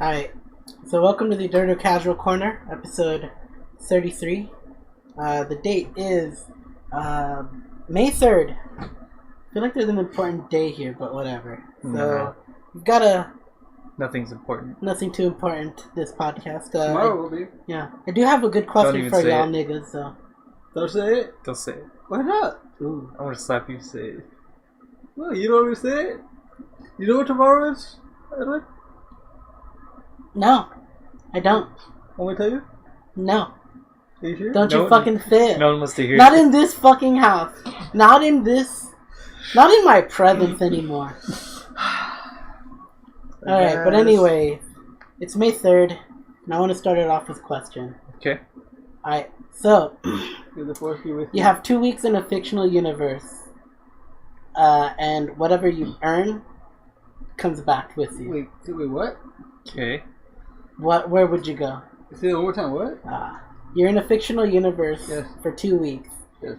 Alright, so welcome to the Dirty Casual Corner, episode 33. The date is May 3rd. I feel like there's an important day here, but whatever. So, we've got Nothing's important. nothing too important this podcast. Tomorrow will be. Yeah, I do have a good question for say y'all it. niggas, so. Don't say it. Don't say it. Why not? Ooh. I want to slap you. Say it. Well, you don't want to say it. You know what tomorrow is, Edwin? No, I don't. Want me to tell you? No. Are you sure? Don't No you one- fucking say it. No one wants to hear Not it. in this fucking house. Not in my presence anymore. Alright, but anyway, it's May 3rd, and I want to start it off with a question. Okay. Alright, so, You're the fourth year with you have 2 weeks in a fictional universe, and whatever you earn comes back with you. Wait, what? Okay. Where would you go? Say it one more time. What? You're in a fictional universe Yes. for 2 weeks. Yes.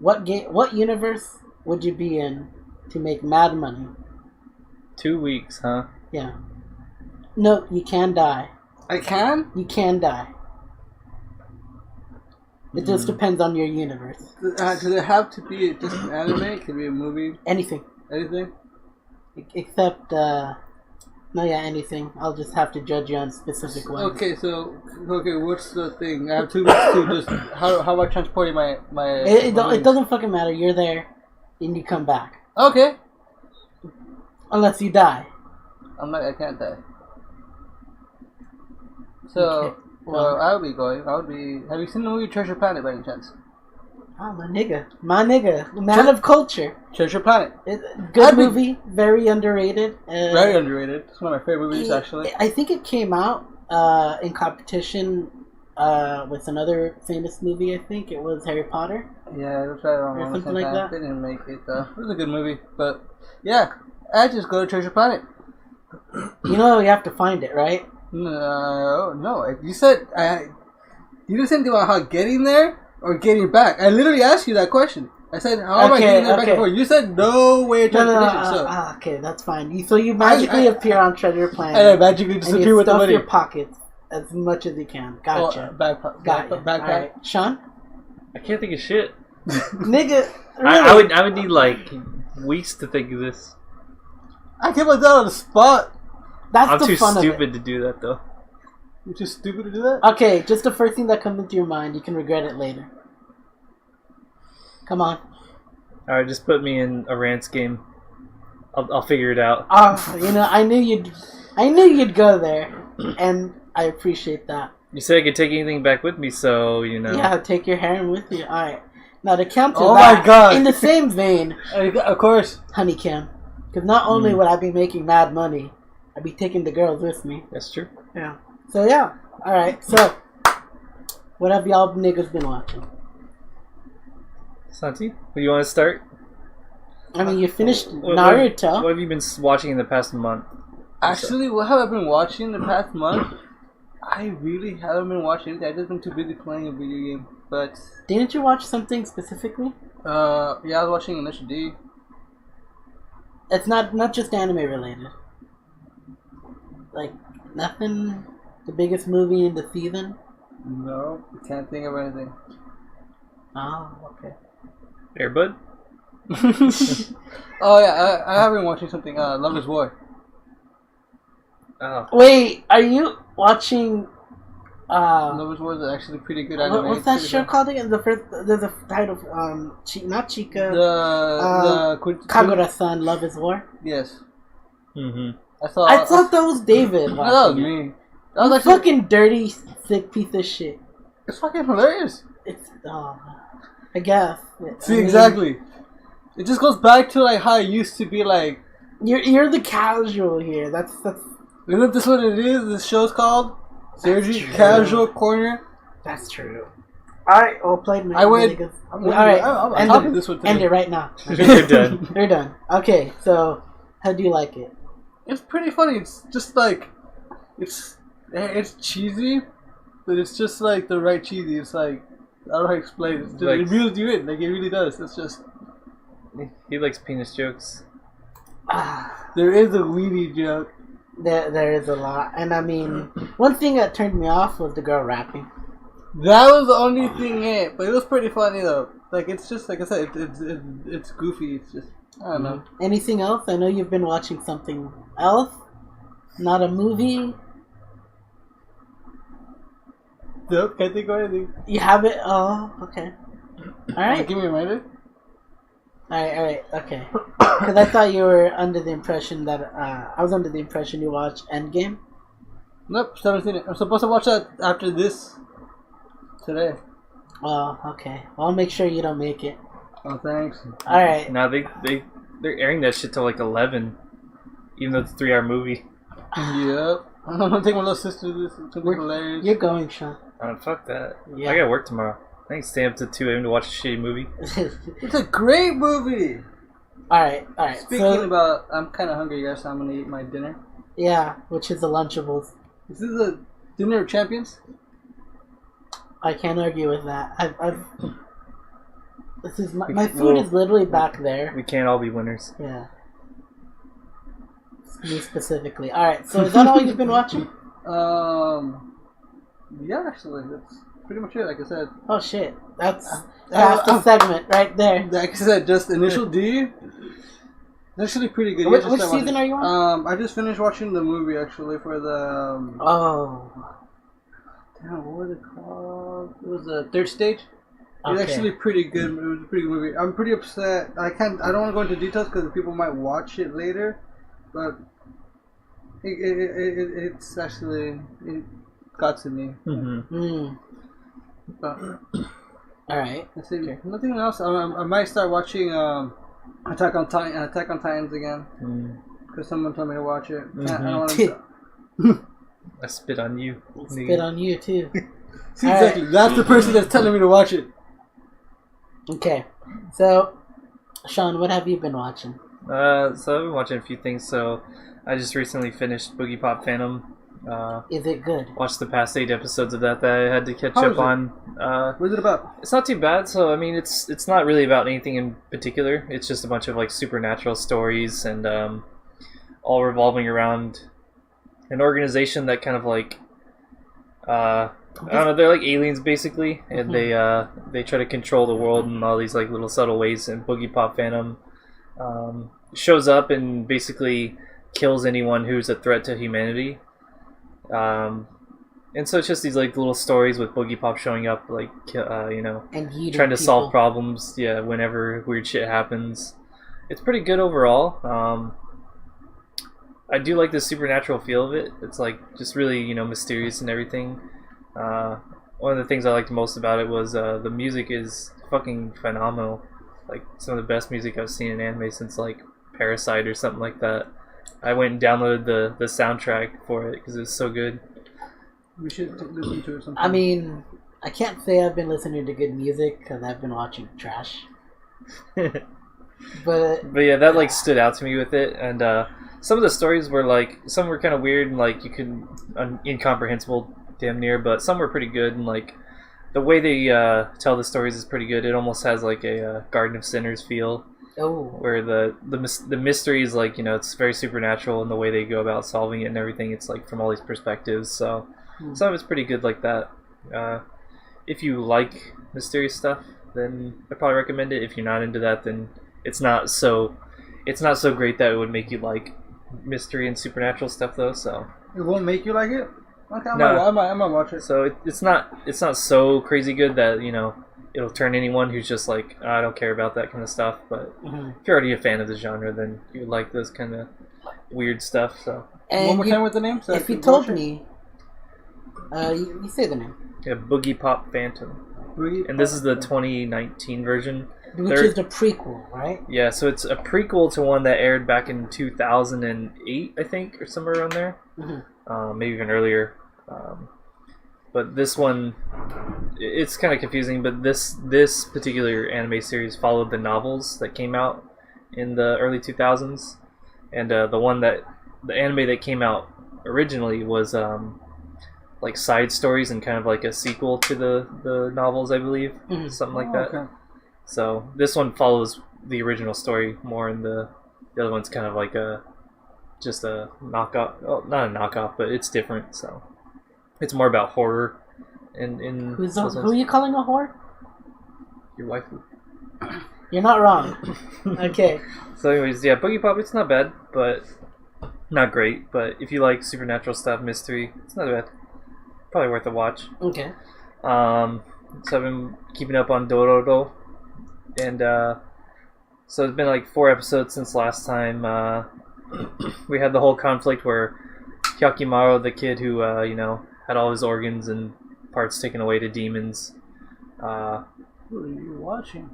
What universe would you be in to make mad money? 2 weeks, huh? Yeah. No, you can die. I can? You can die. It just depends on your universe. Does it have to be just an anime? It could be a movie? Anything. Anything? Except, anything. I'll just have to judge you on specific ones. Okay, what's the thing? I have 2 weeks to just... How am I transporting my It doesn't fucking matter. You're there, and you come back. Okay. Unless you die. I can't die. So, Okay. well, I would be... Have you seen the movie Treasure Planet by any chance? Oh, my nigga. Man of culture. Treasure Planet. Good movie. Very underrated. Very underrated. It's one of my favorite movies, actually. I think it came out in competition with another famous movie. I think it was Harry Potter. Yeah, it was right around Or the something same like time. that. They didn't make it, though. It was a good movie, but yeah, I just go to Treasure Planet. You know you have to find it, right? No. You said you didn't say anything about how getting there or getting back. I literally asked you that question. I said, how am I getting there back and forth? You said no way of No. transportation. So Okay, that's fine. So you magically appear on Treasure Planet. and I magically and disappear you with the stuff money. your pockets as much as you can. Gotcha. Backpack. All right, Sean. I can't think of shit. Nigga, really? I would need like weeks to think of this. I came up with that on the spot. That's I'm the too fun stupid of to do that though. You're too stupid to do that? it. Okay, just the first thing that comes into your mind. You can regret it later. Come on. All right, just put me in a rants game. I'll figure it out. I knew you'd go there, and I appreciate that. You said I could take anything back with me, so you know. Yeah, take your harem with you. All right. Now to counter Oh that, my God. in the same vein, Of course. honey cam, because not only would I be making mad money, I'd be taking the girls with me. That's true. Yeah. So yeah. All right. So, what have y'all niggas been watching? Santi, do you want to start? I mean, you finished What Naruto. have you been watching in the past month? Actually, what have I been watching the past month? I really haven't been watching anything. I've just been too busy playing a video game. But Didn't you watch something specifically? yeah, I was watching Initial D. It's not just anime related. Like nothing. The biggest movie in the season. No, can't think of anything. Oh, okay. Airbud? Oh yeah, I have been watching something. Love is War. Oh. Wait, are you watching? Love is War is actually pretty good anime. What's that Pretty show good. called again? There's a title. Not Chica. Kagura-san, Love is War. Yes, Mm-hmm. I thought that was David. No, that was watching it. me. That was actually. Fucking dirty, thick piece of shit. It's fucking hilarious. It's I guess. See, exactly. It just goes back to like how it used to be. Like, You're the casual here. That's. isn't this what it is? This show's called Sergi true. Casual Corner. That's true. Alright, well played. I went. Alright, I'm talking this one today. end it right now. You're done. You're done. Okay, so how do you like it? It's pretty funny. It's just like it's cheesy, but it's just like the right cheesy. It's like I don't know how to explain it. It's just, Like- it reels you in. Like it really does. It's just He likes penis jokes. Ah, there is a weenie joke. There is a lot, and I mean, one thing that turned me off was the girl rapping. That was the only thing but it was pretty funny though. Like it's just like I said, it's goofy. It's just I don't know. Anything else? I know you've been watching something else, not a movie. Nope, can't think of anything. You have it? Oh, okay. All right. Give me a reminder. All right, okay. Because I thought you were under the impression that I was under the impression you watched Endgame. Nope, still haven't seen it. I'm supposed to watch that after this today. Oh, okay. Well, I'll make sure you don't make it. Oh, thanks. All right. Now they're airing that shit till like 11, even though it's a 3-hour movie. Yep. I'm gonna take my little sister to this. It's hilarious. You're going, Sean. Fuck that. Yeah. I gotta work tomorrow. I think stay up to 2 a.m. to watch a shitty movie. It's a great movie. All right. Speaking about, I'm kind of hungry, guys, so I'm gonna eat my dinner. Yeah, which is the Lunchables. This is the Dinner of Champions. I can't argue with that. This is my food is literally back there. We can't all be winners. Yeah. Me specifically. All right. So is that all you've been watching? Yeah, actually, that's pretty much it. Like I said. Oh shit! That's half the segment right there. Like I said, just Initial D. It's actually pretty good. Which season are you on? I just finished watching the movie actually for the. Damn, what was it called? It was the Third Stage. It's actually pretty good. It was a pretty good movie. I'm pretty upset. I don't want to go into details because people might watch it later, but it's actually it got to me. Mm-hmm. All right. Okay. Nothing else. I might start watching Attack on Titans again because someone told me to watch it. I don't want to. I spit on you. Spit on you too. See, exactly. Right. That's the person that's telling me to watch it. Okay, so Sean, what have you been watching? So I've been watching a few things. So I just recently finished Boogie Pop Phantom. Is it good? Watched the past 8 episodes of that I had to catch up on. What's it about? It's not too bad. So I mean, it's not really about anything in particular. It's just a bunch of like supernatural stories and all revolving around an organization that kind of like I don't know, they're like aliens basically, and they try to control the world in all these like little subtle ways. And Boogie Pop Phantom shows up and basically kills anyone who's a threat to humanity. And so it's just these like little stories with Boogie Pop showing up, like and trying to solve problems. Yeah, whenever weird shit happens, it's pretty good overall. I do like the supernatural feel of it. It's like just really mysterious and everything. One of the things I liked most about it was the music is fucking phenomenal. Like some of the best music I've seen in anime since like Parasite or something like that. I went and downloaded the soundtrack for it because it was so good. We should listen to it sometime. I mean, I can't say I've been listening to good music because I've been watching trash. But yeah, that like stood out to me with it, and some of the stories were like some were kind of weird and like you could incomprehensible damn near, but some were pretty good, and like the way they tell the stories is pretty good. It almost has like a Garden of Sinners feel. Oh. Where the mystery is like it's very supernatural, and the way they go about solving it and everything, it's like from all these perspectives. So some of it's pretty good like that. If you like mysterious stuff, then I probably recommend it. If you're not into that, then it's not so great that it would make you like mystery and supernatural stuff though. So it won't make you like it. Okay, I might watch it. So it's not so crazy good that it'll turn anyone who's just like, I don't care about that kind of stuff. But if you're already a fan of the genre, then you would like this kind of weird stuff. So and one more time with the name. So if you told me, you say the name. Yeah, Boogie Pop Phantom. And this is the 2019 version. Which is the prequel, right? Yeah, so it's a prequel to one that aired back in 2008, I think, or somewhere around there. Maybe even earlier. But this one, it's kind of confusing, but this particular anime series followed the novels that came out in the early 2000s. And the anime that came out originally was like side stories and kind of like a sequel to the novels, I believe. Something like that. Okay. So this one follows the original story more, and the other one's kind of like a just a knockoff. Well, not a knockoff, but it's different. So it's more about horror. Who are you calling a whore? Your wife. You're not wrong. Okay. So anyways, yeah, Boogie Pop, it's not bad, but not great. But if you like supernatural stuff, mystery, it's not bad. Probably worth a watch. Okay. So I've been keeping up on Dororo, and so it's been like 4 episodes since last time. We had the whole conflict where Hyakimaru, the kid who had all his organs and parts taken away to demons. Who are you watching?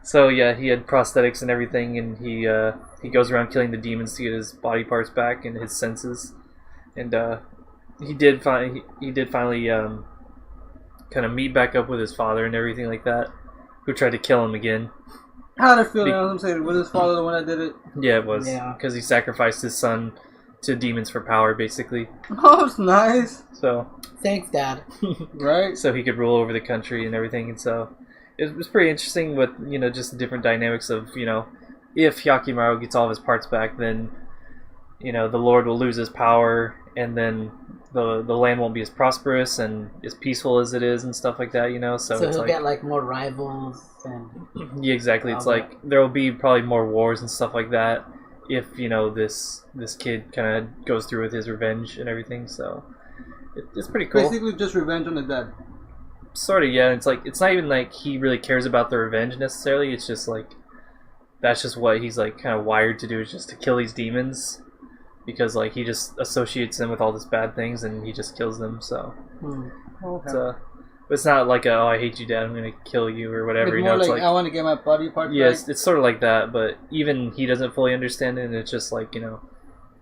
So yeah, he had prosthetics and everything, and he goes around killing the demons to get his body parts back and his senses. And he did finally kind of meet back up with his father and everything like that, who tried to kill him again. How did I feel? I'm saying, was his father the one that did it? Yeah, it was. Because he sacrificed his son to demons for power, basically. Oh, it's nice. So thanks, Dad. Right. So he could rule over the country and everything, and so it was pretty interesting with just the different dynamics of if Hyakimaru gets all of his parts back, then the Lord will lose his power, and then the land won't be as prosperous and as peaceful as it is and stuff like that. So it's he'll get like more rivals and yeah, exactly. It's like there will be probably more wars and stuff like that if this kid kind of goes through with his revenge and everything. So it's pretty cool. Basically, just revenge on the dead. Sort of, yeah. It's like it's not even like he really cares about the revenge necessarily. It's just like that's just what he's like kind of wired to do, is just to kill these demons, because like he just associates them with all these bad things and he just kills them. So Okay. it's not like oh, I hate you, Dad, I'm gonna kill you or whatever. It's more it's like I want to get my body parts yes, back. it's sort of like that, but even he doesn't fully understand it, and it's just like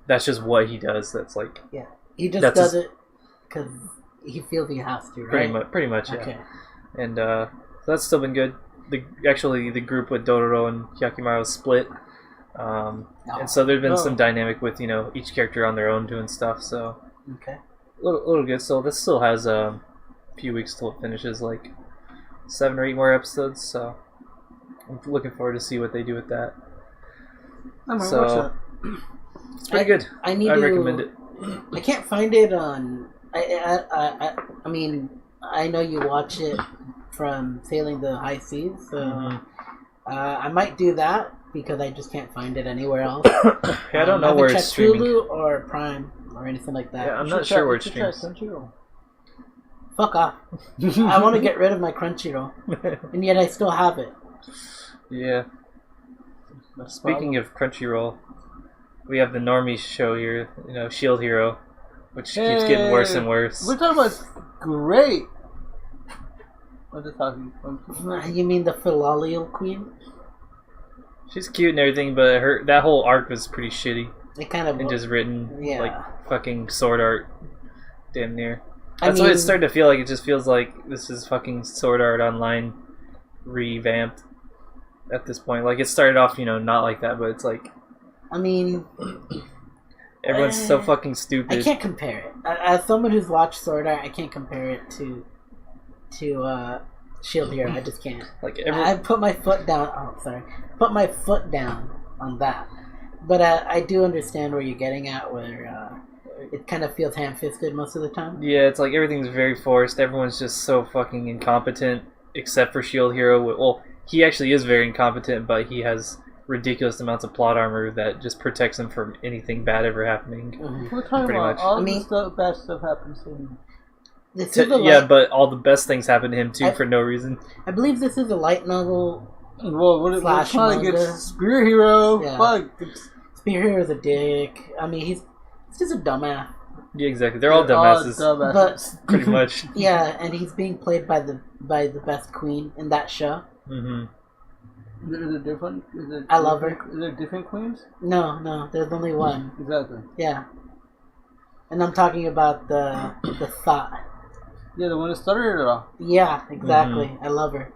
that's just what he does. That's like he just does it because he feels he has to, right? Pretty much, yeah. Okay. And so that's still been good. The group with Dororo and Hyakimaru split, and so there's been some dynamic with each character on their own doing stuff. So okay, a little good. So this still has a few weeks till it finishes, like 7 or 8 more episodes. So I'm looking forward to see what they do with that. I might watch that. It's pretty good. I recommend it. I can't find it on. I mean, I know you watch it from Sailing the High Seas, so I might do that because I just can't find it anywhere else. I don't know where it's streaming. Hulu or Prime or anything like that. Yeah, I'm not sure where it streams. Fuck off. I want to get rid of my Crunchyroll, and yet I still have it. Yeah. Speaking of Crunchyroll, we have the Normie show here, Shield Hero, which keeps getting worse and worse. We're talking about great. What are talking? You mean the Philolial Queen? She's cute and everything, but that whole arc was pretty shitty. It kind of and just written like fucking sword art, damn near. That's what it's starting to feel like. It just feels like this is fucking Sword Art Online revamped at this point. Like it started off, not like that, but it's like. I mean, everyone's so fucking stupid. I can't compare it. As someone who's watched Sword Art, I can't compare it to Shield Hero. I just can't. I put my foot down. Oh, sorry. Put my foot down on that. But I do understand where you're getting at, where it kind of feels ham-fisted most of the time. Yeah, it's like everything's very forced. Everyone's just so fucking incompetent, except for Shield Hero. Well, he actually is very incompetent, but he has ridiculous amounts of plot armor that just protects him from anything bad ever happening. We're talking about all the bad stuff happens to him. But all the best things happen to him too for no reason. I believe this is a light novel. Well, we're trying to get Spear Hero. Yeah. Fuck. Spear Hero's a dick. I mean, he's just a dumbass. Yeah, exactly. They're all dumbasses. But pretty much. Yeah, and he's being played by the best queen in that show. Mm-hmm. Is it different? I love her. Is there different queens? No. There's only one. Exactly. Yeah. And I'm talking about the thought. Yeah, the one that started it all. Yeah, exactly. Mm-hmm. I love her.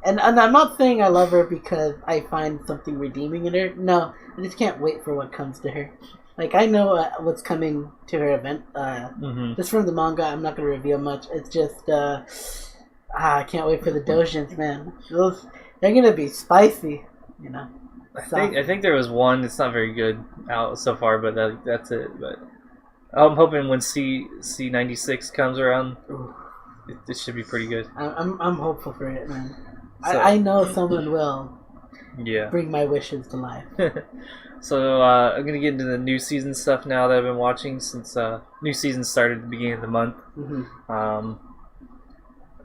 And I'm not saying I love her because I find something redeeming in her. No, I just can't wait for what comes to her. Like, I know what's coming to her event. Just from the manga, I'm not going to reveal much. It's just, I can't wait for the dojins, man. They're going to be spicy, I think there was one. It's not very good out so far, but that's it. But I'm hoping when C96 comes around, it should be pretty good. I'm hopeful for it, man. So, I know someone will. Yeah. Bring my wishes to life. So I'm gonna get into the new season stuff now that I've been watching since new season started at the beginning of the month. Mm-hmm.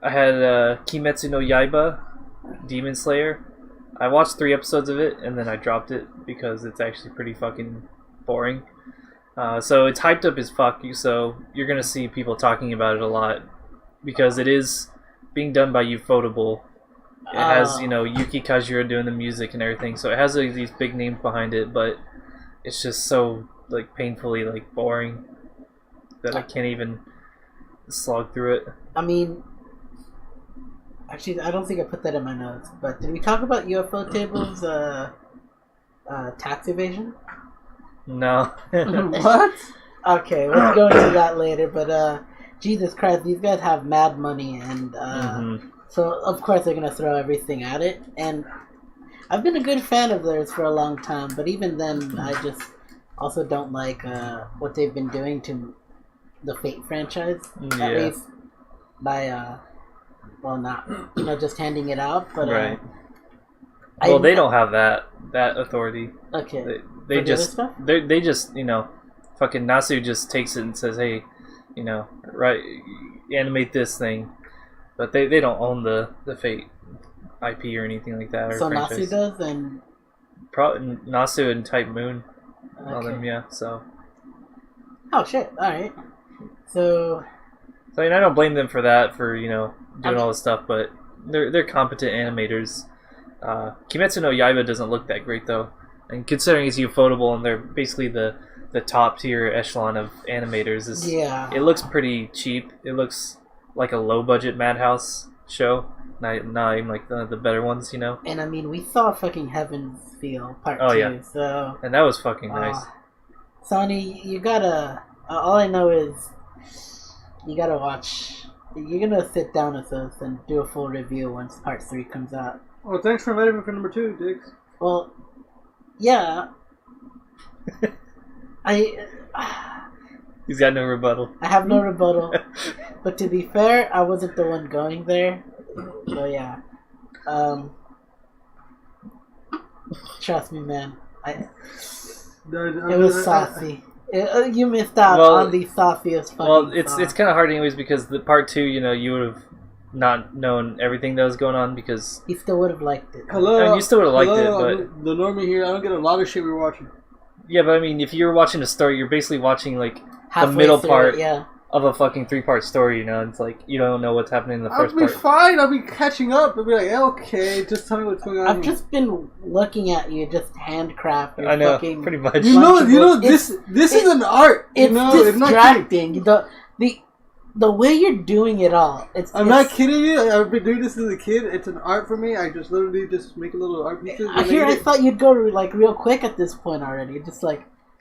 I had Kimetsu no Yaiba, Demon Slayer. I watched 3 episodes of it and then I dropped it because it's actually pretty fucking boring. So it's hyped up as fuck, so you're gonna see people talking about it a lot because it is being done by Ufotable. It has, Yuki Kajiura doing the music and everything, so it has these big names behind it, but it's just so painfully boring that I can't even slog through it. I mean, actually, I don't think I put that in my notes, but did we talk about Ufotable's tax evasion? No. What? Okay, we'll go into that later, but Jesus Christ, these guys have mad money, and so of course they're gonna throw everything at it. And I've been a good fan of theirs for a long time, but even then, I just also don't like what they've been doing to the Fate franchise. Yeah. At least by not just handing it out, but right. Well, they don't have that authority. Okay. They just fucking Nasu just takes it and says, hey, right, animate this thing. But they don't own the Fate IP or anything like that. Or so franchise. Nasu does, and Nasu and Type Moon, all okay. them, yeah. So. Oh shit! All right. So. I mean, I don't blame them for that, for doing all this stuff, but they're competent animators. Kimetsu no Yaiba doesn't look that great though, and considering it's Ufotable and they're basically the top tier echelon of animators, it looks pretty cheap. It looks like a low budget Madhouse show, not even like the better ones, And I mean, we saw fucking Heaven's Feel Part 2, yeah. so and that was fucking nice. Sonny, you gotta. All I know is you gotta watch. You're gonna sit down with us and do a full review once Part 3 comes out. Well, thanks for inviting me for number 2, Diggs. Well, yeah. He's got no rebuttal. I have no rebuttal. But to be fair, I wasn't the one going there. So yeah. Trust me, man. It was saucy. You missed out on the sauciest fucking Well, it's kind of hard anyways because the part 2, you would have not known everything that was going on because... You still would have liked it. Hello? I mean, you still would have liked it, but... The normie here, I don't get a lot of shit we were watching. Yeah, but I mean, if you were watching a story, you're basically watching, halfway the middle through, part yeah. of a fucking 3-part story, It's like, you don't know what's happening in the first part. I'll be fine, I'll be catching up. I'll be like, okay, just tell me what's going on. I've just been looking at you, just handcraft. I know, pretty much. You know, this is an art. It's distracting. The way you're doing it all. I'm not kidding you. I've been doing this as a kid. It's an art for me. I just literally just make a little art pieces. I thought you'd go real quick at this point already. Just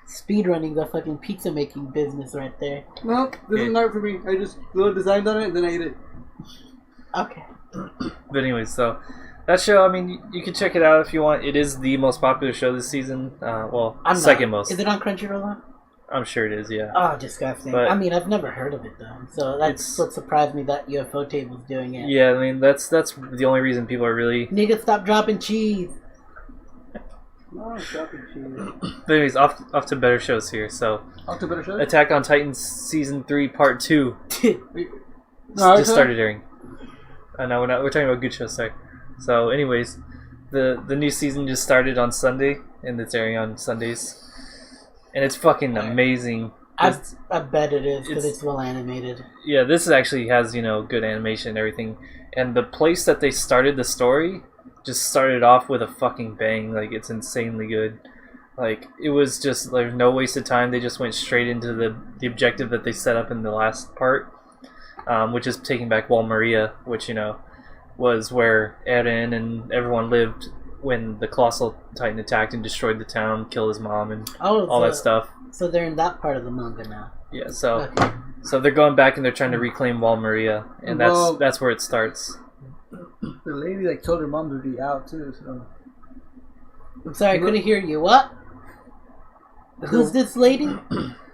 speed running the fucking pizza making business right there. No, this is an art for me. I just little designed on it and then I ate it. Okay. But anyways, so that show, I mean, you can check it out if you want. It is the most popular show this season. Second most. Is it on Crunchyroll? I'm sure it is, yeah. Oh, disgusting. But, I mean, I've never heard of it, though. So that's what surprised me that Ufotable's doing it. Yeah, I mean, that's the only reason people are really... Nigga, stop dropping cheese. No, dropping cheese. But anyways, off to better shows here. So, off to better shows? Attack on Titan Season 3 Part 2 just started airing. No, we're talking about good shows, sorry. So, anyways, the new season just started on Sunday, and it's airing on Sundays. And it's fucking amazing. I bet it is, because it's well animated. Yeah, this actually has, good animation and everything. And the place that they started the story just started off with a fucking bang. It's insanely good. It was just, there's no waste of time. They just went straight into the objective that they set up in the last part, which is taking back Wall Maria, which, was where Eren and everyone lived when the Colossal Titan attacked and destroyed the town, killed his mom, and all that stuff. So they're in that part of the manga now. Yeah, so they're going back and they're trying to reclaim Wall Maria, and that's where it starts. The lady told her mom to be out too. So I'm sorry, I couldn't hear you. What? Who's this lady?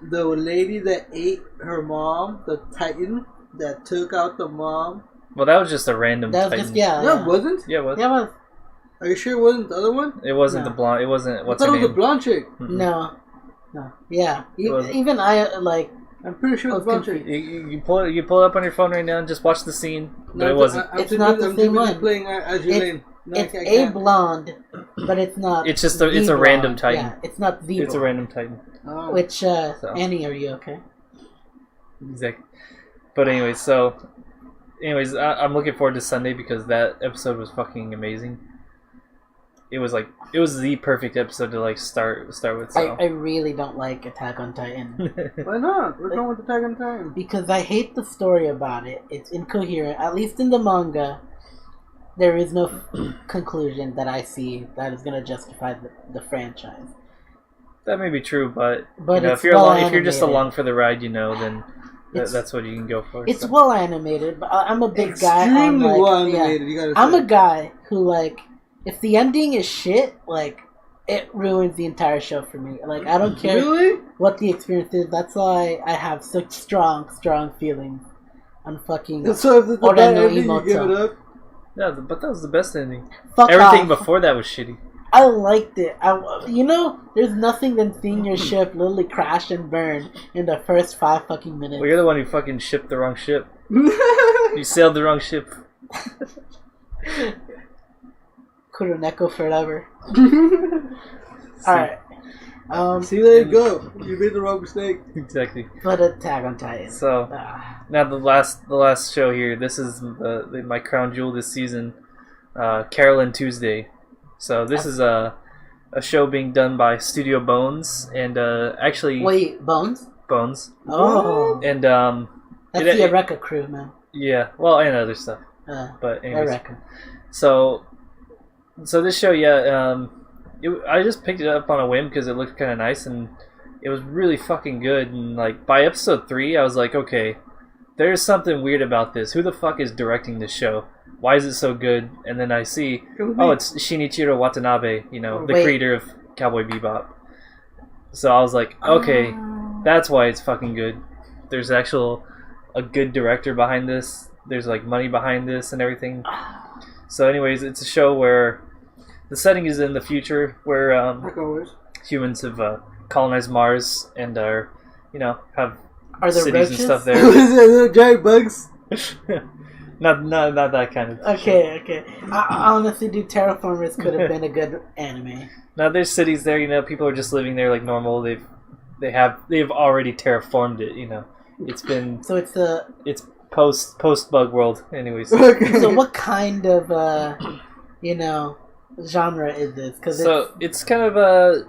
The lady that ate her mom, the Titan that took out the mom. Well, that was just a random That was Titan. just, yeah. No, it wasn't? Yeah, it was. Yeah, it was. Are you sure it wasn't the other one? It wasn't No. the blonde. It wasn't. What's I her thought it was name? the blonde chick. Mm-mm. No. Yeah. wasn't. Even I, like... I'm pretty sure it was the blonde chick. You pull it up on your phone right now and just watch the scene. But it wasn't. It's not the same one. Playing as your lane. No, It's a blonde, but it's not. It's just it's a random Titan. Yeah, it's not the. It's a random Titan. Oh. Which Annie, are you okay? Exactly. But anyways, I'm looking forward to Sunday because that episode was fucking amazing. It was the perfect episode to like start with. So. I really don't like Attack on Titan. Why not? What's wrong with Attack on Titan? Because I hate the story about it. It's incoherent. At least in the manga, there is no conclusion that I see that is going to justify the franchise. That may be true, but you know, if you're just along for the ride, then that's what you can go for. It's well animated, but I'm a big guy. Extremely well animated. You gotta say. I'm a guy who like. If the ending is shit, like, it ruins the entire show for me. Like, I don't care what the experience is. That's why I have such strong feelings on fucking... So if it's a bad ending, you give it up? Yeah, but that was the best ending. Fuck Everything off. before that was shitty. I liked it. There's nothing than seeing your ship literally crash and burn in the first 5 fucking minutes. Well, you're the one who fucking shipped the wrong ship. You sailed the wrong ship. Kuroneko forever. Alright. See, there you go. You made the wrong mistake. Exactly. But Attack on Titan. So, now the last show here. This is my crown jewel this season, Carolyn Tuesday. So this is a show being done by Studio Bones, and actually... Wait, Bones? Bones. Oh. And that's the Eureka crew, man. Yeah, well, and other stuff. But anyways. Eureka. So this show, I just picked it up on a whim because it looked kind of nice, and it was really fucking good. And like by episode 3, I was like, okay, there's something weird about this. Who the fuck is directing this show? Why is it so good? And then I see, it's Shinichiro Watanabe, the creator of Cowboy Bebop. So I was like, okay, that's why it's fucking good. There's a good director behind this. There's like money behind this and everything. So anyways, it's a show where the setting is in the future where humans have colonized Mars and are there cities roaches? and stuff there. Is giant bugs? Not that kind of Okay. I honestly do Terraformers could have been a good anime. Now there's cities there, people are just living there like normal. They've already terraformed it, It's been so it's post bug world anyways. So what kind of genre is this? It's kind of a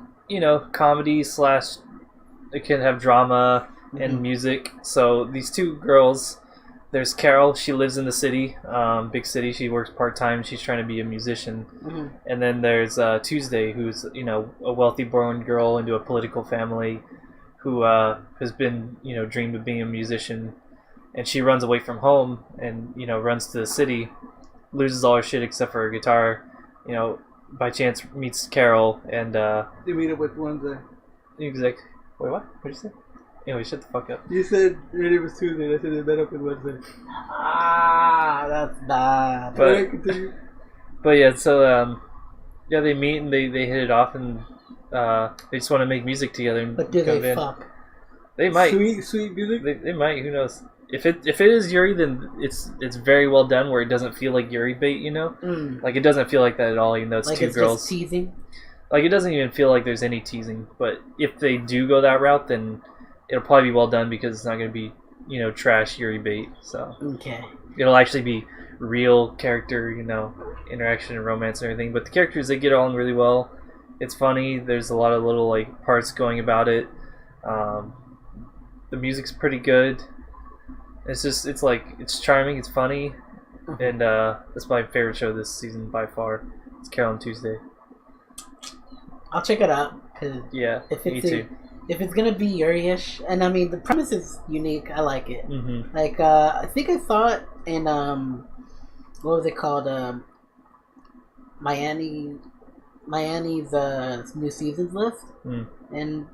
comedy / it can have drama and music. So these two girls, there's Carol, she lives in the city, big city, she works part-time, she's trying to be a musician. And then there's Tuesday, who's a wealthy born girl into a political family who has been dreamed of being a musician, and she runs away from home and runs to the city, loses all her shit except for her guitar, by chance meets Carol, and they meet up with Wednesday. Exactly. Wait, what? What'd you say? Anyway, shut the fuck up. You said your name was Tuesday. I said they met up with Wednesday. That's bad. But yeah, so they meet and they hit it off, and they just want to make music together. And but do they fuck? They might. Sweet music. They might. Who knows? If it is Yuri, then it's very well done, where it doesn't feel like Yuri bait. Like it doesn't feel like that at all. It's like two it's girls just teasing. Like it doesn't even feel like there's any teasing. But if they do go that route, then it'll probably be well done because it's not going to be trash Yuri bait. So okay, it'll actually be real character interaction and romance and everything. But the characters, they get along really well. It's funny. There's a lot of little like parts going about it. The music's pretty good. It's charming, it's funny, and that's my favorite show this season by far. It's Carolyn Tuesday. I'll check it out, cause me too. If it's gonna be Yuri-ish, and I mean the premise is unique, I like it. Mm-hmm. Like I think I saw it in what was it called? Miami. my Annie's new seasons list, and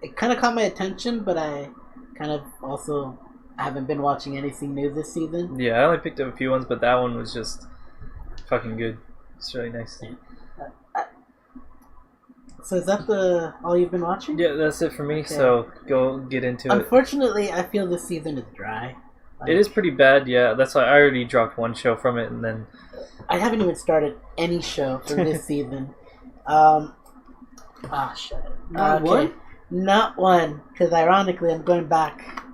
it kind of caught my attention, but I kind of also haven't been watching anything new this season. Yeah, I only picked up a few ones, but that one was just fucking good. It's really nice. So is that all you've been watching? Yeah, that's it for me. Okay. So go get into it. Unfortunately, I feel this season is dry. It is pretty bad, yeah. That's why I already dropped one show from it, and then I haven't even started any show for this season. Shit. Not one? Not one, because ironically, I'm going back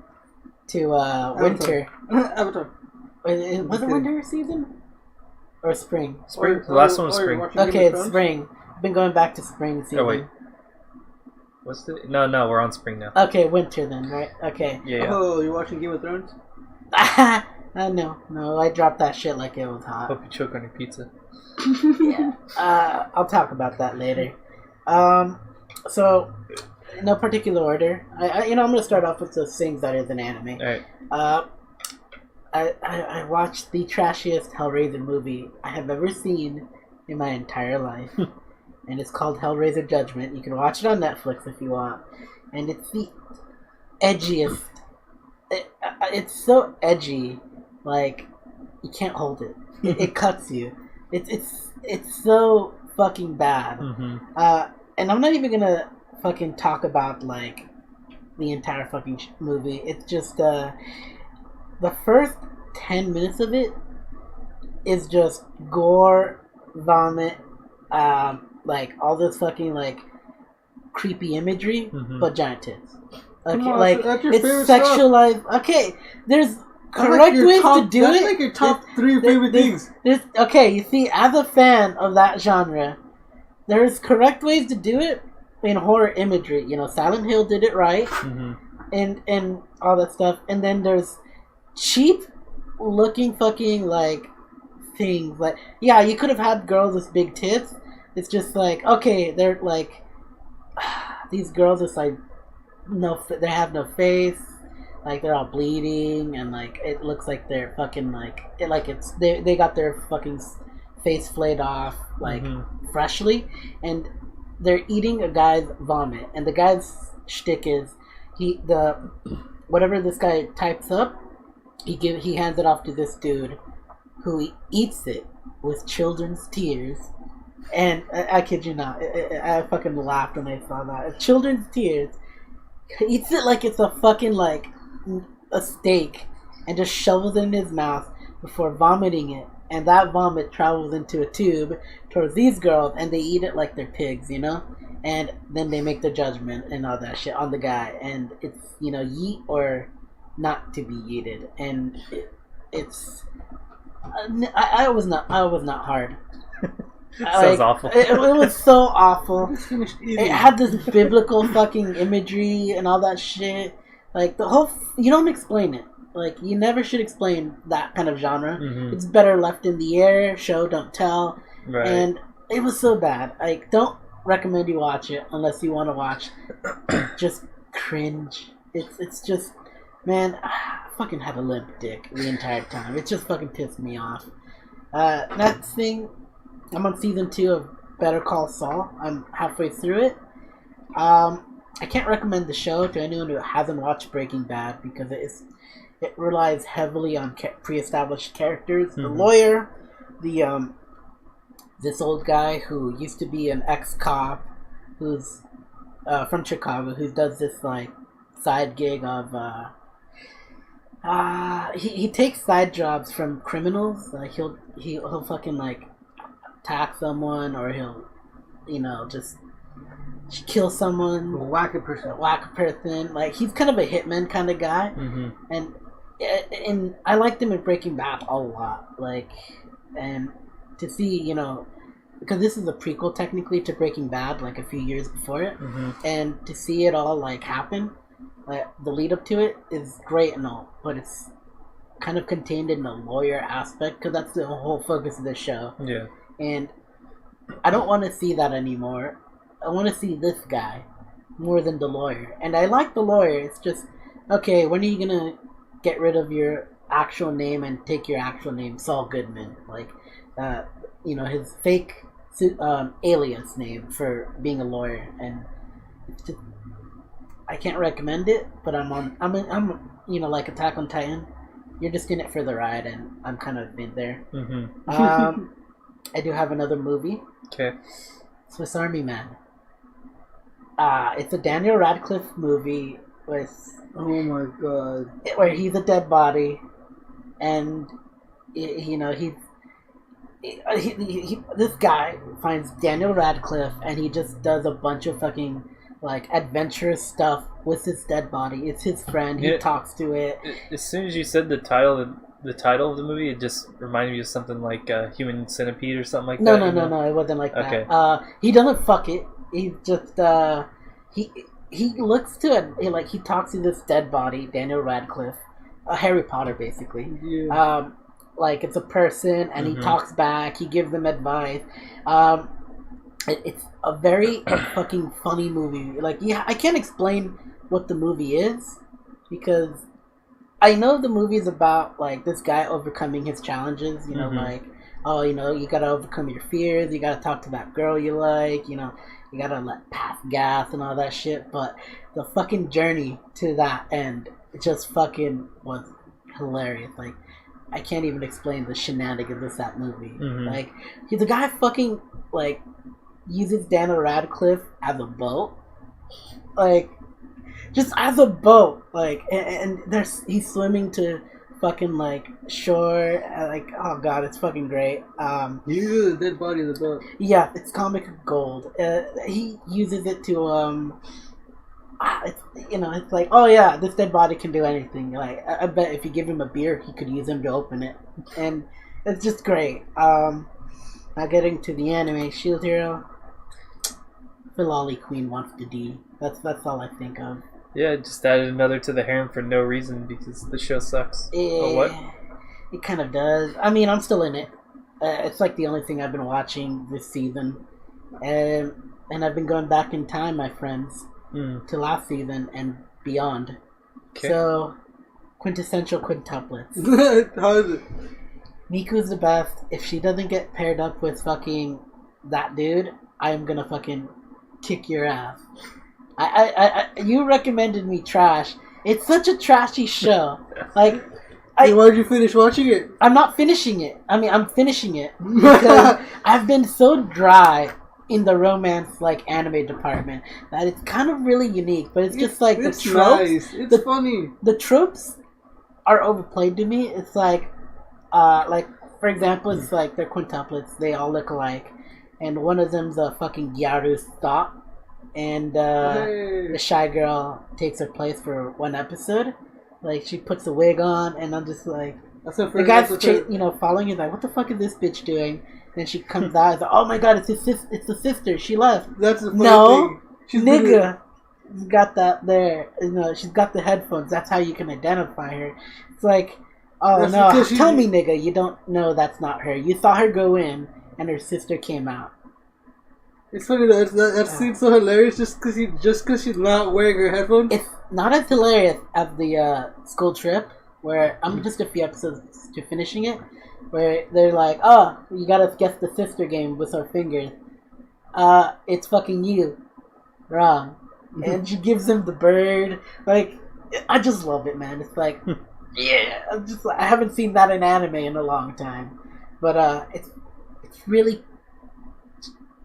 to winter. Avatar. Was it winter season or spring? Spring. The last one was spring. Okay, it's spring. I've been going back to spring season. Oh wait. What's the? No, we're on spring now. Okay, winter then, right? Okay. Yeah. Oh, you're watching Game of Thrones? No, I dropped that shit like it was hot. Hope you choke on your pizza. Yeah. I'll talk about that later. So, in no particular order, I'm gonna start off with the things that is an anime. Alright. I watched the trashiest Hellraiser movie I have ever seen in my entire life. And it's called Hellraiser Judgment. You can watch it on Netflix if you want. And it's the edgiest. It's so edgy, like you can't hold it. It cuts you. It's so fucking bad. Mm-hmm. And I'm not even gonna fucking talk about like the entire fucking movie. It's just the first 10 minutes of it is just gore, vomit, like all this fucking like creepy imagery, but giant tits. Okay, on, like it's sexualized. Stuff. Okay, there's correct ways to do it. That's like your top 3 favorite things. Okay, you see, as a fan of that genre, there's correct ways to do it in horror imagery. You know, Silent Hill did it right, and all that stuff. And then there's cheap looking fucking like things. Like, yeah, you could have had girls with big tits. It's just like, okay, they're like these girls just like. They have no face, like they're all bleeding, and like it looks like they're fucking they got their fucking face flayed off like freshly, and they're eating a guy's vomit, and the guy's shtick is whatever this guy types up, he hands it off to this dude, who eats it with children's tears, and I kid you not, I fucking laughed when I saw that. Children's tears. He eats it like it's a fucking like a steak and just shovels it in his mouth before vomiting it, and that vomit travels into a tube towards these girls, and they eat it like they're pigs, you know, and then they make their judgment and all that shit on the guy, and it's, you know, yeet or not to be yeeted, and it's I was not hard. Sounds awful. It was so awful. It had this biblical fucking imagery and all that shit. Like the whole, you don't explain it. Like you never should explain that kind of genre. It's better left in the air. Show, don't tell. Right. And it was so bad. I don't recommend you watch it unless you want to watch just cringe. It's just, man, I fucking had a limp dick the entire time. It just fucking pissed me off. Next thing. I'm on season 2 of Better Call Saul. I'm halfway through it. I can't recommend the show to anyone who hasn't watched Breaking Bad because it relies heavily on pre-established characters. The lawyer, this old guy who used to be an ex-cop, who's from Chicago, who does this like side gig of he takes side jobs from criminals. Like he'll fucking like attack someone, or he'll, you know, just kill someone, whack a person. Like he's kind of a hitman kind of guy, and I liked him in Breaking Bad a lot. Like, and to see, you know, because this is a prequel technically to Breaking Bad, like a few years before it, and to see it all like happen, like the lead up to it is great and all, but it's kind of contained in the lawyer aspect because that's the whole focus of the show. Yeah. And I don't want to see that anymore. I want to see this guy more than the lawyer. And I like the lawyer. It's just, okay, when are you going to get rid of your actual name and take your actual name, Saul Goodman? Like, you know, his fake alias name for being a lawyer, and it's just, I can't recommend it. But I'm like Attack on Titan. You're just in it for the ride, and I'm kind of in there. Mm-hmm. I do have another movie. Okay. Swiss Army Man. It's a Daniel Radcliffe movie with. Oh my god. Where he's a dead body, and this guy finds Daniel Radcliffe, and he just does a bunch of fucking like adventurous stuff with his dead body. It's his friend. He talks to it. As soon as you said the title of the movie, it just reminded me of something like Human Centipede or something like that. No, it wasn't like that. He doesn't fuck it. He just he looks to it, like he talks to this dead body, Daniel Radcliffe, Harry Potter basically. Yeah. Like it's a person, and he talks back. He gives them advice. It's a very fucking funny movie. Like, yeah, I can't explain what the movie is because I know the movie is about like this guy overcoming his challenges. You know, like you gotta overcome your fears. You gotta talk to that girl you like. You know, you gotta let pass gas and all that shit. But the fucking journey to that end just fucking was hilarious. Like, I can't even explain the shenanigans of that movie. Like, the guy fucking like uses Daniel Radcliffe as a boat, like just as a boat, like, and he's swimming to fucking like shore, like, oh god, it's fucking great. He uses the dead body of the boat. Yeah, it's comic gold. He uses it to it's like, oh yeah, this dead body can do anything. Like, I bet if you give him a beer, he could use him to open it, and it's just great. Now getting to the anime, Shield Hero, Philoli Queen wants to D. That's all I think of. Yeah, just added another to the harem for no reason because the show sucks. What? It kind of does. I mean, I'm still in it. It's like the only thing I've been watching this season, and I've been going back in time, my friends. To last season and beyond. Okay. So, quintessential quintuplets. How is it? Miku's the best. If she doesn't get paired up with fucking that dude, I am gonna fucking kick your ass. You recommended me Trash. It's such a trashy show. Like, why'd you finish watching it? I'm not finishing it. I mean, I'm finishing it because I've been so dry in the romance like anime department that it's kind of really unique, but it's just like the tropes. Nice. It's funny. The tropes are overplayed to me. It's like for example, it's like they're quintuplets. They all look alike, and one of them's a fucking Gyaru thought, and the shy girl takes her place for one episode. Like, she puts a wig on, and I'm just like, the guy's following you, like, what the fuck is this bitch doing? Then she comes out and like, oh my god, it's the sister. She left. That's the funny thing. She's nigga. She's got that there. She's got the headphones. That's how you can identify her. It's like, oh no, tell me, nigga, you don't know that's not her. You saw her go in, and her sister came out. It's funny though. That scene's so hilarious just because she's not wearing her headphones. It's not as hilarious as the school trip, where I'm just a few episodes to finishing it. Where they're like, oh, you gotta guess the sister game with our fingers. It's fucking you. Wrong. And she gives him the bird. Like, I just love it, man. It's like, yeah. I haven't seen that in anime in a long time. But it's really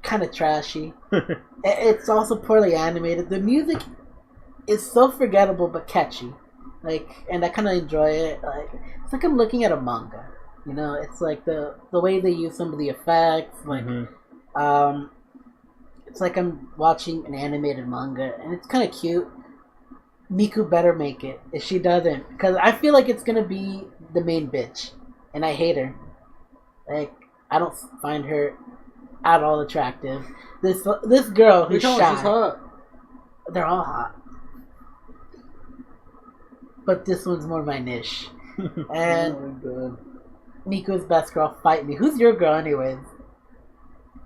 kind of trashy. It's also poorly animated. The music is so forgettable but catchy. Like, and I kind of enjoy it. Like, it's like I'm looking at a manga. You know, it's like the way they use some of the effects, like, it's like I'm watching an animated manga, and it's kind of cute. Miku better make it. If she doesn't, because I feel like it's gonna be the main bitch, and I hate her. Like, I don't find her at all attractive. This girl who's shy. She's hot. They're all hot, but this one's more my niche. And oh my god. Miku's best girl, fight me. Who's your girl, anyways?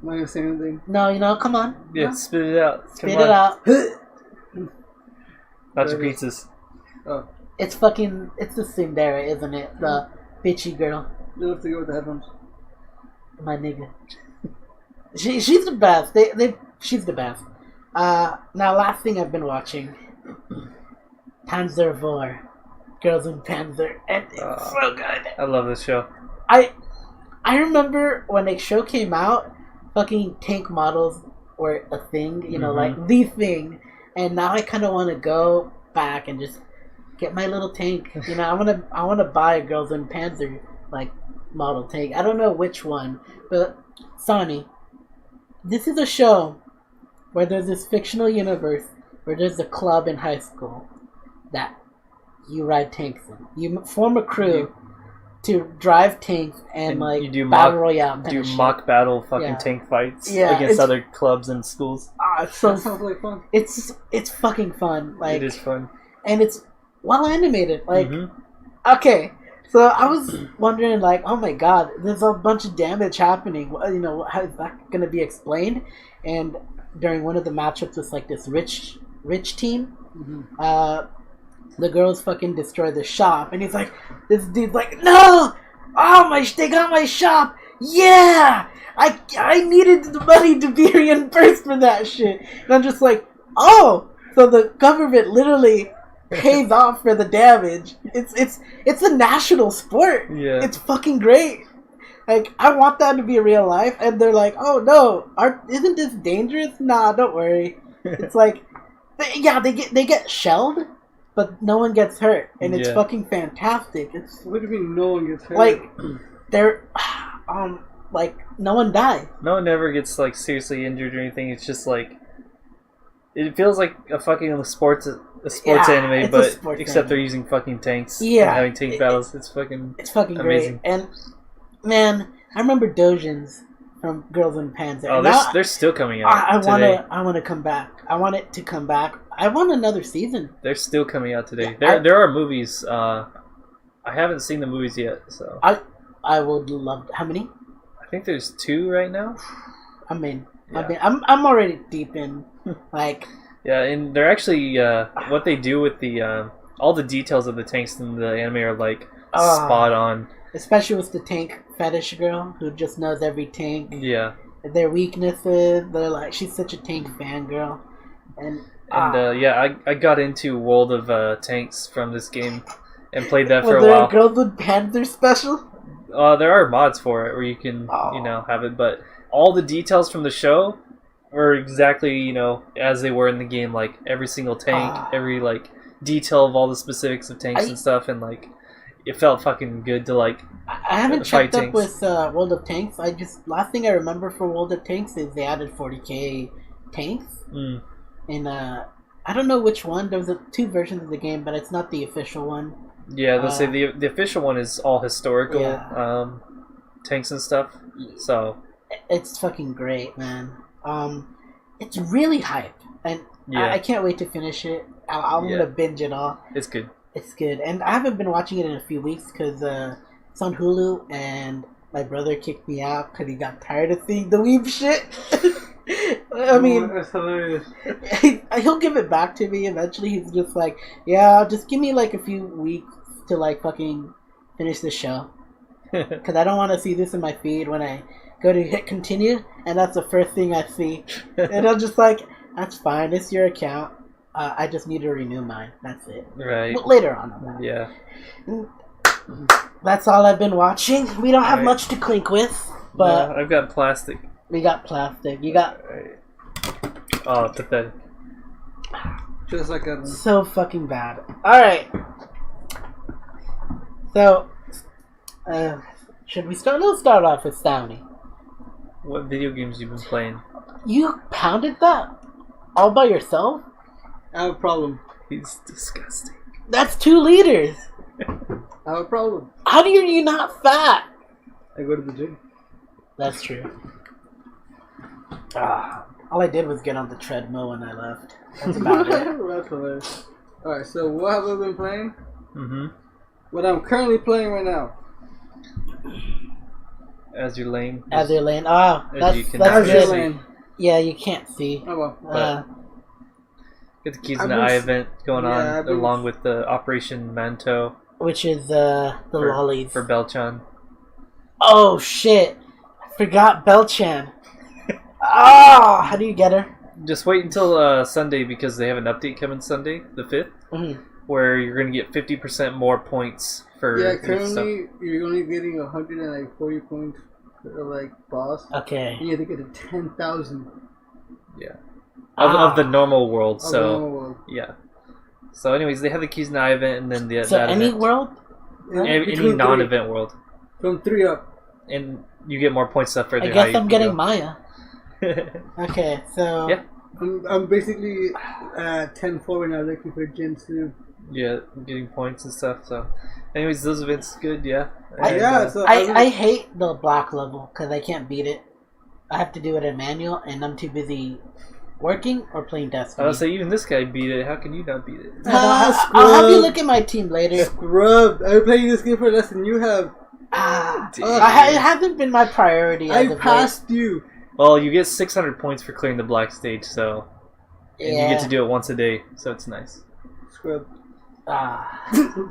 Am I gonna say anything? No, come on. Yeah, spit it out. Spit it out. Not your pizzas. Oh. It's the Tsundere, isn't it? The bitchy girl. You have to go with the headphones. My nigga. She's the best. She's the best. Now, last thing I've been watching, Panzer IV, Girls in Panzer, and it's so good. I love this show. I remember when the show came out, fucking tank models were a thing, you know, like the thing, and now I kind of want to go back and just get my little tank. You know, I want to buy a Girls in Panzer like model tank. I don't know which one, but Sonny, this is a show where there's this fictional universe where there's a club in high school that you ride tanks in. You form a crew to drive tanks and like you do battle royale. Do mock battle fucking tank fights against other clubs and schools. So that sounds like fun. It's fucking fun. Like, it is fun, and it's well animated. Like, okay. So I was wondering, like, oh my god, there's a bunch of damage happening. You know, how is that going to be explained? And during one of the matchups with like this rich team, the girls fucking destroy the shop, and he's like, this dude's like, no, they got my shop. Yeah, I needed the money to be reimbursed for that shit, and I'm just like, oh, so the government literally pays off for the damage. It's a national sport. Yeah, it's fucking great. Like, I want that to be real life, and they're like, oh no, isn't this dangerous? Nah, don't worry. It's like, they get shelled, but no one gets hurt, and it's fucking fantastic. What do you mean no one gets hurt? Like, they're like, no one dies. No one ever gets like seriously injured or anything. It's just like, it feels like a fucking sports anime, but except they're using fucking tanks. Yeah, and having tank battles. It's fucking great. amazing. And man, I remember Dojins from Girls in Panzer. Oh, they're still coming out. I want to come back. I want it to come back. I want another season. They're still coming out today. There are movies. I haven't seen the movies yet, so I would love. How many? I think there's 2 right now. I'm already deep in, like. Yeah, and they're actually what they do with the all the details of the tanks in the anime are like spot on. Especially with the tank fetish girl who just knows every tank. Yeah. Their weaknesses. They're like, she's such a tank fangirl. And I got into World of Tanks from this game and played that for a while. Was there a Girls with Panzer special? There are mods for it where you can have it, but all the details from the show were exactly as they were in the game. Like every single tank, every like detail of all the specifics of tanks and stuff, and like it felt fucking good to like. I haven't checked up with World of Tanks. Last thing I remember for World of Tanks is they added 40k tanks. And I don't know which one. There was 2 versions of the game, but it's not the official one. Yeah, they'll say the official one is all historical tanks and stuff. So it's fucking great, man. It's really hype, and I can't wait to finish it. I'm gonna binge it all. It's good. It's good, and I haven't been watching it in a few weeks because it's on Hulu, and my brother kicked me out because he got tired of seeing the weeb shit. I mean, that's hilarious. He'll give it back to me eventually. He's just like, yeah, just give me like a few weeks to like fucking finish the show, because I don't want to see this in my feed when I go to hit continue, and that's the first thing I see. And I'm just like, that's fine, it's your account. I just need to renew mine. That's it. Right. But later on. Yeah. That's all I've been watching. We don't have much to clink with, but I've got plastic. We got plastic. You got. Oh, pathetic. Just like a. So fucking bad. All right. So, should we start? Let's start off with Santi. What video games you been playing? You pounded that all by yourself? I have a problem. He's disgusting. That's 2 liters. I have a problem. How are you not fat? I go to the gym. That's true. All I did was get on the treadmill when I left. That's about it. That's hilarious. Alright, so what have I been playing? What I'm currently playing right now. As Your Lane. As Your Lane. Oh, that's good. Lane. Yeah, you can't see. Oh well. Get the Keys in the Eye event going on along with the Operation Manto. Which is the lollies. For Belchan. Oh shit. I forgot Belchan. Oh, how do you get her? Just wait until Sunday because they have an update coming Sunday, the 5th, where you're going to get 50% more points for currently stuff. You're only getting 140 points for like boss. Okay. You have to get to 10,000. Yeah. Of the normal world, the normal world. Yeah. So anyways, they have the Keys Now event and then So any event. world? Any non-event world. From 3 up. And you get more points stuff for I guess I'm getting Maya. Okay, so... Yeah. I'm basically 10-4 right now looking for Gen 2. Yeah, getting points and stuff, so... Anyways, those events good, yeah. I hate the black level because I can't beat it. I have to do it in manual and I'm too busy working or playing Destiny. I'll say even this guy beat it. How can you not beat it? I'll have you look at my team later. Scrub. I've been playing this game for less than you have. It hasn't been my priority. I passed you. Well, you get 600 points for clearing the black stage, so... And you get to do it once a day, so it's nice. Scrub.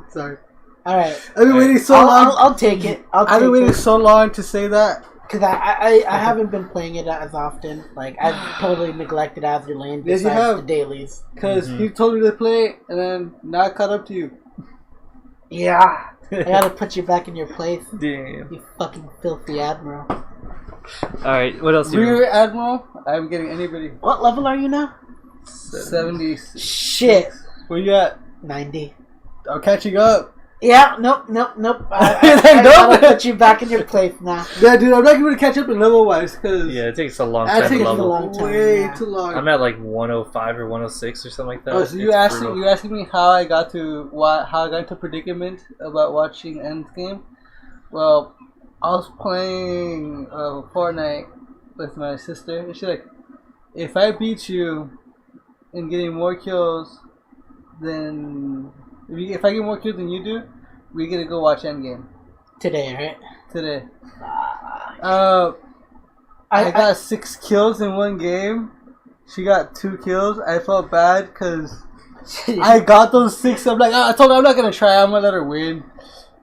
Sorry. Alright. I've been waiting so long. I'll take it. I've been waiting so long to say that. Because I haven't been playing it as often. Like, I've totally neglected Azure Lane besides the dailies. Because he told me to play, and then now I caught up to you. Yeah. I gotta put you back in your place. Damn. You fucking filthy admiral. Alright, what else do you Rear Admiral? I'm getting anybody. What level are you now? 70. Shit. Where you at? 90. I'm catching up. Yeah, nope. I gotta put you back in your place now. Yeah, dude, I'm not going to catch up in level-wise, because... Yeah, it takes a long time to level. Way too long. I'm at like 105 or 106 or something like that. Oh, so you asking me how I got into predicament about watching Endgame? Well, I was playing Fortnite with my sister, and she's like, if I beat you in getting more kills than... If I get more kills than you do, we get to go watch Endgame. Today, right? Today. I got 6 kills in one game. She got 2 kills. I felt bad because I got those 6. I'm like, I told her I'm not going to try. I'm going to let her win.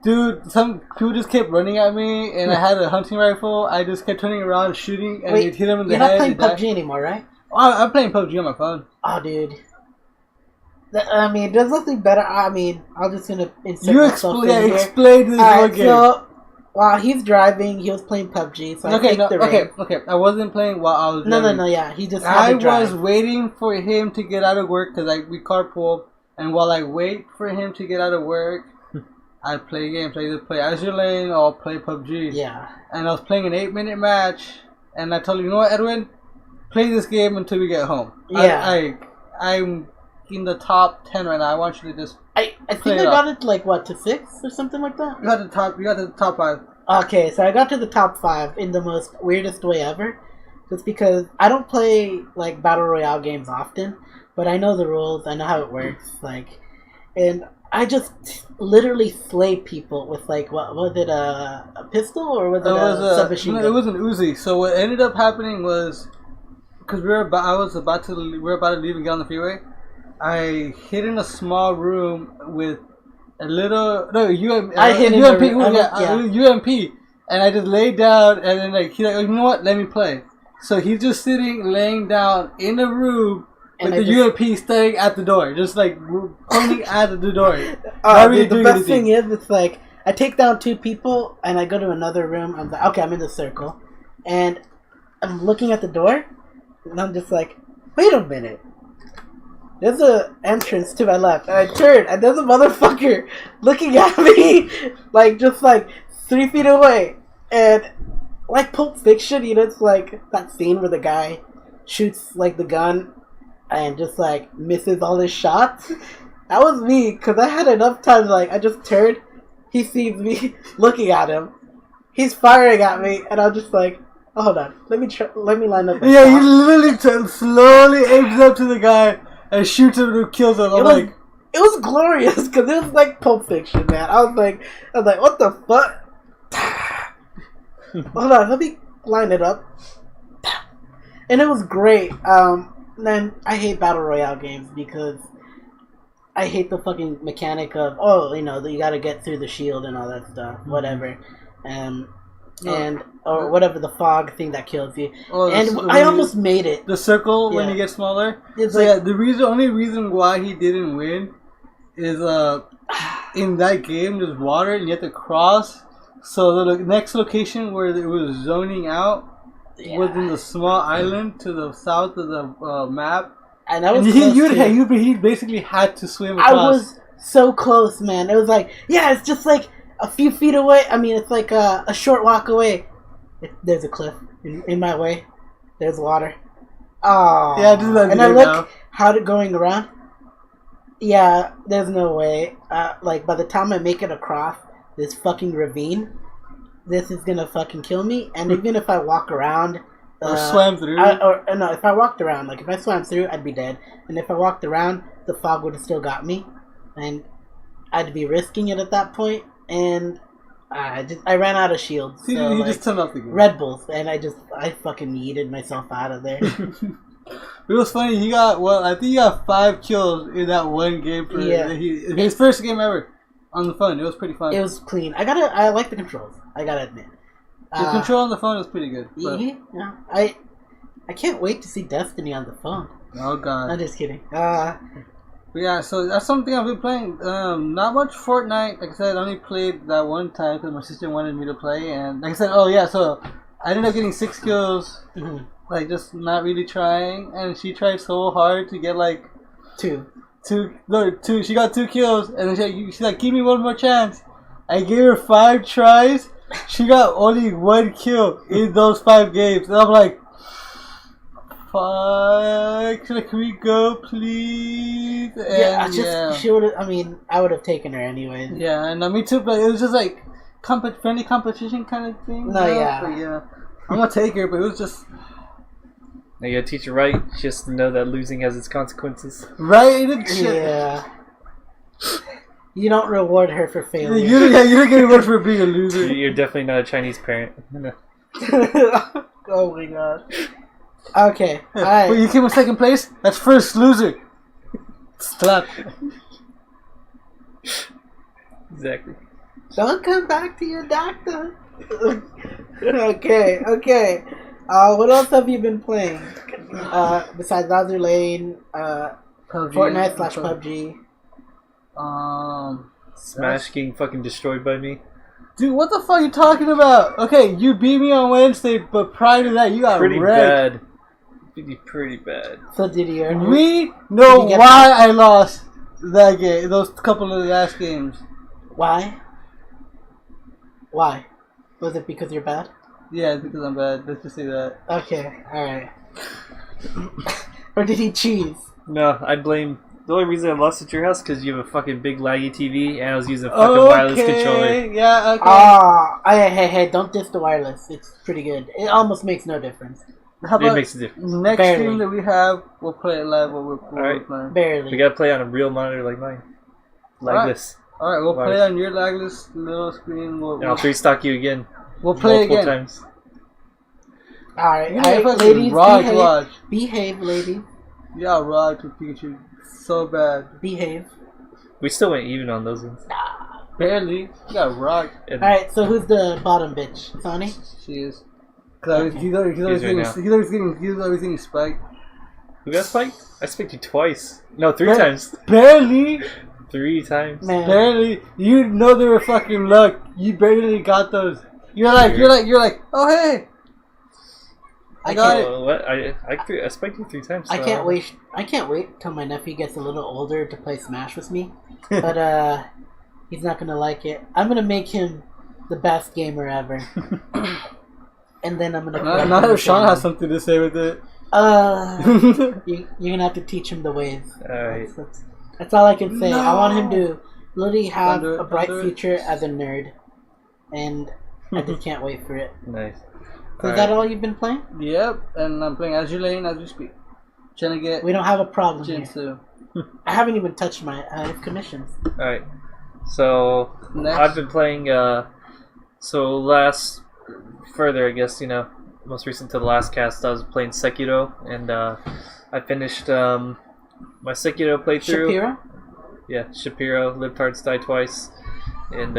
Dude, some people just kept running at me, and I had a hunting rifle. I just kept turning around, shooting, and you'd hit them in the head. You're not playing PUBG anymore, right? I'm playing PUBG on my phone. Oh, dude. I mean, there's nothing better. I mean, I'm just gonna insert myself in here. Explain this game. So, while he's driving, he was playing PUBG. So Okay. I wasn't playing while I was driving. No. Yeah, he just. I was waiting for him to get out of work because we carpool, and while I wait for him to get out of work, I play games. I either play Azure Lane or play PUBG. Yeah. And I was playing an 8-minute match, and I told him, you know what, Edwin, play this game until we get home. Yeah. I'm in the top 10 right now. I want you to just I think I got it to like what, to 6 or something like that? You got to the top 5. Okay, so I got to the top 5 in the most weirdest way ever. Just because I don't play like battle royale games often, but I know the rules, I know how it works, and I just literally slay people with what was it, a pistol or was it a submachine gun? It was an Uzi. So what ended up happening was, because we were about to leave and get on the freeway, I hid in a small room with a little UMP, and I just laid down, and then he's like, you know what? Let me play. So he's just laying down in a room with the UMP staying at the door, just pointing at the door. The best thing is, it's like I take down 2 people and I go to another room. I'm like, okay, I'm in the circle, and I'm looking at the door, and I'm just like, wait a minute. There's an entrance to my left, and I turn, and there's a motherfucker looking at me, just 3 feet away, and like Pulp Fiction, it's like that scene where the guy shoots the gun and just misses all his shots. That was me, because I had enough time I just turned, he sees me looking at him, he's firing at me, and I'm just like, oh, hold on, let me line up. Yeah, he literally slowly aims up to the guy and shoots him and kills him. It was glorious, because it was like Pulp Fiction, man. I was like, what the fuck? Hold on, let me line it up. And it was great. Then I hate battle royale games because I hate the fucking mechanic of you gotta get through the shield and all that stuff. Whatever. or whatever the fog thing that kills you. I almost made it. The circle when you get smaller. It's the only reason why he didn't win is in that game there's water and you have to cross. So the next location where it was zoning out was in the small island to the south of the map. And that was he basically had to swim across. I was so close, man. It was like, it's just like a few feet away. I mean, it's like a short walk away. There's a cliff in my way. There's water. Oh, yeah. And I look how it going around. Yeah, there's no way. Like by the time I make it across this fucking ravine, this is gonna fucking kill me. And even if I walk around. Or swam through. No, if I walked around, like if I swam through, I'd be dead. And if I walked around, the fog would have still got me, and I'd be risking it at that point. And I ran out of shields. See, so, just turned off the game. Red Bulls, and I fucking yeeted myself out of there. It was funny. I think he got 5 kills in that one game. His first game ever on the phone. It was pretty fun. It was clean. I like the controls. I gotta admit. The control on the phone is pretty good. Yeah, I can't wait to see Destiny on the phone. Oh god! I'm just kidding. Yeah, so that's something I've been playing. Not much Fortnite. Like I said, I only played that one time because my sister wanted me to play, and like I said, so I ended up getting 6 kills. Mm-hmm. Like just not really trying, and she tried so hard to get like 2. She got 2 kills, and then she's like, "Give me one more chance." I gave her 5 tries. She got only 1 kill in those 5 games. And I'm like, fuck, can we go, please? And she would have, I would have taken her anyways. Yeah, and me too, but it was just like friendly competition kind of thing. No, yeah. But yeah, I'm going to take her, but it was just... Now you gotta teach her right, just to know that losing has its consequences. Right? Yeah. You don't reward her for failing. You don't get rewarded for being a loser. You're definitely not a Chinese parent. Oh my god. Okay, alright. Well, you came in 2nd place? That's first loser. Slap. Exactly. Don't come back to your doctor. Okay. What else have you been playing? Besides Bowser Lane, Fortnite / PUBG. Smash getting fucking destroyed by me. Dude, what the fuck are you talking about? Okay, you beat me on Wednesday, but prior to that, you got pretty wrecked. Pretty bad. So did you earn? We know why I lost that game. Those couple of the last games. Why? Was it because you're bad? Yeah, it's because I'm bad. Let's just say that. Okay, alright. Or did he cheese? No, I blame... The only reason I lost at your house because you have a fucking big laggy TV and I was using a fucking wireless controller. Yeah, okay. Hey, don't diss the wireless. It's pretty good. It almost makes no difference. How about it makes a difference. Next game that we have, we'll play it live while we're playing. Barely. We gotta play on a real monitor like mine. Legless. Alright, we'll play on your legless little screen. And I'll 3-stock you again. We'll play again. Times. Alright, ladies, behave, ladies. Yeah, rocked with Pikachu so bad. Behave. We still went even on those ones. Barely. You got rocked. Alright, so who's the bottom bitch? Sonny? She is. Cause he's always getting spiked. Who got spiked? I spiked you twice. No, 3 times. Barely. 3 times. Man. Barely. You know they were fucking luck. You barely got those. You're like, oh hey. I got it. What? I spiked you 3 times. So. I can't wait till my nephew gets a little older to play Smash with me. But he's not gonna like it. I'm gonna make him the best gamer ever. And then I'm gonna. Not if Sean has something to say with it. You're gonna have to teach him the ways. Alright. That's all I can say. No. I want him to literally have a bright future as a nerd, and I just can't wait for it. Nice. So is that all you've been playing? Yep, and I'm playing Azure Lane as we speak. Trying to get. We don't have a problem here. I haven't even touched my commissions. Alright. So next. I've been playing. Further, I guess, most recent to the last cast, I was playing Sekiro, and I finished my Sekiro playthrough. Shapiro? Yeah, Shapiro, lived hard, died twice. And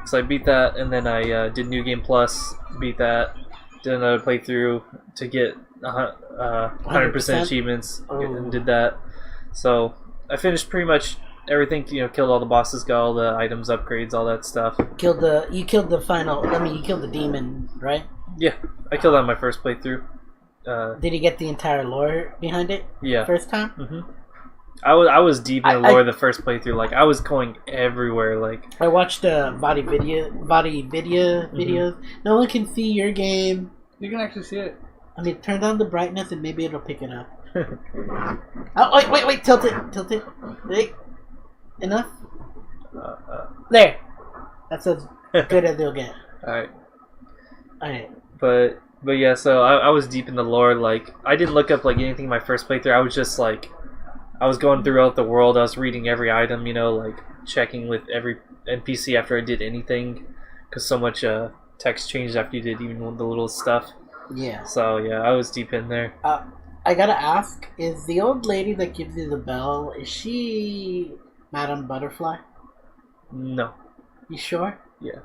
so I beat that, and then I did New Game Plus, beat that, did another playthrough to get 100% achievements, and did that. So I finished pretty much everything. Killed all the bosses, got all the items, upgrades, all that stuff. You killed the demon, right? Yeah, I killed that on my first playthrough. Did you get the entire lore behind it? Yeah. First time? Mm-hmm. I was deep in the lore the first playthrough. Like, I was going everywhere. Like, I watched body video videos. No one can see your game. You can actually see it. I mean, turn down the brightness and maybe it'll pick it up. Oh, wait, tilt it. Wait. Enough? There. That's as good as they'll get. Alright. But yeah, so I was deep in the lore. Like, I didn't look up like anything in my first playthrough. I was just like, I was going throughout the world. I was reading every item, like checking with every NPC after I did anything, because so much text changed after you did even the little stuff. Yeah. So yeah, I was deep in there. I gotta ask: is the old lady that gives you the bell? Is she Madame Butterfly? No. You sure? Yeah.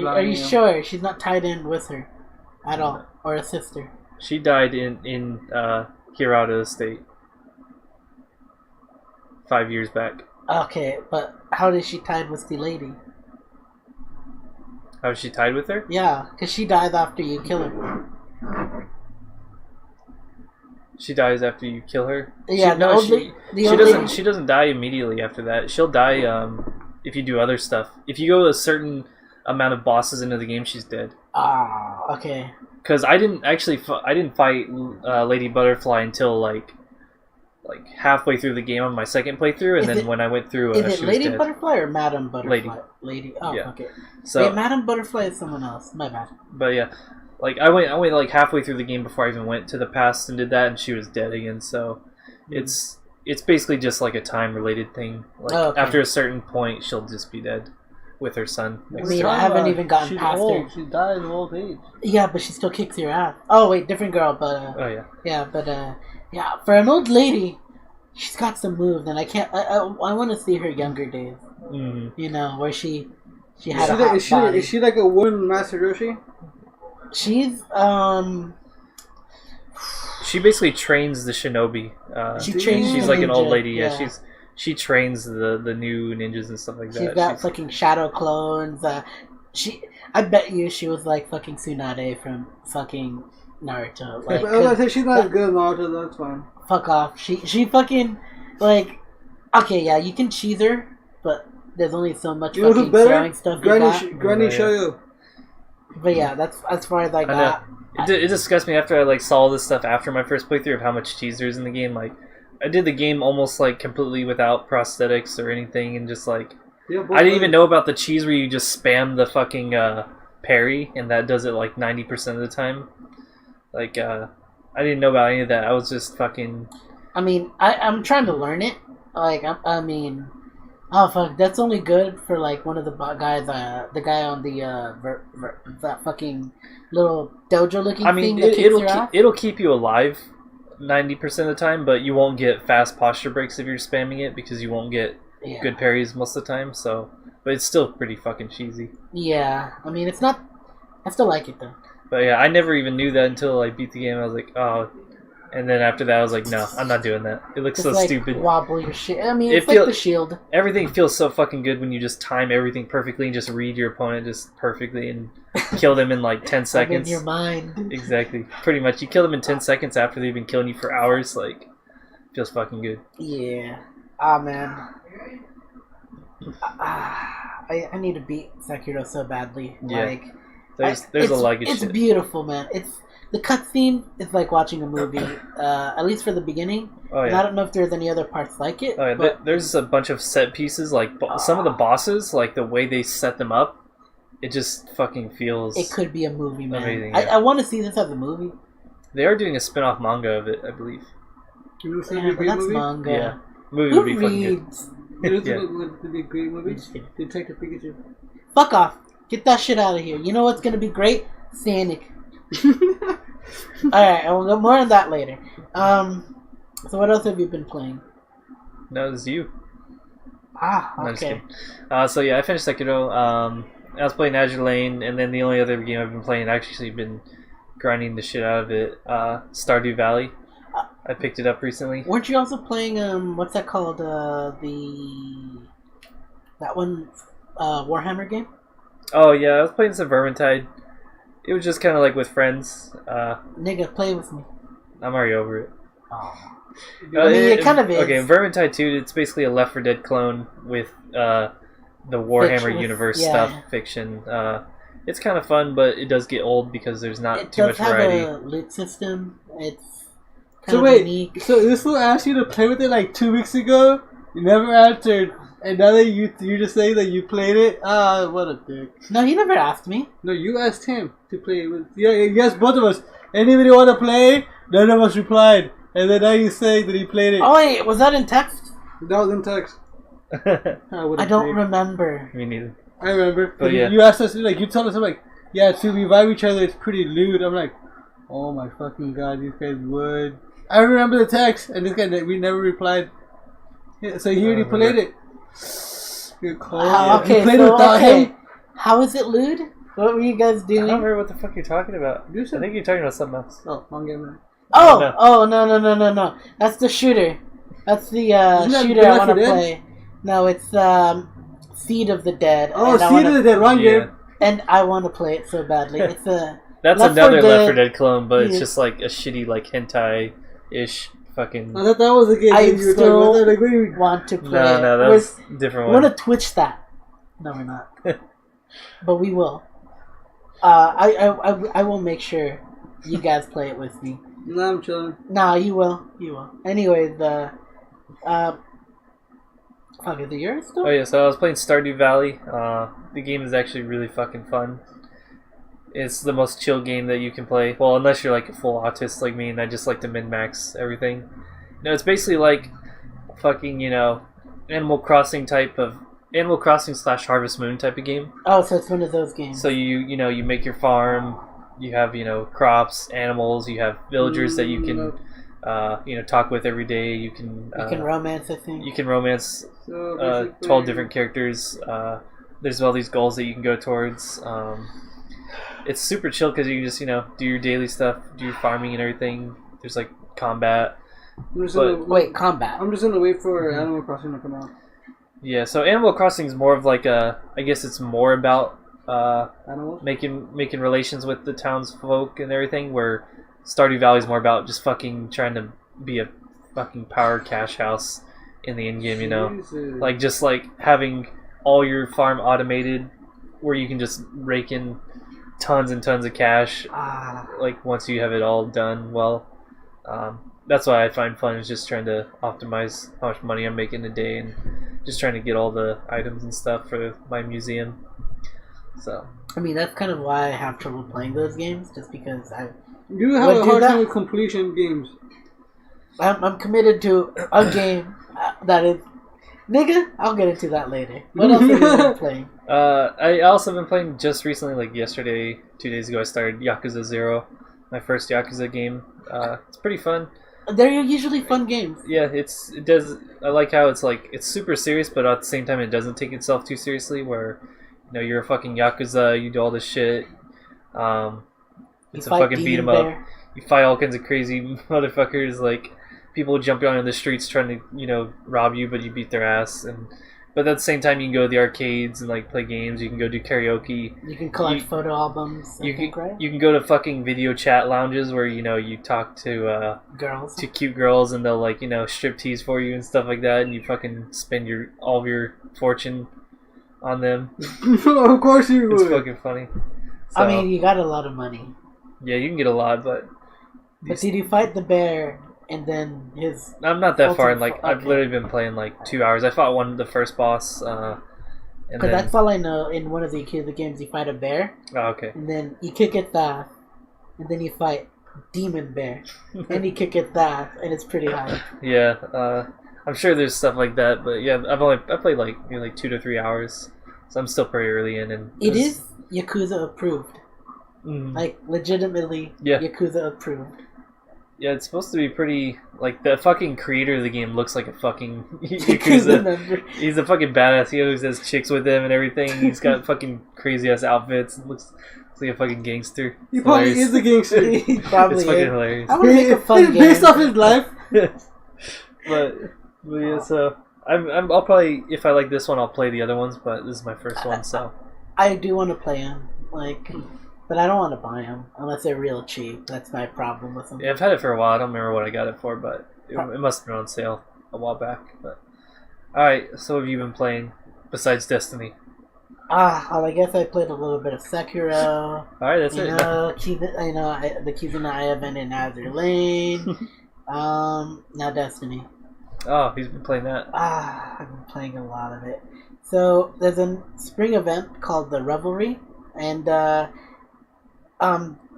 Are you sure she's not tied in with her at all, or a sister? She died in Hirata Estate 5 years back. Okay, but how is she tied with the lady? How is she tied with her? Yeah, because she dies after you kill her. She dies after you kill her? Yeah, she doesn't die immediately after that. She'll die if you do other stuff. If you go a certain amount of bosses into the game, she's dead. Ah, okay. Because I didn't fight Lady Butterfly until like halfway through the game on my second playthrough, and then when I went through, is it she Lady was dead. Butterfly or Madame Butterfly? Lady. Oh, yeah. Okay. So wait, Madame Butterfly is someone else. My bad. But yeah, like I went like halfway through the game before I even went to the past and did that, and she was dead again. So it's basically just like a time related thing. Like after a certain point, she'll just be dead with her son. I mean, I haven't even gotten past her. She died of old age. Yeah, but she still kicks your ass. Oh wait, different girl, but oh yeah. Yeah, but yeah, for an old lady, she's got some moves, and I can't. I want to see her younger days. Mm-hmm. Where she had a hot body. Is she like a wooden Master Roshi? She's She basically trains the shinobi. She's like an old lady. Yeah, she trains the new ninjas and stuff like that. She's got fucking shadow clones. I bet you she was like fucking Tsunade from fucking Naruto. Like, I say she's not as good as Naruto. That's fine. Fuck off. She fucking like. Okay, yeah, you can cheese her, but there's only so much fucking throwing stuff you got. Granny Shoyo. But yeah, that's as far as I got. It disgusts me after I saw all this stuff after my first playthrough of how much cheese there is in the game. Like, I did the game almost completely without prosthetics or anything, and just I didn't even know about the cheese where you just spam the fucking parry, and that does it 90% of the time. I didn't know about any of that. I was just fucking. I mean, I'm trying to learn it. I mean, oh fuck, that's only good for one of the guys, the guy on the that fucking little dojo looking thing that kicks your ass. It'll keep you alive 90% of the time, but you won't get fast posture breaks if you're spamming it because you won't get good parries most of the time. So, but it's still pretty fucking cheesy. Yeah, I mean it's not. I still like it though. But yeah, I never even knew that until I beat the game. I was like, oh. And then after that, I was like, no, I'm not doing that. It looks so stupid. Wobble your shit. I mean, it's like the shield. Everything feels so fucking good when you just time everything perfectly and just read your opponent just perfectly and kill them in 10 seconds. In your mind. Exactly. Pretty much. You kill them in 10 seconds after they've been killing you for hours. Feels fucking good. Yeah. Ah, man. I need to beat Sekiro so badly. Yeah. There's a lot of good shit. It's beautiful, man. The cutscene is like watching a movie, at least for the beginning. Oh, yeah. And I don't know if there's any other parts like it. Oh, yeah. But there's a bunch of set pieces, some of the bosses, the way they set them up, it just fucking feels... It could be a movie, man. Amazing, yeah. I want to see this as a movie. They are doing a spin-off manga of it, I believe. Yeah, but that's manga. Yeah. Movie would be fucking good. It would be a great movie. Detective Pikachu. Fuck off. Get that shit out of here. You know what's going to be great? Sonic. Alright, and we'll go more on that later. So what else have you been playing? No, it's you. Ah, okay. So yeah, I finished Sekiro. I was playing Azure Lane, and then the only other game I've been playing, I've actually been grinding the shit out of it. Stardew Valley. I picked it up recently. Weren't you also playing what's that called? That one Warhammer game? Oh yeah, I was playing some Vermintide. It was just kind of like with friends. Nigga, play with me. I'm already over it. Oh. I mean, it kind of is. Okay, Vermintide 2, it's basically a Left 4 Dead clone with the Warhammer universe stuff, fiction. It's kind of fun, but it does get old because there's not too much variety. It does have a loot system. It's kind of unique. So this fool asked you to play with it like 2 weeks ago? You never answered. And now that you just say that you played it? Ah, what a dick. No, he never asked me. No, you asked him to play with. Yeah, you asked both of us. Anybody want to play? None of us replied. And then now you say that he played it. Oh wait, was that in text? That was in text. I don't remember. Me neither. I remember. But yeah. You asked us, like, you told us, I'm like, yeah, to revive each other, it's pretty lewd. I'm like, oh my fucking god, these guys would. I remember the text, and this guy, we never replied. Yeah, so he already played it. You're cold. Okay, you played without him? How is it lewd? What were you guys doing? I don't remember what the fuck you're talking about. I think you're talking about something else. Oh, wrong game. No. That's the shooter. That's the shooter I want to play. No, it's Seed of the Dead. Oh, Seed of the Dead, wrong game. And I want to play it so badly. It's a That's another Left 4 Dead clone, but it's just like a shitty like hentai-ish fucking. I thought that was a game I you were still talking about. Like, want to play. No, that was a different one. We're gonna Twitch that. No, we're not. But we will. I will make sure you guys play it with me. No, I'm chilling. Nah, you will. You will. Anyway, fuck, is it yours still? Oh yeah, so I was playing Stardew Valley. The game is actually really fucking fun. It's the most chill game that you can play. Well, unless you're like a full autist like me, and I just like to min-max everything. No, it's basically like fucking, Animal Crossing / Harvest Moon type of game. Oh, so it's one of those games. So you make your farm. You have crops, animals. You have villagers that you can talk with every day. You can romance, I think. You can romance 12 different characters. There's all these goals that you can go towards. It's super chill because you can just do your daily stuff, do your farming and everything. There's like combat. Combat. I'm just gonna wait for Animal Crossing to come out. Yeah, so Animal Crossing is more of like I guess it's more about animals? making relations with the townsfolk and everything, where Stardew Valley is more about just fucking trying to be a fucking power cash house in the end game, like just like having all your farm automated, where you can just rake in tons and tons of cash. Like once you have it all done well. That's why I find fun, is just trying to optimize how much money I'm making a day and just trying to get all the items and stuff for my museum. So I mean, that's kind of why I have trouble playing those games, just because you have a hard time with completion games. I'm committed to a game that is... Nigga, I'll get into that later. What else have you been playing? I also been playing just recently, like yesterday, 2 days ago, I started Yakuza 0, my first Yakuza game. It's pretty fun. They're usually fun games. Yeah, it does. I like how it's like, it's super serious, but at the same time it doesn't take itself too seriously, where you're a fucking Yakuza, you do all this shit. It's a fucking beat 'em up. You fight all kinds of crazy motherfuckers, like people jumping on the streets trying to, rob you, but you beat their ass. But at the same time, you can go to the arcades and like play games. You can go do karaoke. You can collect photo albums. You can go to fucking video chat lounges where you talk to girls, to cute girls, and they'll like strip tease for you and stuff like that, and you fucking spend all of your fortune on them. Of course you would. It's fucking funny. So, I mean, you got a lot of money. Yeah, you can get a lot, but did you fight the bear? And then I'm not that far in. I've literally been playing like 2 hours. I fought the first boss. Because that's all I know. In one of the games, you fight a bear. Oh, okay. And then you kick its ass, and then you fight demon bear, and you kick its ass, and it's pretty hard. Yeah, I'm sure there's stuff like that, but yeah, I played like 2 to 3 hours, so I'm still pretty early in. And it is Yakuza approved. Like legitimately, Yakuza approved. Yeah, it's supposed to be pretty. Like, the fucking creator of the game looks like a fucking Yakuza. He's a fucking badass. He always has chicks with him and everything. He's got fucking crazy ass outfits. Looks like a fucking gangster. He probably is a gangster. He probably it's fucking hilarious. I want to make a fun game. Based off his life. but yeah, so I'll probably, if I like this one, I'll play the other ones. But this is my first one, so I do want to play him, like, but I don't want to buy them unless they're real cheap. That's my problem with them. Yeah, I've had it for a while. I don't remember what I got it for, but it must have been on sale a while back. But all right, so what have you been playing besides Destiny? Well, I guess I played a little bit of Sekiro. All right, that's it. The Kizuna Event in Azure Lane. Now Destiny. Oh, he's been playing that. I've been playing a lot of it. So there's a spring event called the Revelry, and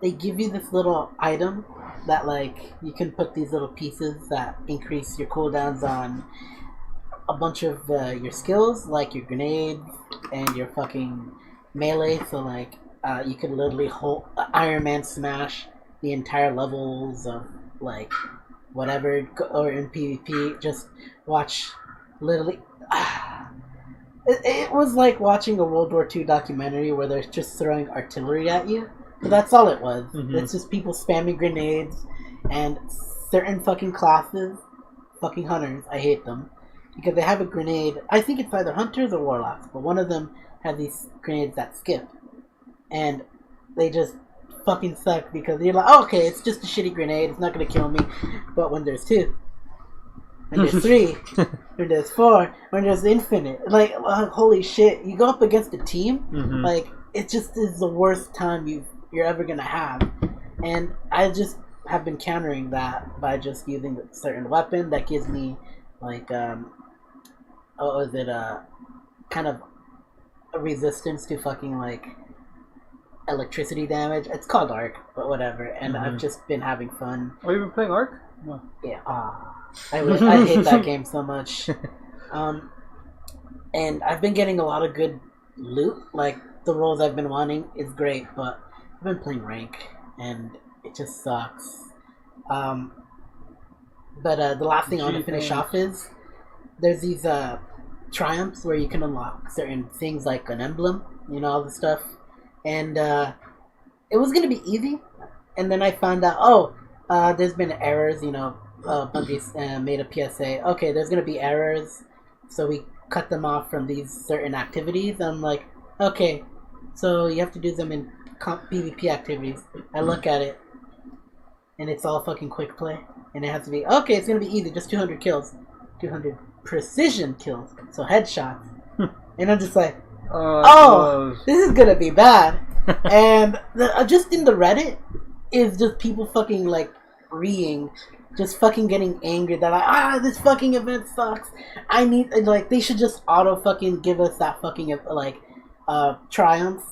they give you this little item that, like, you can put these little pieces that increase your cooldowns on a bunch of your skills, like your grenades and your fucking melee. So, like, you could literally hold Iron Man smash the entire levels of, like, whatever, or in PvP. Just watch, literally. It was like watching a World War II documentary where they're just throwing artillery at you. But that's all it was. Mm-hmm. It's just people spamming grenades, and certain fucking classes, fucking hunters, I hate them. Because they have a grenade, I think it's either hunters or warlocks, but one of them has these grenades that skip. And they just fucking suck because you're like, oh, okay, it's just a shitty grenade, it's not gonna kill me. But when there's two, when there's three, when there's four, when there's infinite, like, holy shit, you go up against a team, like, it just is the worst time you're ever gonna have. And I just have been countering that by just using a certain weapon that gives me, like, kind of a resistance to fucking, like, electricity damage. It's called Arc, but whatever. And I've just been having fun. Oh, you've been playing Arc? No. Yeah. I hate that game so much. And I've been getting a lot of good loot. Like, the roles I've been wanting is great, but I've been playing rank, and it just sucks. But the last thing I want to finish off is there's these triumphs where you can unlock certain things like an emblem, you know, all the stuff. And it was going to be easy. And then I found out, there's been errors, you know, Bungie made a PSA. Okay, there's going to be errors, so we cut them off from these certain activities. I'm like, okay, so you have to do them in PvP activities. I look at it, and it's all fucking quick play. And it has to be, okay, it's going to be easy, just 200 kills. 200 precision kills, so headshots. And I'm just like, this is gonna be bad. And just in the Reddit is just people fucking, like, just fucking getting angry that, like, this fucking event sucks. I need, like, they should just auto fucking give us that fucking, like, triumph.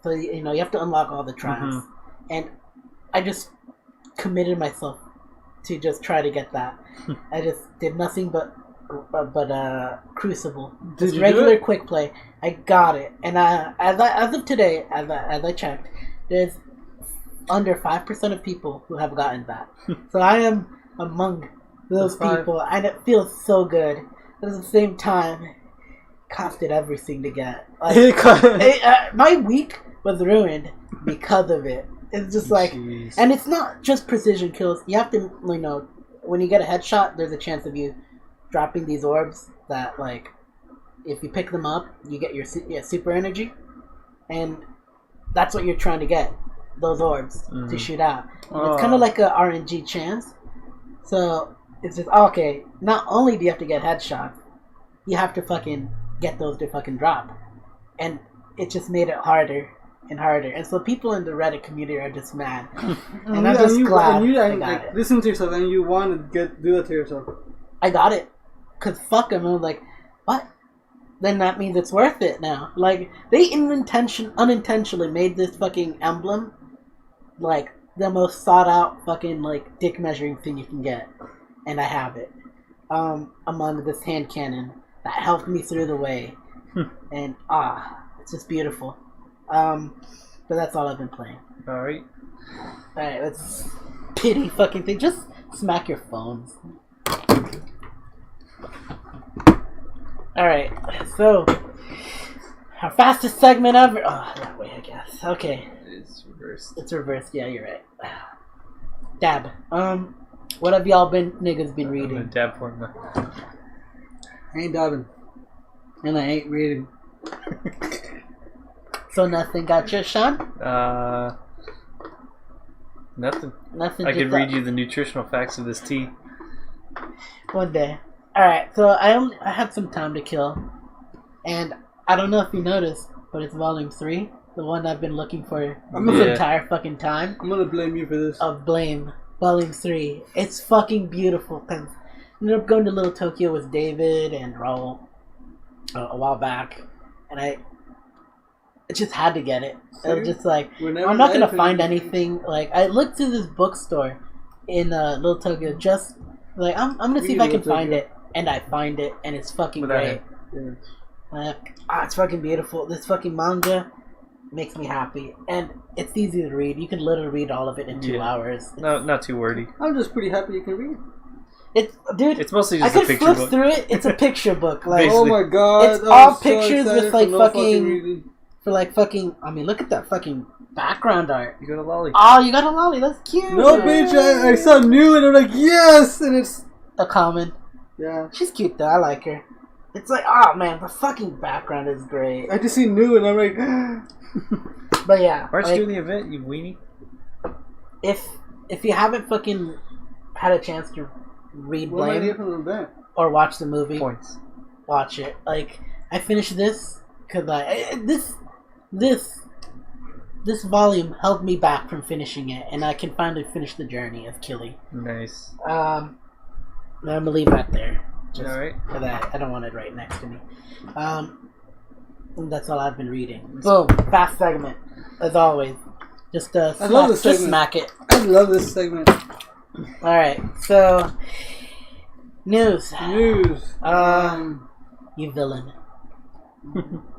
So, you know, you have to unlock all the triumphs. And I just committed myself to just try to get that. I just did nothing but Crucible. Just regular quick play. I got it. And as of today, as I checked, there's under 5% of people who have gotten that. So I am among those people, and it feels so good. But at the same time, it costed everything to get. Like, my week was ruined because of it. It's just like, and it's not just precision kills. You have to, you know, when you get a headshot, there's a chance of you dropping these orbs that, like, if you pick them up, you get your super energy, and that's what you're trying to get, those orbs to shoot out. It's kind of like a RNG chance. So it's just, okay, not only do you have to get headshots, you have to fucking get those to fucking drop, and it just made it harder and harder. And so people in the Reddit community are just mad. And I'm just glad I got it. Listen to yourself, and you want to do that to yourself. I got it. Because fuck them. I was like, what? Then that means it's worth it now. Like, they unintentionally made this fucking emblem, like, the most sought out fucking, like, dick measuring thing you can get. And I have it. Among this hand cannon that helped me through the way. And, it's just beautiful. But that's all I've been playing. Alright, let's pity fucking thing. Just smack your phones. Alright, so our fastest segment ever. Oh, that way, I guess. Okay. It's reversed. It's reversed, yeah, you're right. Dab. What have y'all niggas been reading? I'm gonna dab for him. I ain't dabbing. And I ain't reading. So nothing got you, Sean? Nothing. Nothing. I could read you the nutritional facts of this tea. One day. Alright, so I had some time to kill. And I don't know if you noticed, but it's volume 3. The one I've been looking for this entire fucking time. I'm gonna blame you for this. Of Blame. Volume 3. It's fucking beautiful. I ended up going to Little Tokyo with David and Raul a while back. And I just had to get it. I was just like, I'm not gonna find anything. Like, I looked to this bookstore in Little Tokyo, just like I'm gonna see if I can find it, and I find it, and it's fucking great. Yeah. It's fucking beautiful. This fucking manga makes me happy, and it's easy to read. You can literally read all of it in 2 hours. No, not too wordy. I'm just pretty happy you can read. It's mostly just a picture book. I could flip through it. It's a picture book. Like, oh my god, it's all pictures with like fucking. For like fucking, I mean, look at that fucking background art. You got a lolly. Oh, you got a lolly. That's cute. No, bitch. I saw New and I'm like, yes, and it's a common. Yeah, she's cute though. I like her. It's like, oh man, the fucking background is great. I just see New and I'm like, but yeah. Aren't you doing the event, you weenie? If you haven't fucking had a chance to read what am I Blame getting from the event? or watch the movie, points. Watch it. Like, I finished this because this volume held me back from finishing it, and I can finally finish the journey of Killy. Nice. I'm gonna leave that there. Just alright. For that, I don't want it right next to me. And that's all I've been reading. Boom, fast segment, as always. Just I love this segment. Just smack it. I love this segment. All right, so news. You villain.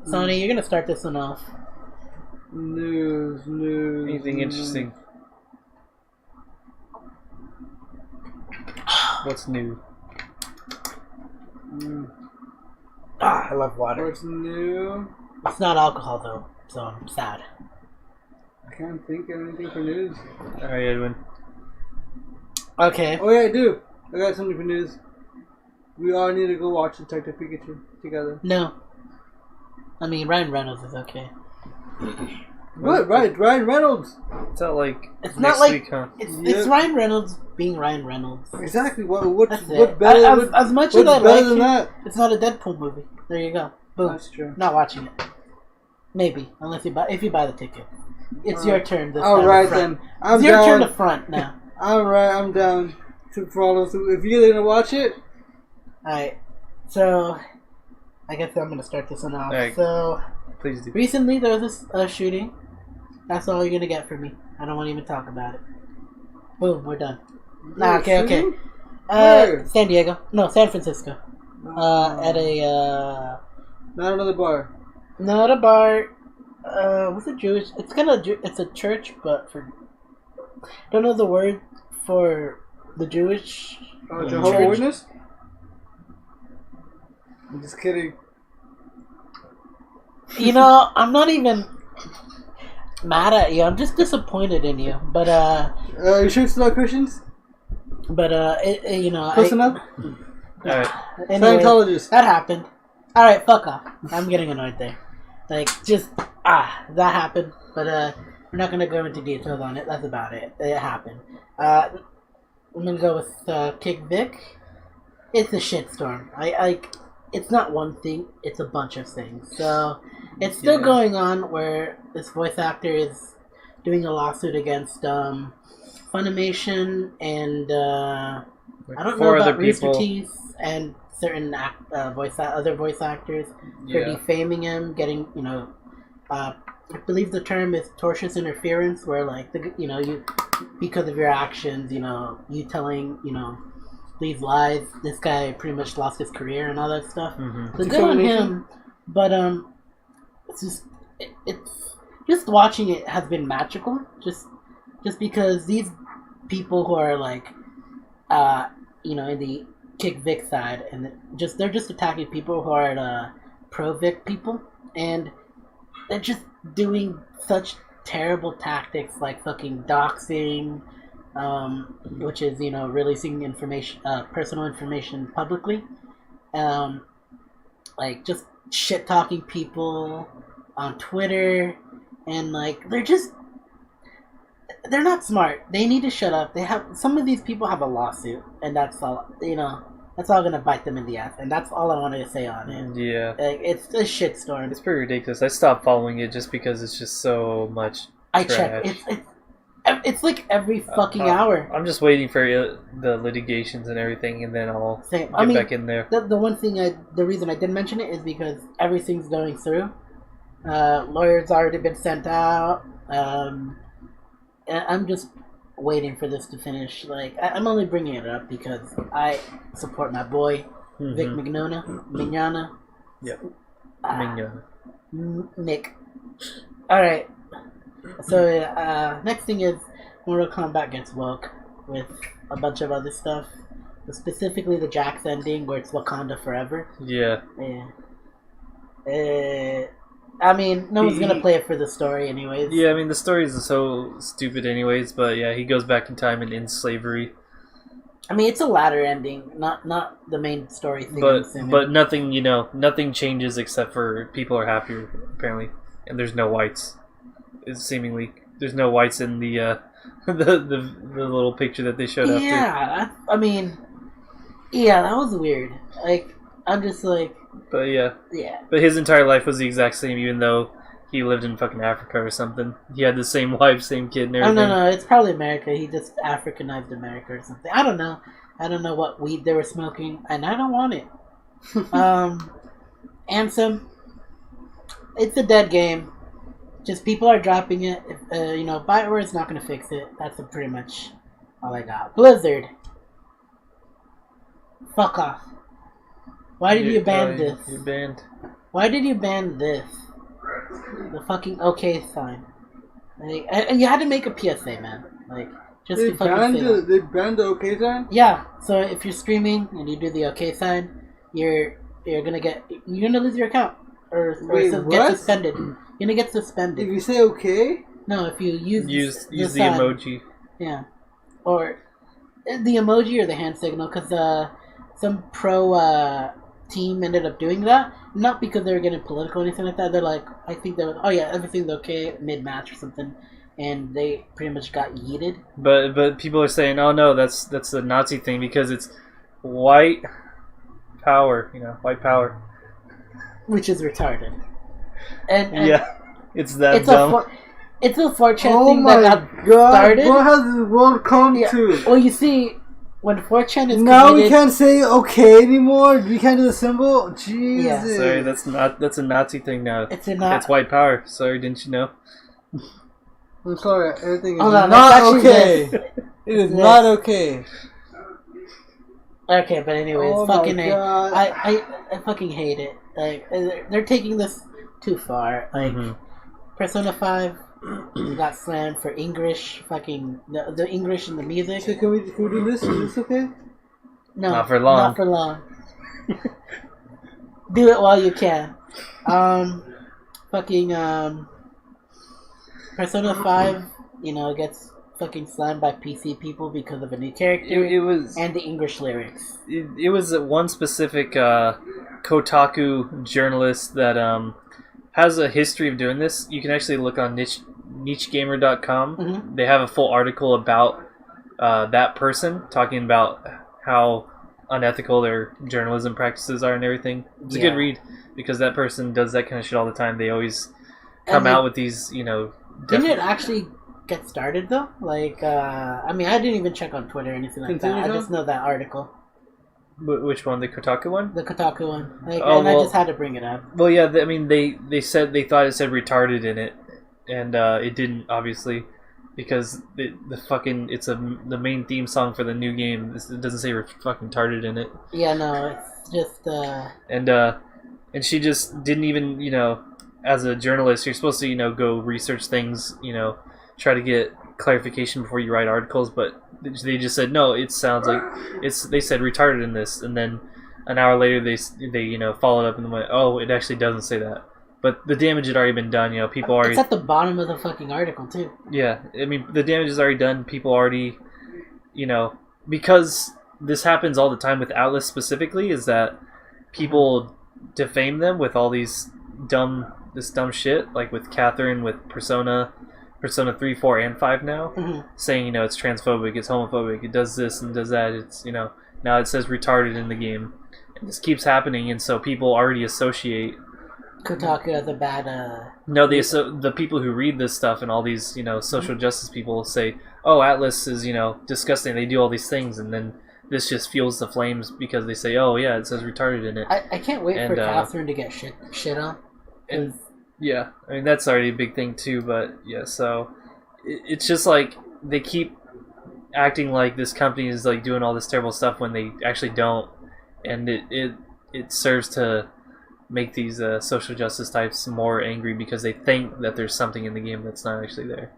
Sonny, you're gonna start this one off. News. Anything interesting? What's new? I love water. What's new? It's not alcohol though, so I'm sad. I can't think of anything for news. Alright, Edwin. Okay. Oh yeah, I do. I got something for news. We all need to go watch Detective Pikachu together. No. I mean, Ryan Reynolds is okay. What? Right, Ryan Reynolds. It's not like it's next not like week, huh? It's Ryan Reynolds being Ryan Reynolds. Exactly. What That's better? As much as I like him, that? it's not a Deadpool movie. There you go. Boom. That's true. Not watching it. Maybe, unless if you buy the ticket. It's your turn this time. All right then. It's your turn to front now. All right, I'm down to follow through. If you're gonna watch it. All right. So, I guess I'm gonna start this one off. Right. So, please do. Recently, there was a shooting. That's all you're gonna get from me. I don't want to even talk about it. Boom, we're done. Okay. San Diego. No, San Francisco. At a not another bar. Not a bar. What's a Jewish? It's a church, but for don't know the word for the Jewish. Jehovah's Witness. I'm just kidding. You know, I'm not even mad at you. I'm just disappointed in you. But you sure it's not Christians? But you know, close enough. Alright. Anyway, Scientologist. That happened. All right, fuck off. I'm getting annoyed there. Like, just that happened. But we're not gonna go into details on it. That's about it. It happened. I'm gonna go with Kick Vic. It's a shitstorm. It's not one thing. It's a bunch of things. So it's still going on where this voice actor is doing a lawsuit against Funimation and I don't know about Rooster Teeth and certain other voice actors for defaming him, getting I believe the term is tortious interference, where like you because of your actions, you telling these lies, this guy pretty much lost his career and all that stuff. Mm-hmm. So good on him, but it's just watching it has been magical. Just because these people who are like, in the kick Vic side, and they're just attacking people who are pro Vic people, and they're just doing such terrible tactics like fucking doxing, which is releasing information, personal information publicly, like just shit talking people on Twitter, and like they're not smart. They need to shut up. Some of these people have a lawsuit, and that's all. That's all gonna bite them in the ass, and that's all I wanted to say on it. Yeah, like, it's a shitstorm. It's pretty ridiculous. I stopped following it just because it's just so much. I check. It's like every fucking hour. I'm just waiting for the litigations and everything, and then I'll get back in there. The one thing, the reason I didn't mention it is because everything's going through. Lawyers already been sent out. And I'm just waiting for this to finish. Like, I'm only bringing it up because I support my boy, Vic Mignogna. Yep. Mignogna. Nick. Alright. So, next thing is Mortal Kombat gets woke with a bunch of other stuff. Specifically the Jax ending where it's Wakanda forever. Yeah. I mean, no one's gonna play it for the story anyways. Yeah, I mean, the story is so stupid anyways, but yeah, he goes back in time and ends slavery. I mean, it's a ladder ending, not the main story thing. But nothing, nothing changes except for people are happier, apparently. And there's no whites. Seemingly. There's no whites in the the little picture that they showed after. Yeah, I mean, yeah, that was weird. Like, I'm just like... But yeah. Yeah. But his entire life was the exact same, even though he lived in fucking Africa or something. He had the same wife, same kid, and everything. Oh, no, it's probably America. He just Africanized America or something. I don't know. I don't know what weed they were smoking, and I don't want it. Ansem, it's a dead game. Just people are dropping it. BioWare's not going to fix it. That's pretty much all I got. Blizzard. Fuck off. Why did you ban this? You banned. Why did you ban this? The fucking OK sign. Like, and you had to make a PSA, man. Like, just they to fucking say that. They banned the OK sign? Yeah. So if you're streaming and you do the OK sign, you're gonna lose your account or get suspended. You're gonna get suspended. If you say OK? No, if you use the sign. emoji. Yeah. Or the emoji or the hand signal, because some pro team ended up doing that, not because they were getting political or anything like that. They're like, I think they were, oh yeah, everything's okay mid-match or something, and they pretty much got yeeted. But people are saying, oh no, that's the Nazi thing because it's white power, white power, which is retarded. And yeah, it's that dumb. It's a 4chan thing that got started. What has the world come to? Well, you see, when 4chan is now we can't say okay anymore. We can't do the symbol. Jesus. Yeah. Sorry, that's a Nazi thing now. It's white power. Sorry, didn't you know? I'm sorry. Everything is not okay. It is not okay. Okay, but anyways, fucking I fucking hate it. Like, they're taking this too far. Like, Persona 5 got slammed for English, fucking the English in the music. So can we do this? Is this okay? No, not for long. Not for long. Do it while you can. Persona 5, gets fucking slammed by PC people because of a new character. It was and the English lyrics. It was one specific Kotaku journalist that has a history of doing this. You can actually look on nichegamer.com. They have a full article about that person talking about how unethical their journalism practices are and everything. It's a good read because that person does that kind of shit all the time. They always come out with these, Didn't it actually get started though? Like, I didn't even check on Twitter or anything like that. I just know that article. Which one? The Kotaku one? The Kotaku one. I just had to bring it up. Well, yeah, they said they thought it said retarded in it, and it didn't, obviously, because the the main theme song for the new game. It doesn't say fucking retarded in it. Yeah, no, it's just and she just didn't even, as a journalist, you're supposed to, go research things, try to get clarification before you write articles, but they just said no. It sounds like it's. They said retarded in this, and then an hour later they followed up and went, oh, it actually doesn't say that. But the damage had already been done. People already. It's at the bottom of the fucking article too. Yeah, I mean the damage is already done. People already, because this happens all the time with Atlas specifically, is that people defame them with all these dumb shit, like with Catherine, with Persona 3, 4, and 5 now, saying, it's transphobic, it's homophobic, it does this and does that, it's, now it says retarded in the game. And this keeps happening, and so people already associate Kotaku as a bad, No, the people who read this stuff and all these, social justice people say, oh, Atlas is, disgusting, they do all these things, and then this just fuels the flames because they say, oh, yeah, it says retarded in it. I can't wait for Catherine to get shit on. And, yeah, I mean, that's already a big thing, too, but, yeah, so it's just like they keep acting like this company is, like, doing all this terrible stuff when they actually don't, and it serves to make these social justice types more angry because they think that there's something in the game that's not actually there.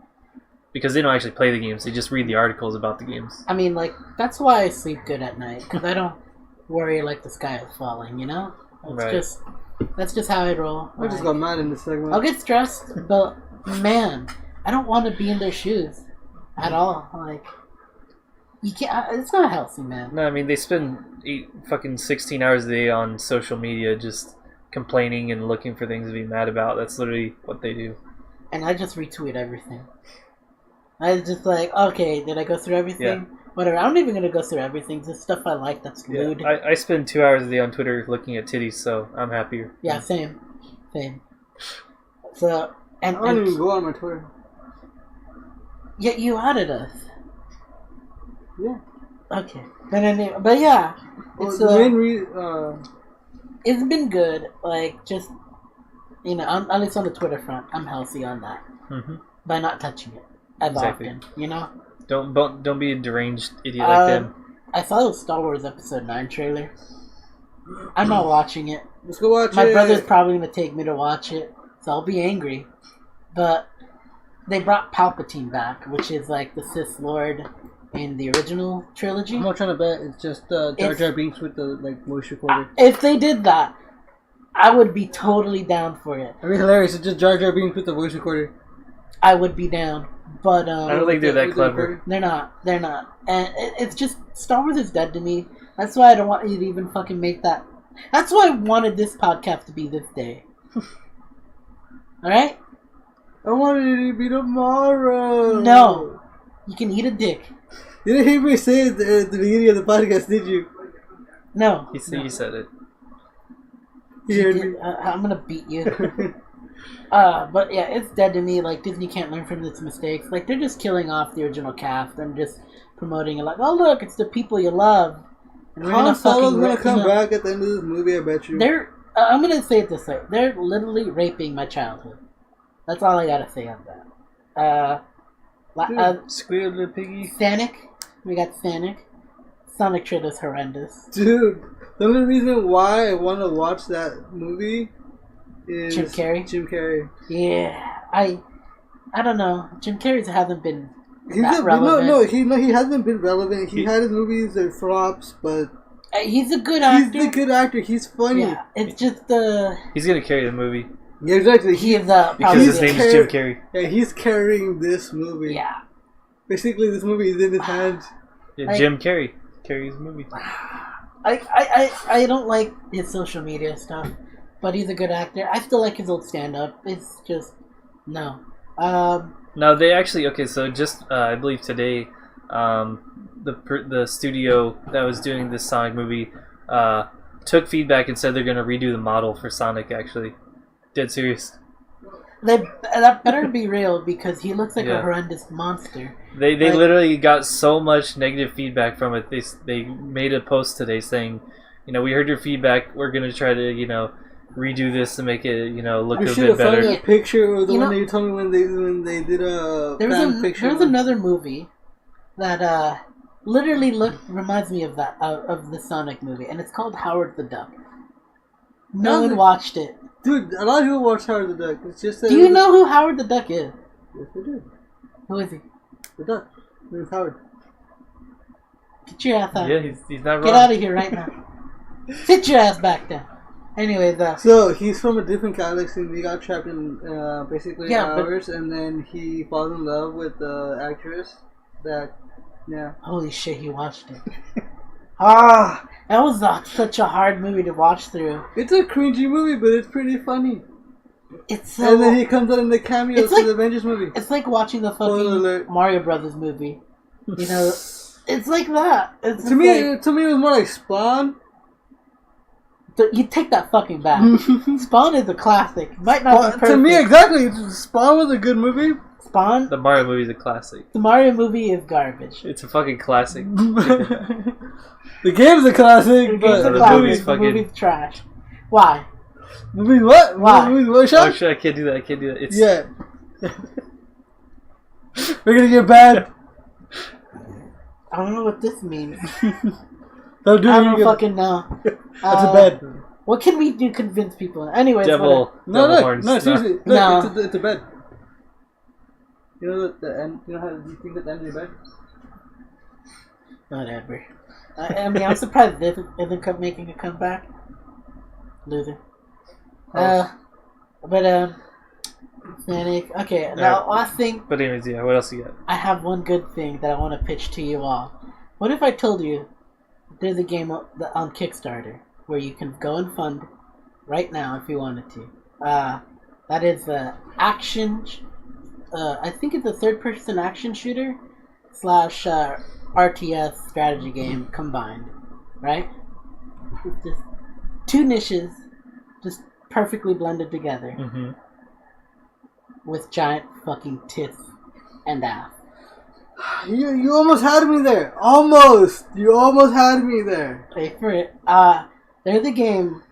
Because they don't actually play the games, they just read the articles about the games. I mean, like, that's why I sleep good at night, because I don't worry like the sky is falling, That's just how I roll. I just got mad in this segment. I'll get stressed, but man, I don't want to be in their shoes at all. Like, you can't. It's not healthy, man. No, I mean they spend 16 hours a day on social media just complaining and looking for things to be mad about. That's literally what they do. And I just retweet everything. I just like, okay, did I go through everything? Yeah. Whatever. I'm not even gonna go through everything. Just stuff I like that's lewd. Yeah. I spend 2 hours a day on Twitter looking at titties, so I'm happier. Yeah, same. So I don't even go on my Twitter. Yet you added us. Yeah. Okay. But yeah, it's the main reason. It's been good. Like, just at least on the Twitter front, I'm healthy on that by not touching it as often. Don't be a deranged idiot like them. I saw the Star Wars Episode 9 trailer. I'm not watching it. Let's go watch it. My brother's probably gonna take me to watch it, so I'll be angry. But they brought Palpatine back, which is like the Sith Lord in the original trilogy. I'm not trying to bet it's just Jar Jar Binks with the voice recorder. If they did that, I would be totally down for it. It'd be hilarious. It's just Jar Jar Binks with the voice recorder. I would be down. But I don't think they're that clever. They're not. And it's just, Star Wars is dead to me. That's why I don't want you to even fucking make that. That's why I wanted this podcast to be this day. Alright? I wanted it to be tomorrow. No. You can eat a dick. You didn't hear me say it at the beginning of the podcast, did you? No. He said it. I'm gonna beat you. But yeah, it's dead to me. Like, Disney can't learn from its mistakes. Like, they're just killing off the original cast and just promoting it like, oh look, it's the people you love. And Han Solo's gonna come back at the end of this movie, I bet you. I'm gonna say it this way. They're literally raping my childhood. That's all I gotta say on that. Squeal the piggy. Sonic. We got Sonic. Sonic shit is horrendous. Dude, the only reason why I want to watch that movie is Jim Carrey. Yeah, I don't know. Jim Carrey hasn't been relevant. No, he hasn't been relevant. He had his movies that flops, but he's a good actor. He's a good actor. He's funny. Yeah, it's just he's gonna carry the movie. Yeah, exactly. Because his name is Jim Carrey. Yeah, he's carrying this movie. Yeah. Basically, this movie is in his hands. Yeah, Jim Carrey carries the movie. I don't like his social media stuff, but he's a good actor. I still like his old stand-up. It's just no. No, they actually so just I believe today, the studio that was doing this Sonic movie took feedback and said they're gonna redo the model for Sonic. Actually, dead serious. That better be real because he looks like a horrendous monster. They literally got so much negative feedback from it. They made a post today saying, we heard your feedback. We're gonna try to redo this to make it look a bit better. I should have found a picture of the one that you told me when they did a fan fiction. There was another movie that literally reminds me of that of the Sonic movie, and it's called Howard the Duck. No one watched it. Dude, a lot of people watch Howard the Duck. It's just that do you know who Howard the Duck is? Yes, I do. Who is he? The duck. Name's Howard. Get your ass out. Yeah, he's not wrong. Get out of here right now. Sit your ass back then. Anyways, so he's from a different galaxy and he got trapped in basically hours, and then he falls in love with the actress that, Holy shit, he watched it. That was such a hard movie to watch through. It's a cringy movie, but it's pretty funny. It's so... And then he comes out in the cameos to the Avengers movie. It's like watching the fucking Mario Brothers movie. You know, it's like that. To me, it was more like Spawn. You take that fucking back. Spawn is a classic. Might not be perfect. To me, exactly. Spawn was a good movie. Spawn? The Mario movie is a classic. The Mario movie is garbage. It's a fucking classic. The game's a classic, but the movie's trash. Why? Movie what? Why? Movie what? Oh shit, I can't do that. It's... Yeah. We're gonna get bad. I don't know what this means. I don't fucking know. That's a bed. What can we do to convince people? Anyways, devil horns. No, seriously. No. Look, it's a bed. You know the end. You know how you think at the end of your bed? Whatever. I mean, I'm surprised this isn't making a comeback. Loser. Okay, now last thing. But anyways, yeah, what else you got? I have one good thing that I want to pitch to you all. What if I told you there's a game on Kickstarter where you can go and fund right now if you wanted to. That is the action. I think it's a third-person action shooter / RTS strategy game combined, right? It's just two niches, just perfectly blended together, with giant fucking tits and ass. You almost had me there. Almost. You almost had me there. Pay for it. There's a game.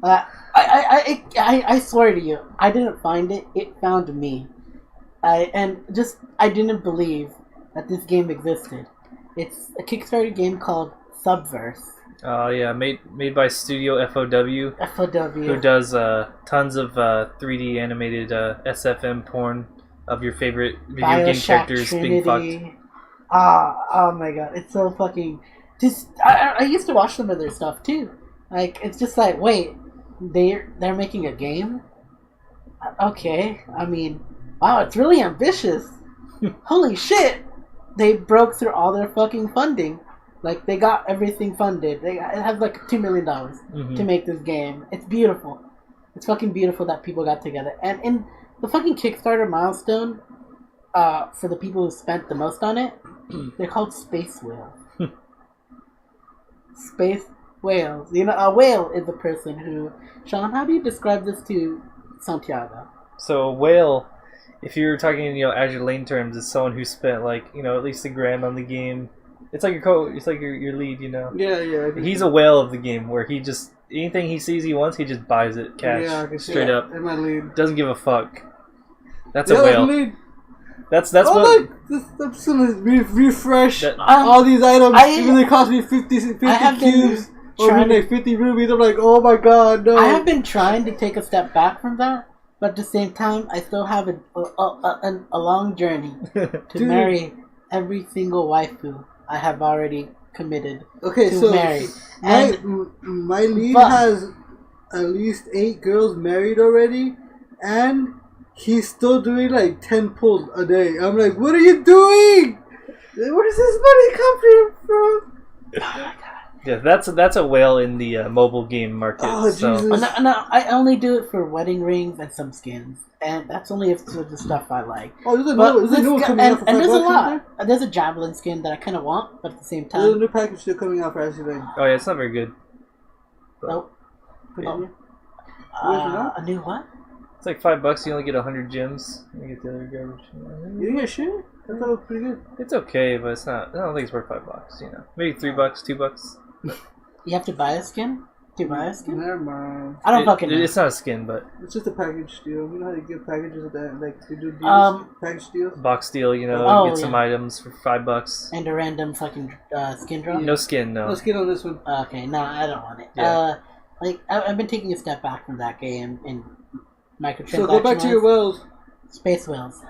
I swear to you, I didn't find it. It found me. I didn't believe that this game existed. It's a Kickstarter game called Subverse. Yeah, made by Studio FOW. Who does tons of 3D animated SFM porn of your favorite video game characters being fucked. Oh my god, it's so fucking... I used to watch some of their stuff too. Like, it's just like, wait, they're making a game? Okay, I mean, wow, it's really ambitious. Holy shit! They broke through all their fucking funding. Like, they got everything funded. It has like $2 million to make this game. It's beautiful. It's fucking beautiful that people got together. And in the fucking Kickstarter milestone, for the people who spent the most on it, they're called Space Whales. Space Whales. You know, a whale is the person who... Sean, how do you describe this to Santiago? So a whale, if you're talking in Azure Lane terms, is someone who spent like at least $1,000 on the game. It's like your lead, Yeah. He's a whale of the game, where he just anything he sees he wants, he just buys it cash, straight up. In my lead. Doesn't give a fuck. That's a whale. Lead. That's what. I'm just gonna refresh all these items. Even they cost me 50 cubes or like 50 rubies. I'm like, oh my god, no. I have been trying to take a step back from that, but at the same time, I still have a long journey to marry every single waifu I have already committed to marry. My lead has at least 8 girls married already, and he's still doing like 10 pulls a day. I'm like, what are you doing? Where does this money come from? Oh my god. Yeah, that's a whale in the mobile game market. Oh, Jesus. No, I only do it for wedding rings and some skins. And that's only if it's the stuff I like. Oh, there's a new one coming out for $5. And there's a lot. There's a Javelin skin that I kind of want, but at the same time... There's a new package still coming out for Ashley. Oh yeah, it's not very good. Nope. Oh. A new what? It's like $5. You only get 100 gems. You get the other garbage. You didn't get shit? I thought it was pretty good. It's okay, but it's not. I don't think it's worth $5. Maybe $3, $2. You have to buy a skin? Do you buy a skin? Never mind. I don't fucking know. It's not a skin, but... It's just a package deal. You know how you get packages at that? Like, they do deals? Package deals? Box deal, you get some items for $5. And a random fucking skin drop? No skin, no. No skin on this one. Okay, no, I don't want it. Yeah. I've been taking a step back from that game in microtransactions. So go back to your whales. Space Whales.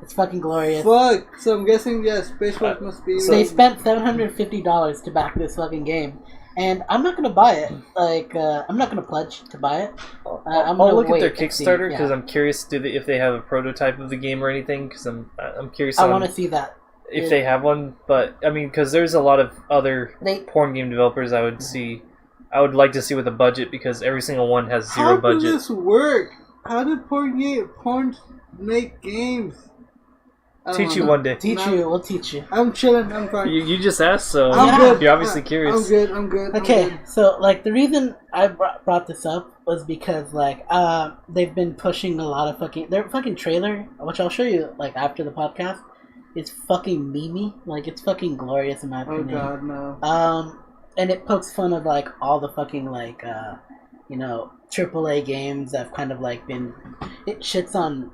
It's fucking glorious. Fuck. So I'm guessing, Space Force must be. So they spent $750 to back this fucking game, and I'm not gonna buy it. Like, I'm not gonna pledge to buy it. I'll look at their Kickstarter because I'm curious if they have a prototype of the game or anything. Because I'm curious. I want to see that if they have one. But I mean, because there's a lot of other porn game developers I would see. I would like to see with a budget because every single one has zero budget. How does this work? How did porn make games? Teach you one day. We'll teach you. I'm chilling. I'm fine. You just asked, so good. You're obviously curious. I'm good. Okay, so like the reason I brought this up was because like they've been pushing a lot of their fucking trailer, which I'll show you like after the podcast. It's fucking memey. Like it's fucking glorious in my opinion. Oh god, no. And it pokes fun of like all the fucking like AAA games that have kind of like been. It shits on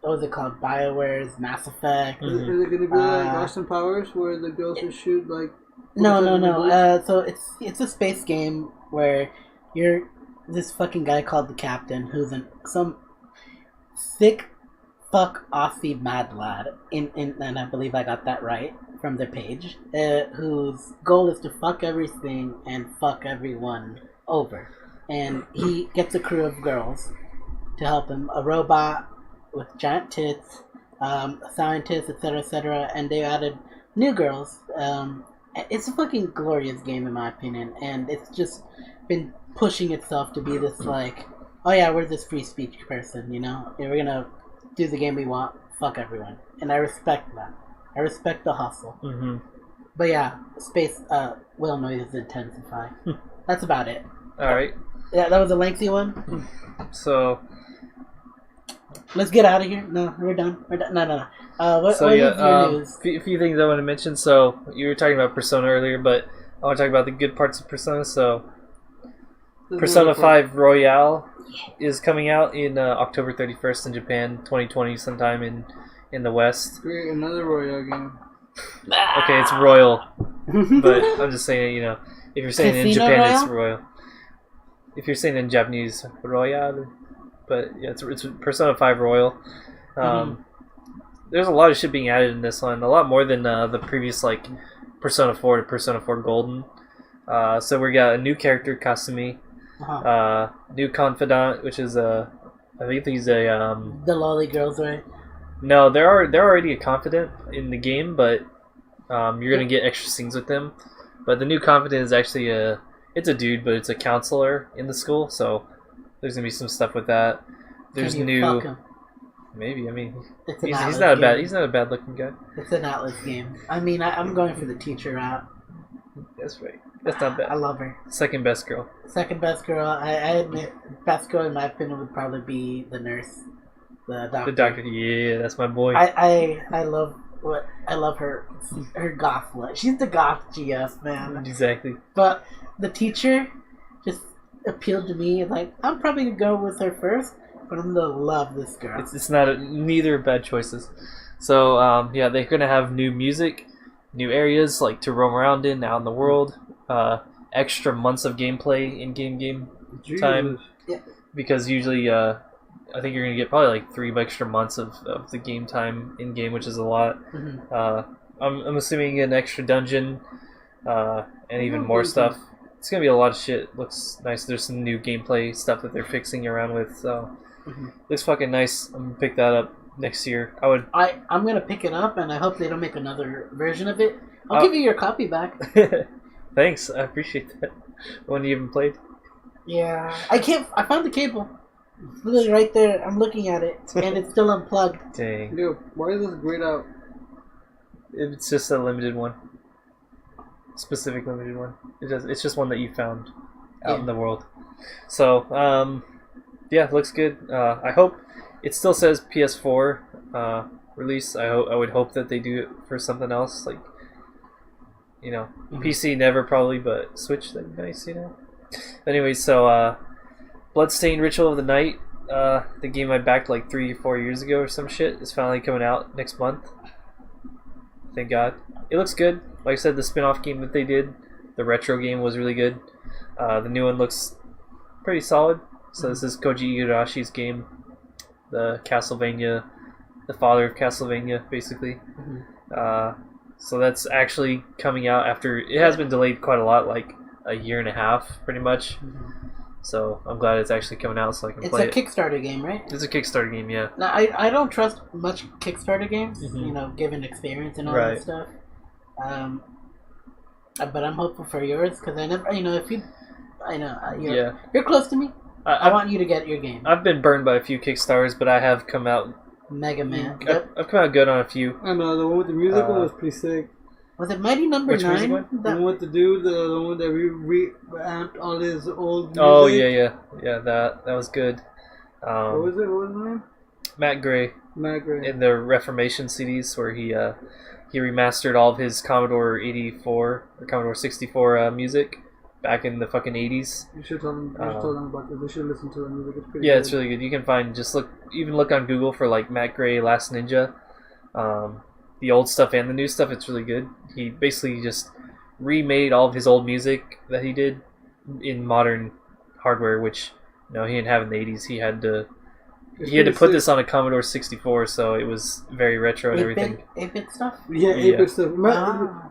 what was it called? BioWare's Mass Effect. Is it going to be like Austin Powers, where the girls will shoot like? No. So it's a space game where you're this fucking guy called the Captain, who's some thick fuck Aussie mad lad. And I believe I got that right from their page. Whose goal is to fuck everything and fuck everyone over, and he gets a crew of girls to help him. A robot with giant tits, a scientist, etc., and they added new girls. It's a fucking glorious game in my opinion, and it's just been pushing itself to be this like, oh yeah, we're this free speech person, you know? And we're gonna do the game we want, fuck everyone. And I respect that. I respect the hustle. Mm-hmm. But yeah, space whale noises intensify. That's about it. Alright. Yeah, that was a lengthy one. So... let's get out of here. No, we're done. No. What is your news? A few things I want to mention. So, you were talking about Persona earlier, but I want to talk about the good parts of Persona. So, Persona 5 Royale is coming out in October 31st in Japan, 2020 sometime in the West. Great, another Royale game. Okay, it's Royal. But I'm just saying, if you're saying it in Japan, Royale? it's Royal. If you're saying it in Japanese, Royale. But yeah, it's Persona 5 Royal. There's a lot of shit being added in this one, a lot more than the previous like Persona 4 to Persona 4 Golden. So we got a new character, Kasumi, new confidant, which is I think he's a the lolly girls, right? No, they're already a confidant in the game, but you're gonna get extra scenes with them. But the new confidant is actually it's a dude, but it's a counselor in the school, so there's gonna be some stuff with that. There's new. Maybe, I mean, he's not a bad looking guy. It's an Atlas game. I mean, I'm going for the teacher route. That's right. That's not bad. I love her. Second best girl. Second best girl. I admit, best girl in my opinion would probably be the nurse, the doctor. The doctor. Yeah, that's my boy. I love her goth look. She's the goth GF, man. Exactly. But the teacher just appealed to me. Like, I'm probably gonna go with her first. But I'm gonna love this girl. It's not neither bad choices. So yeah, they're gonna have new music, new areas like to roam around in out in the world. Extra months of gameplay in game time. Yeah. Because usually, I think you're gonna get probably like 3 extra months of the game time in game, which is a lot. Mm-hmm. I'm assuming an extra dungeon, and even more stuff. It's gonna be a lot of shit. Looks nice. There's some new gameplay stuff that they're fixing around with. So. Looks fucking nice. I'm gonna pick that up next year. I'm gonna pick it up, and I hope they don't make another version of it. I'll give you your copy back. Thanks, I appreciate that. One you even played? Yeah, I found the cable. It's literally right there. I'm looking at it, and it's still unplugged. Dang. Dude, why is this grayed out? It's just a limited one. Specific limited one. It's just one that you found out in the world. So, yeah, looks good. I hope it still says PS4 release. I would hope that they do it for something else, like PC never probably, but Switch that'd be nice, Anyway, so Bloodstained Ritual of the Night, the game I backed like 3 or 4 years ago or some shit, is finally coming out next month. Thank God. It looks good. Like I said, the spin-off game that they did, the retro game, was really good. The new one looks pretty solid. So this is Koji Igarashi's game, the Castlevania the father of Castlevania, basically. So that's actually coming out after it has been delayed quite a lot, like a year and a half, pretty much. So I'm glad it's actually coming out, so I can play it. It's a Kickstarter game, right? It's a Kickstarter game, yeah. Now, I don't trust much Kickstarter games, you know, given experience and all that stuff. But I'm hopeful for yours because I never, you know, you're close to me. I want you to get your game. I've been burned by a few Kickstarters, but I have come out Mega Man. I've come out good on a few. I know the one with the music one was pretty sick. Was it Mighty Number 9? The one with the dude, the one that revamped all his old music. Oh yeah. That was good. What was it? What was his name? Matt Gray. In the Reformation CDs, where he remastered all of his Commodore 84 or Commodore 64 music back in the fucking 80s. You should tell them about this. They should listen to the music. It's pretty good. Yeah, it's really good. You can find look on Google for like Matt Gray Last Ninja. The old stuff and the new stuff, it's really good. He basically just remade all of his old music that he did in modern hardware, which he didn't have in the 80s. He had to put this on a Commodore 64, so it was very retro and everything. 8-bit stuff? Yeah, 8-bit stuff.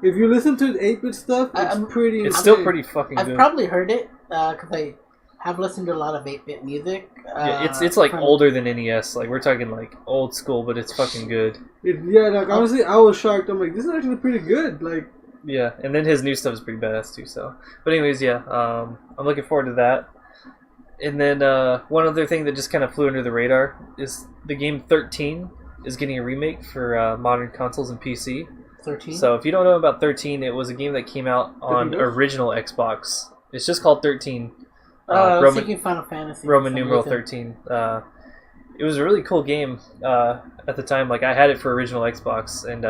If you listen to 8-bit stuff, it's still pretty fucking good. I've probably heard it, because I have listened to a lot of 8-bit music. It's like older than NES. Like, we're talking like old school, but it's fucking good. Honestly, I was shocked. I'm like, this is actually pretty good. Like, yeah, and then his new stuff is pretty badass too. So, but anyways, yeah, I'm looking forward to that. And then one other thing that just kind of flew under the radar is the game 13 is getting a remake for modern consoles and PC. 13? So if you don't know about 13, it was a game that came out on original Xbox. It's just called 13. I was thinking Final Fantasy. Roman numeral 13. It was a really cool game at the time. Like, I had it for original Xbox, and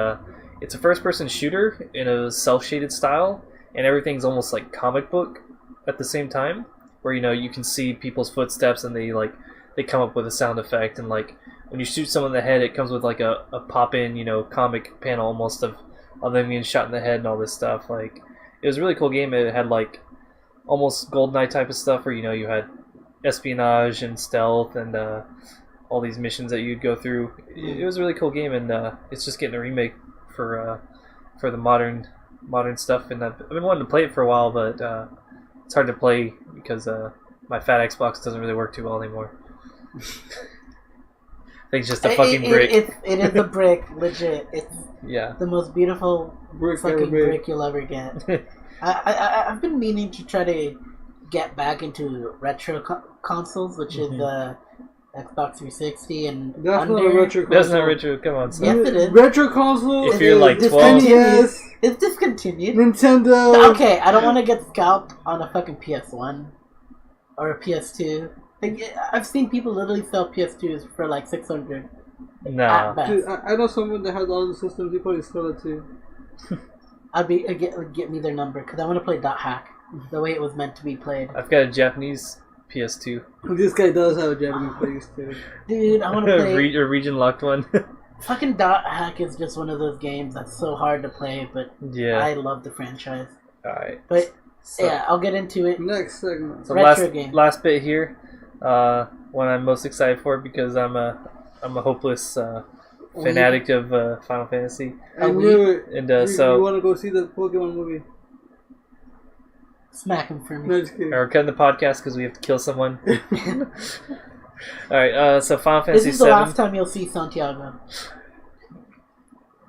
it's a first-person shooter in a self-shaded style, and everything's almost like comic book at the same time, where you can see people's footsteps, and they come up with a sound effect, and like when you shoot someone in the head, it comes with like a pop-in comic panel almost of them getting shot in the head and all this stuff. Like, it was a really cool game. It had like almost GoldenEye type of stuff, where you had espionage and stealth and all these missions that you'd go through. It was a really cool game, and it's just getting a remake for the modern stuff. And I've been wanting to play it for a while, but it's hard to play because my fat Xbox doesn't really work too well anymore. I think it's just a fucking brick. It is a brick, legit. It's the most beautiful fucking brick you'll ever get. I've been meaning to try to get back into retro consoles, which is Xbox 360 and That's not a retro console. That's not retro. Come on, son. Yes, it is. Retro console. If you're like 12, NES, it's discontinued. Nintendo. Okay, I don't want to get scalped on a fucking PS1 or a PS2. I've seen people literally sell PS2s for like $600. Nah. Dude, I know someone that has all the systems. He probably sell it too. Get me their number because I want to play Dot Hack the way it was meant to be played. I've got a Japanese PS2. This guy does have a Japanese PS2. Dude, I want to play a region locked one. Fucking Dot Hack is just one of those games that's so hard to play, but I love the franchise. Alright. But I'll get into it. Next segment. So last bit here. One I'm most excited for because I'm a hopeless fanatic of Final Fantasy. I knew it. And so you want to go see the Pokemon movie? Smack him for me. No, just kidding. We're cutting the podcast because we have to kill someone. Alright, so Final Fantasy VII. This is the last time you'll see Santiago.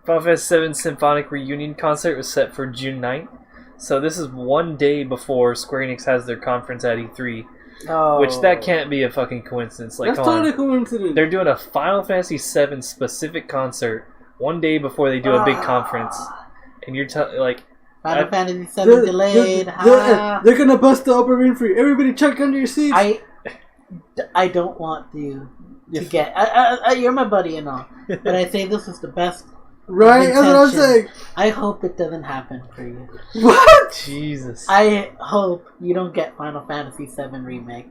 Final Fantasy VII Symphonic Reunion Concert was set for June 9th. So this is one day before Square Enix has their conference at E3. Oh. Which that can't be a fucking coincidence. Like, that's totally a coincidence. They're doing a Final Fantasy VII specific concert one day before they do a big conference, and you're like, Final Fantasy VII delayed. They're gonna bust the upper ring for you. Everybody, check under your seats. I don't want you to get. You're my buddy and all, but I say this is the best. Right, that's what I'm saying. I hope it doesn't happen for you. What? Jesus. I hope you don't get Final Fantasy VII Remake.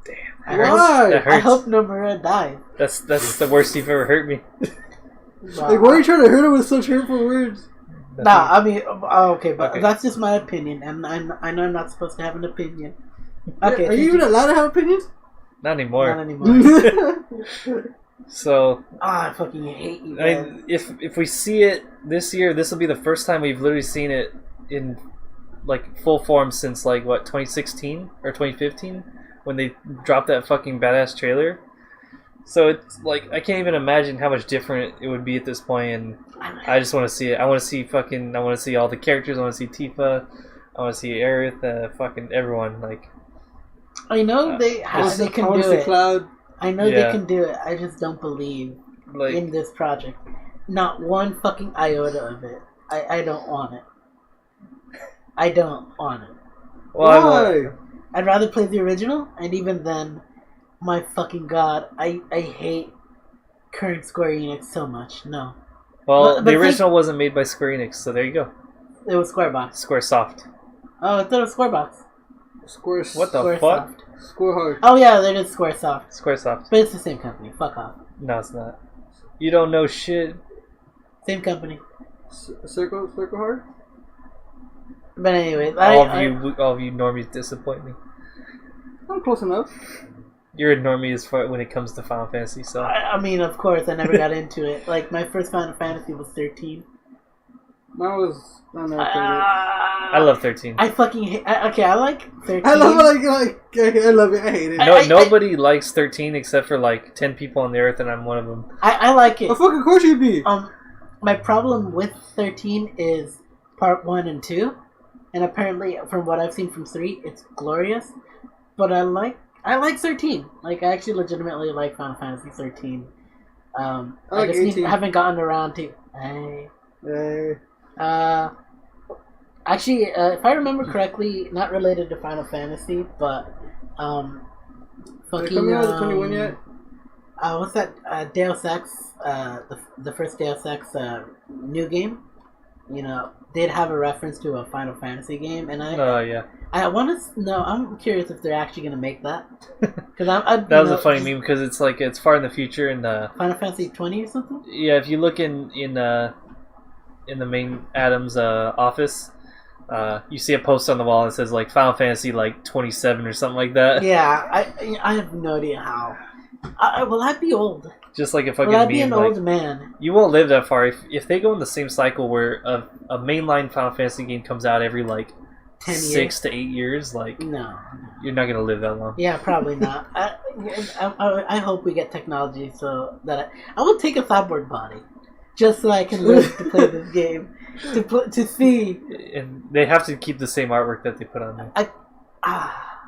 Damn. Why? I hope Nomura dies. That's the worst you've ever hurt me. Wow. Like, why are you trying to hurt her with such hurtful words? Nah, I mean, okay, but that's just my opinion, and I know I'm not supposed to have an opinion. Okay, are you even allowed to have opinions? Not anymore. Not anymore. So I fucking hate you guys. If we see it this year, this will be the first time we've literally seen it in like full form since like what 2016 or 2015 when they dropped that fucking badass trailer. So it's like I can't even imagine how much different it would be at this point, and I just want to see it. I want to see all the characters. I want to see Tifa. I want to see Aerith. Fucking everyone. Like I know they can do it. Cloud. I know they can do it. I just don't believe in this project. Not one fucking iota of it. I don't want it. I don't want it. Why? I'd rather play the original, and even then, my fucking god, I hate current Square Enix so much. No. Well, but the original wasn't made by Square Enix, so there you go. It was Squarebox. Squaresoft. Oh, I thought it was Squarebox. What the fuck? Squareheart. Oh yeah, they did Squaresoft. Squaresoft. But it's the same company. Fuck off. No, it's not. You don't know shit. Same company. Circle Heart? But anyways, all of you normies disappoint me. I'm close enough. You're a normie as far when it comes to Final Fantasy, so... I mean, of course, I never got into it. Like, my first Final Fantasy was 13. Mine was... I love 13. I fucking hate... Okay, I like 13. I love it, I love it, I hate it. Nobody likes 13 except for, like, 10 people on the earth, and I'm one of them. I like it. Of fucking course you'd be! My problem with 13 is part 1 and 2. And apparently, from what I've seen from 3, it's glorious. But I like 13. Like, I actually legitimately like Final Fantasy 13. I like just haven't gotten around to... Hey. Actually, if I remember correctly, not related to Final Fantasy, but fucking. Are they coming out of the 21 yet? What's that? Deus Ex, the first Deus Ex new game. You know, did have a reference to a Final Fantasy game, and I want to know. I'm curious if they're actually going to make that. Because that was a funny meme because it's like it's far in the future and Final Fantasy 20 or something. Yeah, if you look in the main Adam's office, you see a post on the wall that says like Final Fantasy like 27 or something like that. Yeah, I have no idea how. Will I be old? Just like a fucking will I meme. Be an old man? You won't live that far if they go in the same cycle where a mainline Final Fantasy game comes out every like 10 years. 6 to 8 years. Like no, you're not gonna live that long. Yeah, probably not. I hope we get technology so that I will take a cyborg body just so I can live to play this game to see. And they have to keep the same artwork that they put on there.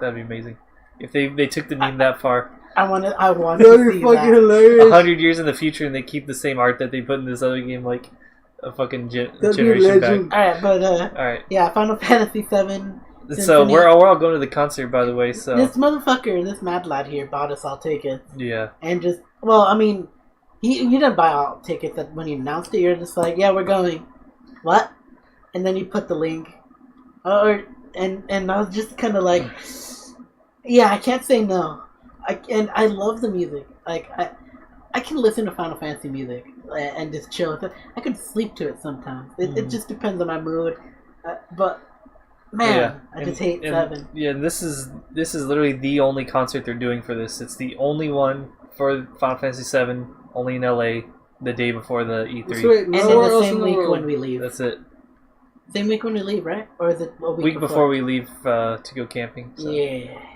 That'd be amazing if they took the meme that far. I want to see fucking that. Hilarious. 100 years in the future, and they keep the same art that they put in this other game, like a fucking generation back. All right, but all right, yeah, Final Fantasy 7. So we're all going to the concert, by the way. So this motherfucker, this mad lad here, bought us all tickets. Yeah, and just I mean, he didn't buy all tickets. That when he announced it, you're just like, yeah, we're going. What? And then you put the link, and I was just kind of like, yeah, I can't say no. I love the music. Like I can listen to Final Fantasy music and just chill with it. I could sleep to it sometimes. It just depends on my mood. But man, I just hate 7. Yeah, this is literally the only concert they're doing for this. It's the only one for Final Fantasy 7, only in LA, the day before the E3. Sweet. And then the same week when we leave. That's it. Same week when we leave, right? Or is it a week before we leave to go camping? So. Yeah.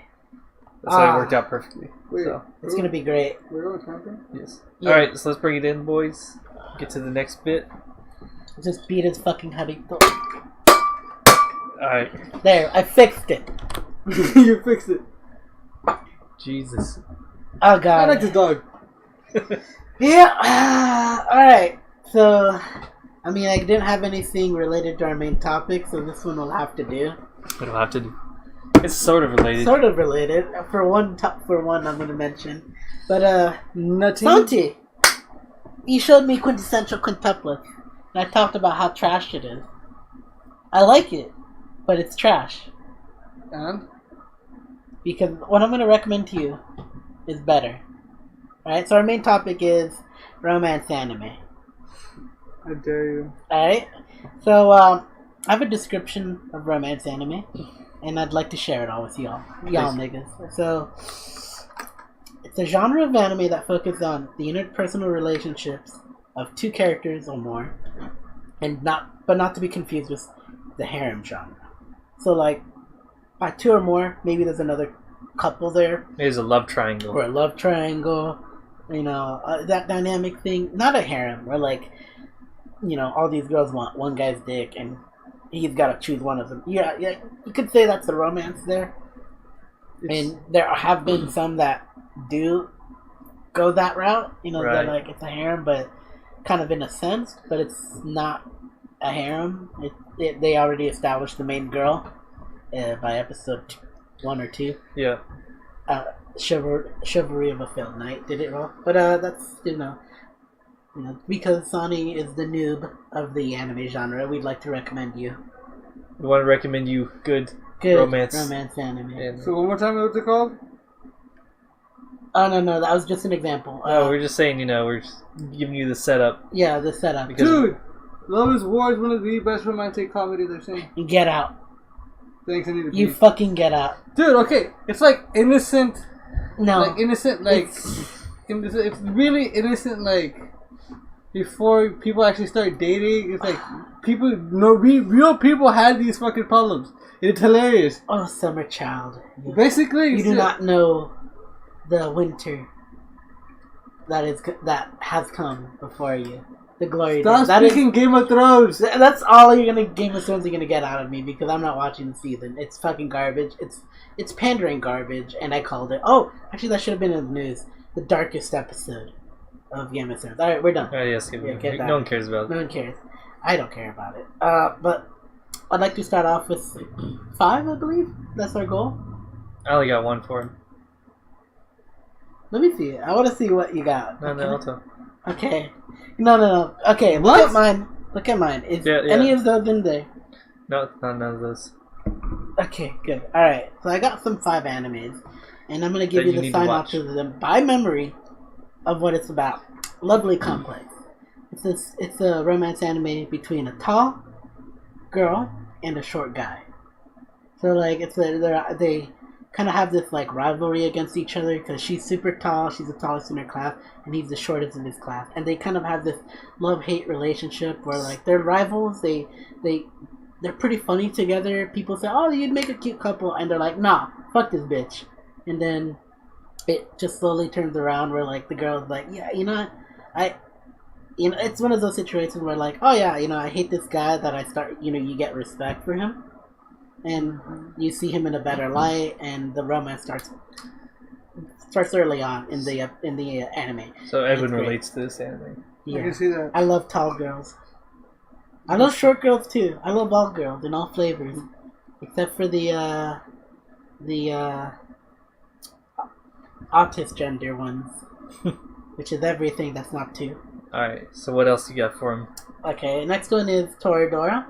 That's how it worked out perfectly. Wait, so. It's going to be great. We're going camping? Yes. Yeah. Alright, so let's bring it in, boys. Get to the next bit. Just beat his fucking Harito. Alright. There, I fixed it. You fixed it. Jesus. Oh, God. I like this dog. Yeah. Alright. So, I mean, I didn't have anything related to our main topic, so this one will have to do. It'll have to do. It's sort of related. Sort of related. For one, I'm going to mention. But, Santi, you showed me quintessential quintuplets, and I talked about how trash it is. I like it, but it's trash. And? Because what I'm going to recommend to you is better. Alright, so our main topic is romance anime. I dare you. Alright, so I have a description of romance anime, and I'd like to share it all with y'all niggas. So, it's a genre of anime that focuses on the interpersonal relationships of two characters or more, and not to be confused with the harem genre. So like by two or more, maybe there's another couple there. There's a love triangle. Or a love triangle, that dynamic thing. Not a harem where like, all these girls want one guy's dick and he's got to choose one of them. Yeah, you could say that's the romance there. And there have been some that do go that route. They're like it's a harem, but kind of in a sense, but it's not a harem. They already established the main girl by episode 1 or 2. Yeah. Chivalry of a Failed Knight did it well, but that's because Santi is the noob of the anime genre, we'd like to recommend you. We want to recommend you good romance anime. So one more time, what's it called? Oh no, that was just an example. We're just saying, we're just giving you the setup. Yeah, the setup. Dude, Love is War is one of the best romantic comedies I've seen. Get out. Thanks, I need to You fucking get out. Dude, okay, it's like innocent. No. Like innocent, like it's really innocent, like before people actually start dating. It's like real people had these fucking problems. It's hilarious. Oh, summer child. Basically, you do not know the winter that has come before you. The glory. Stop speaking Game of Thrones. That's all Game of Thrones you're gonna get out of me because I'm not watching the season. It's fucking garbage. It's pandering garbage, and I called it. Oh, actually, that should have been in the news. The darkest episode of Game of Thrones. All right, we're done. Yes, no one cares about it. No one cares. I don't care about it. But I'd like to start off with 5, I believe. That's our goal. I only got 1 for him. Let me see it. I want to see what you got. No, I'll tell. Okay. No. Okay, look at mine. Look at mine. Is any of those in there? No, none of those. Okay, good. Alright, so I got some 5 animes, and I'm going to give you the synopsis of them by memory of what it's about. Lovely Complex. It's a romance anime between a tall girl and a short guy. So, like, they kind of have this, like, rivalry against each other because she's super tall, she's the tallest in her class, and he's the shortest in his class. And they kind of have this love-hate relationship where, like, they're rivals, they're pretty funny together. People say, oh, you'd make a cute couple, and they're like, nah, fuck this bitch. And then it just slowly turns around where, like, the girl's like, yeah, it's one of those situations where, like, oh yeah, I hate this guy that I start, you get respect for him. And you see him in a better light, and the romance starts early on in the anime. So Edwin relates to this anime. Yeah, I can see that. I love tall girls. I love short girls too. I love all girls in all flavors, except for the autist gender ones, which is everything that's not 2. All right. So what else you got for him? Okay, next one is Toradora.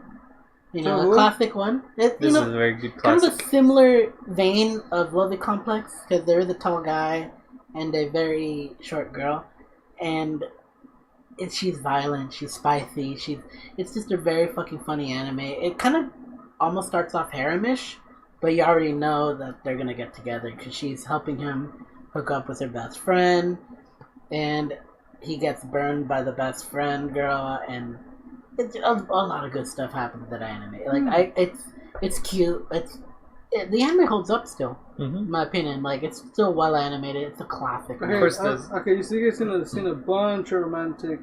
A classic one. This is a very good classic. Kind of a similar vein of Lovely Complex because there is a tall guy and a very short girl, and she's violent, she's spicy, it's just a very fucking funny anime. It kind of almost starts off haremish, but you already know that they're gonna get together because she's helping him hook up with her best friend, and he gets burned by the best friend girl, and a lot of good stuff happens in that anime. Like it's cute. The anime holds up still, in my opinion. Like it's still well animated. It's a classic. Okay, of course, okay. So you guys seen a bunch of romantic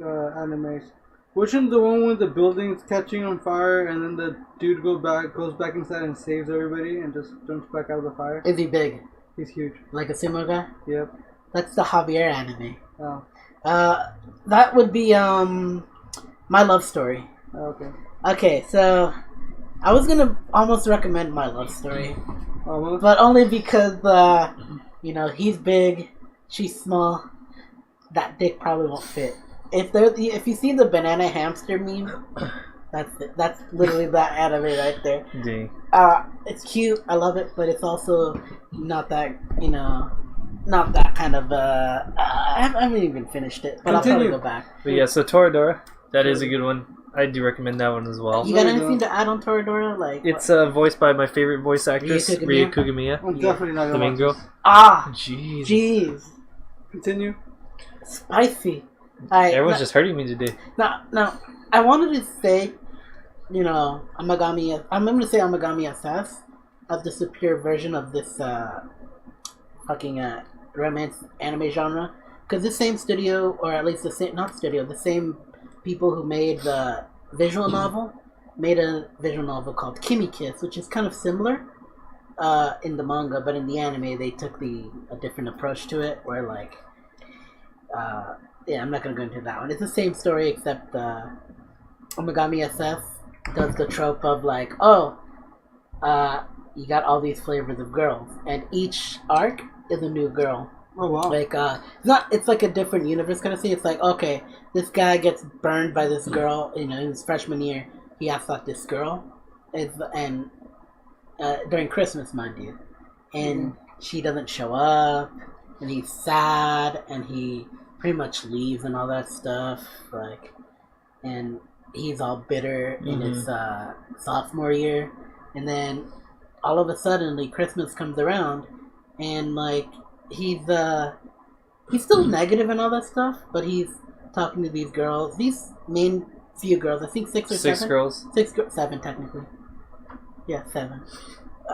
animes. Which one's the one with the building's catching on fire and then the dude goes back inside and saves everybody and just jumps back out of the fire? Is he big? He's huge. Like a sumo guy? Yep. That's the Javier anime. Oh. That would be My Love Story. Okay. Okay, so I was gonna almost recommend My Love Story, almost? But only because he's big, she's small. That dick probably won't fit. If you see the banana hamster meme, that's it. That's literally that anime right there. Dang. It's cute. I love it, but it's also not that not that kind of. I haven't even finished it, but I'll probably go back. But yeah, so Toradora. That is a good one. I do recommend that one as well. You got anything to add on Toradora? Like it's voiced by my favorite voice actress, Rie Kugamiya. I'm definitely not the main girl. Jeez. Continue. Spicy. Everyone's just hurting me today. No. I wanted to say, I'm going to say Amagami SS as the superior version of this fucking romance anime genre, because the same studio, or at least the same people who made the visual novel made a visual novel called Kimi Kiss, which is kind of similar in the manga, but in the anime they took a different approach to it, where like I'm not gonna go into that one. It's the same story, except Omagami SS does the trope of like, you got all these flavors of girls, and each arc is a new girl. Oh wow! Like it's like a different universe kind of thing. It's like, okay, this guy gets burned by this girl. In his freshman year, he has to fuck this girl, and during Christmas, mind you, and she doesn't show up, and he's sad, and he pretty much leaves and all that stuff. Like, and he's all bitter in his sophomore year, and then all of a sudden, Christmas comes around, and like. He's still negative and all that stuff, but he's talking to these girls. These main few girls, I think 6 or 7. 6 girls? 7 technically. Yeah, 7.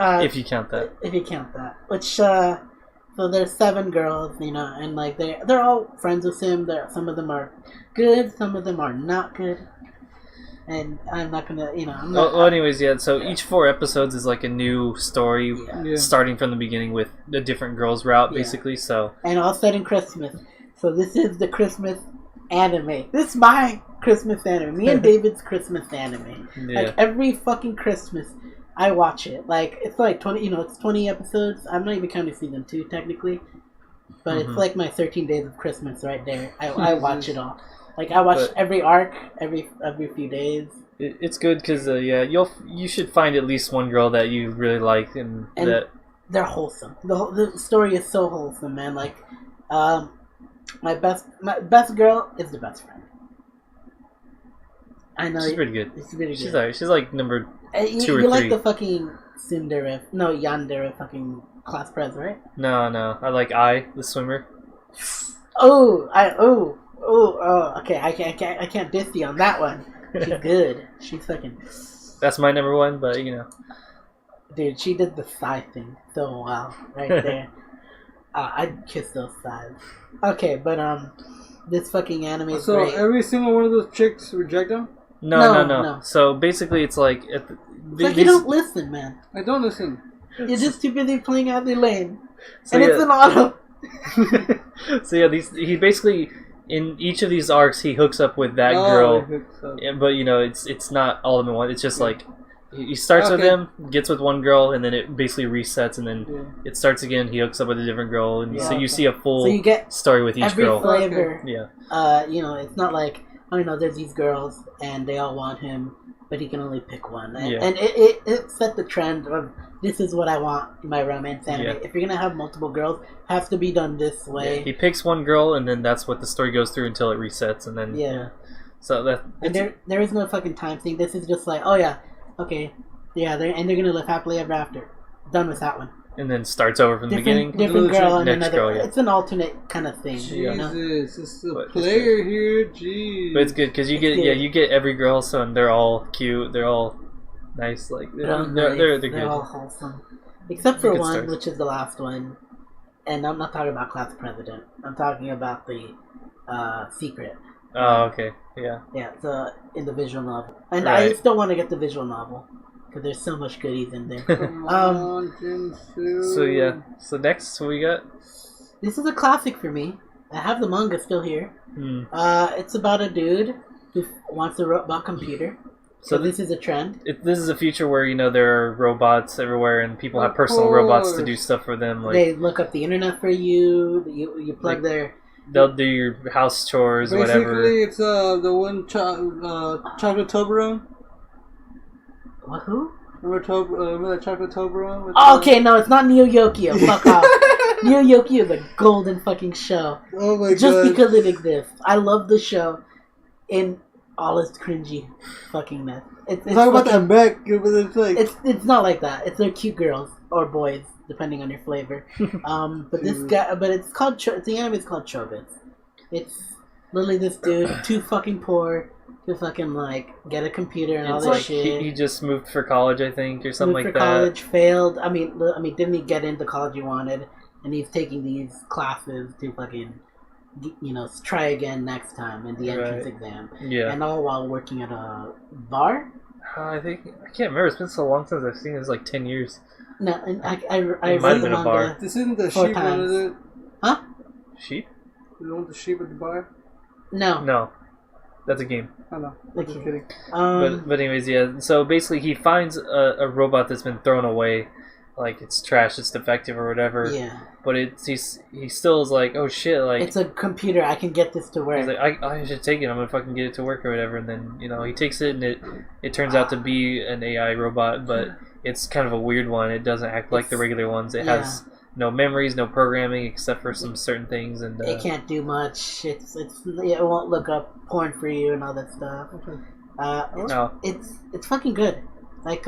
If you count that. If you count that. Which, so there's 7 girls, and like they're all friends with him. Some of them are good, some of them are not good. And I'm not gonna, I'm not... Well, anyways, yeah, so each 4 episodes is like a new story, starting from the beginning with a different girl's route, basically, so... And all set in Christmas. So this is the Christmas anime. This is my Christmas anime. Me and David's Christmas anime. Yeah. Like, every fucking Christmas, I watch it. Like, it's like 20, it's 20 episodes. I'm not even counting season 2, technically. But it's like my 13 days of Christmas right there. I watch it all. Like, I watch every arc every few days. It's good because you should find at least one girl that you really like, and that they're wholesome. The story is so wholesome, man. Like, my best girl is the best friend. I know she's pretty good. She's pretty good. She's like number 2 or 3. You like the fucking Yandere fucking class prez, right? No. I like the swimmer. Okay. I can't diss you on that one. She's good. She's fucking. That's my number 1, but Dude, she did the thigh thing so well right there. I'd kiss those thighs. Okay, but this fucking anime is great. So every single one of those chicks reject them? No. So basically, it's like you don't listen, man. I don't listen. You're just too busy playing out the lane, and it's an auto. So he basically. In each of these arcs, he hooks up with that girl, but it's not all of them in one. It's just like he starts with him, gets with one girl, and then it basically resets, and then it starts again. He hooks up with a different girl, and so you see a full story with each girl. Flavor. Yeah. It's not like there's these girls and they all want him, but he can only pick one, and it set the trend of this is what I want in my romance anime. Yeah. If you're gonna have multiple girls, it has to be done this way. Yeah. He picks one girl, and then that's what the story goes through until it resets, and then So there is no fucking time thing. This is just like, they're gonna live happily ever after. Done with that one. And then starts over from the beginning. Different girl and another girl. It's an alternate kind of thing. Jesus, it's a player here. Jeez. But it's good because you get every girl, and they're all cute. They're all nice. Like they're good. They're all wholesome, except for one, which is the last one. And I'm not talking about Class President. I'm talking about the Secret. Oh, okay. Yeah. Yeah. So in the visual novel, and I still want to get the visual novel. There's so much goodies in there. So next, what we got? This is a classic for me. I have the manga still here. It's about a dude who wants a robot computer. So this is a trend. This is a future where there are robots everywhere, and people have personal robots to do stuff for them. Like they look up the internet for you. You plug their. They'll do your house chores, whatever. Basically, it's the one chocolate Toblerone. What, who? Remember that chocolate Toblerone? Okay, no, it's not Neo Yokio. Fuck off. Neo Yokio is a golden fucking show. Oh my god. Just because it exists. I love the show. And all its cringy fuckingness. It's talk about that mech, but it's like it's not like that. It's they're cute girls or boys, depending on your flavor. But this guy, but it's called the anime is called Chobits. It's literally this dude, too fucking poor to fucking like get a computer and all this shit. He just moved for college, I think, or something like that. College, failed. I mean, didn't he get into college he wanted? And he's taking these classes to fucking, try again next time in the entrance exam. Yeah. And all while working at a bar. I can't remember. It's been so long since I've seen it. It's like 10 years. No, and I read the manga. This isn't the sheep one, is it? Huh? Sheep? You don't want the sheep at the bar? No. That's a game. I know. I'm just kidding. But anyways, yeah. So basically, he finds a robot that's been thrown away, like it's trash, it's defective or whatever. Yeah. But he still is like, oh shit, like it's a computer. I can get this to work. He's like, I should take it. I'm gonna fucking get it to work or whatever. And then he takes it, and it turns out to be an AI robot, but it's kind of a weird one. It doesn't act like the regular ones. It has no memories, no programming except for some certain things, and it can't do much. It won't look up porn for you and all that stuff. No. It's fucking good. Like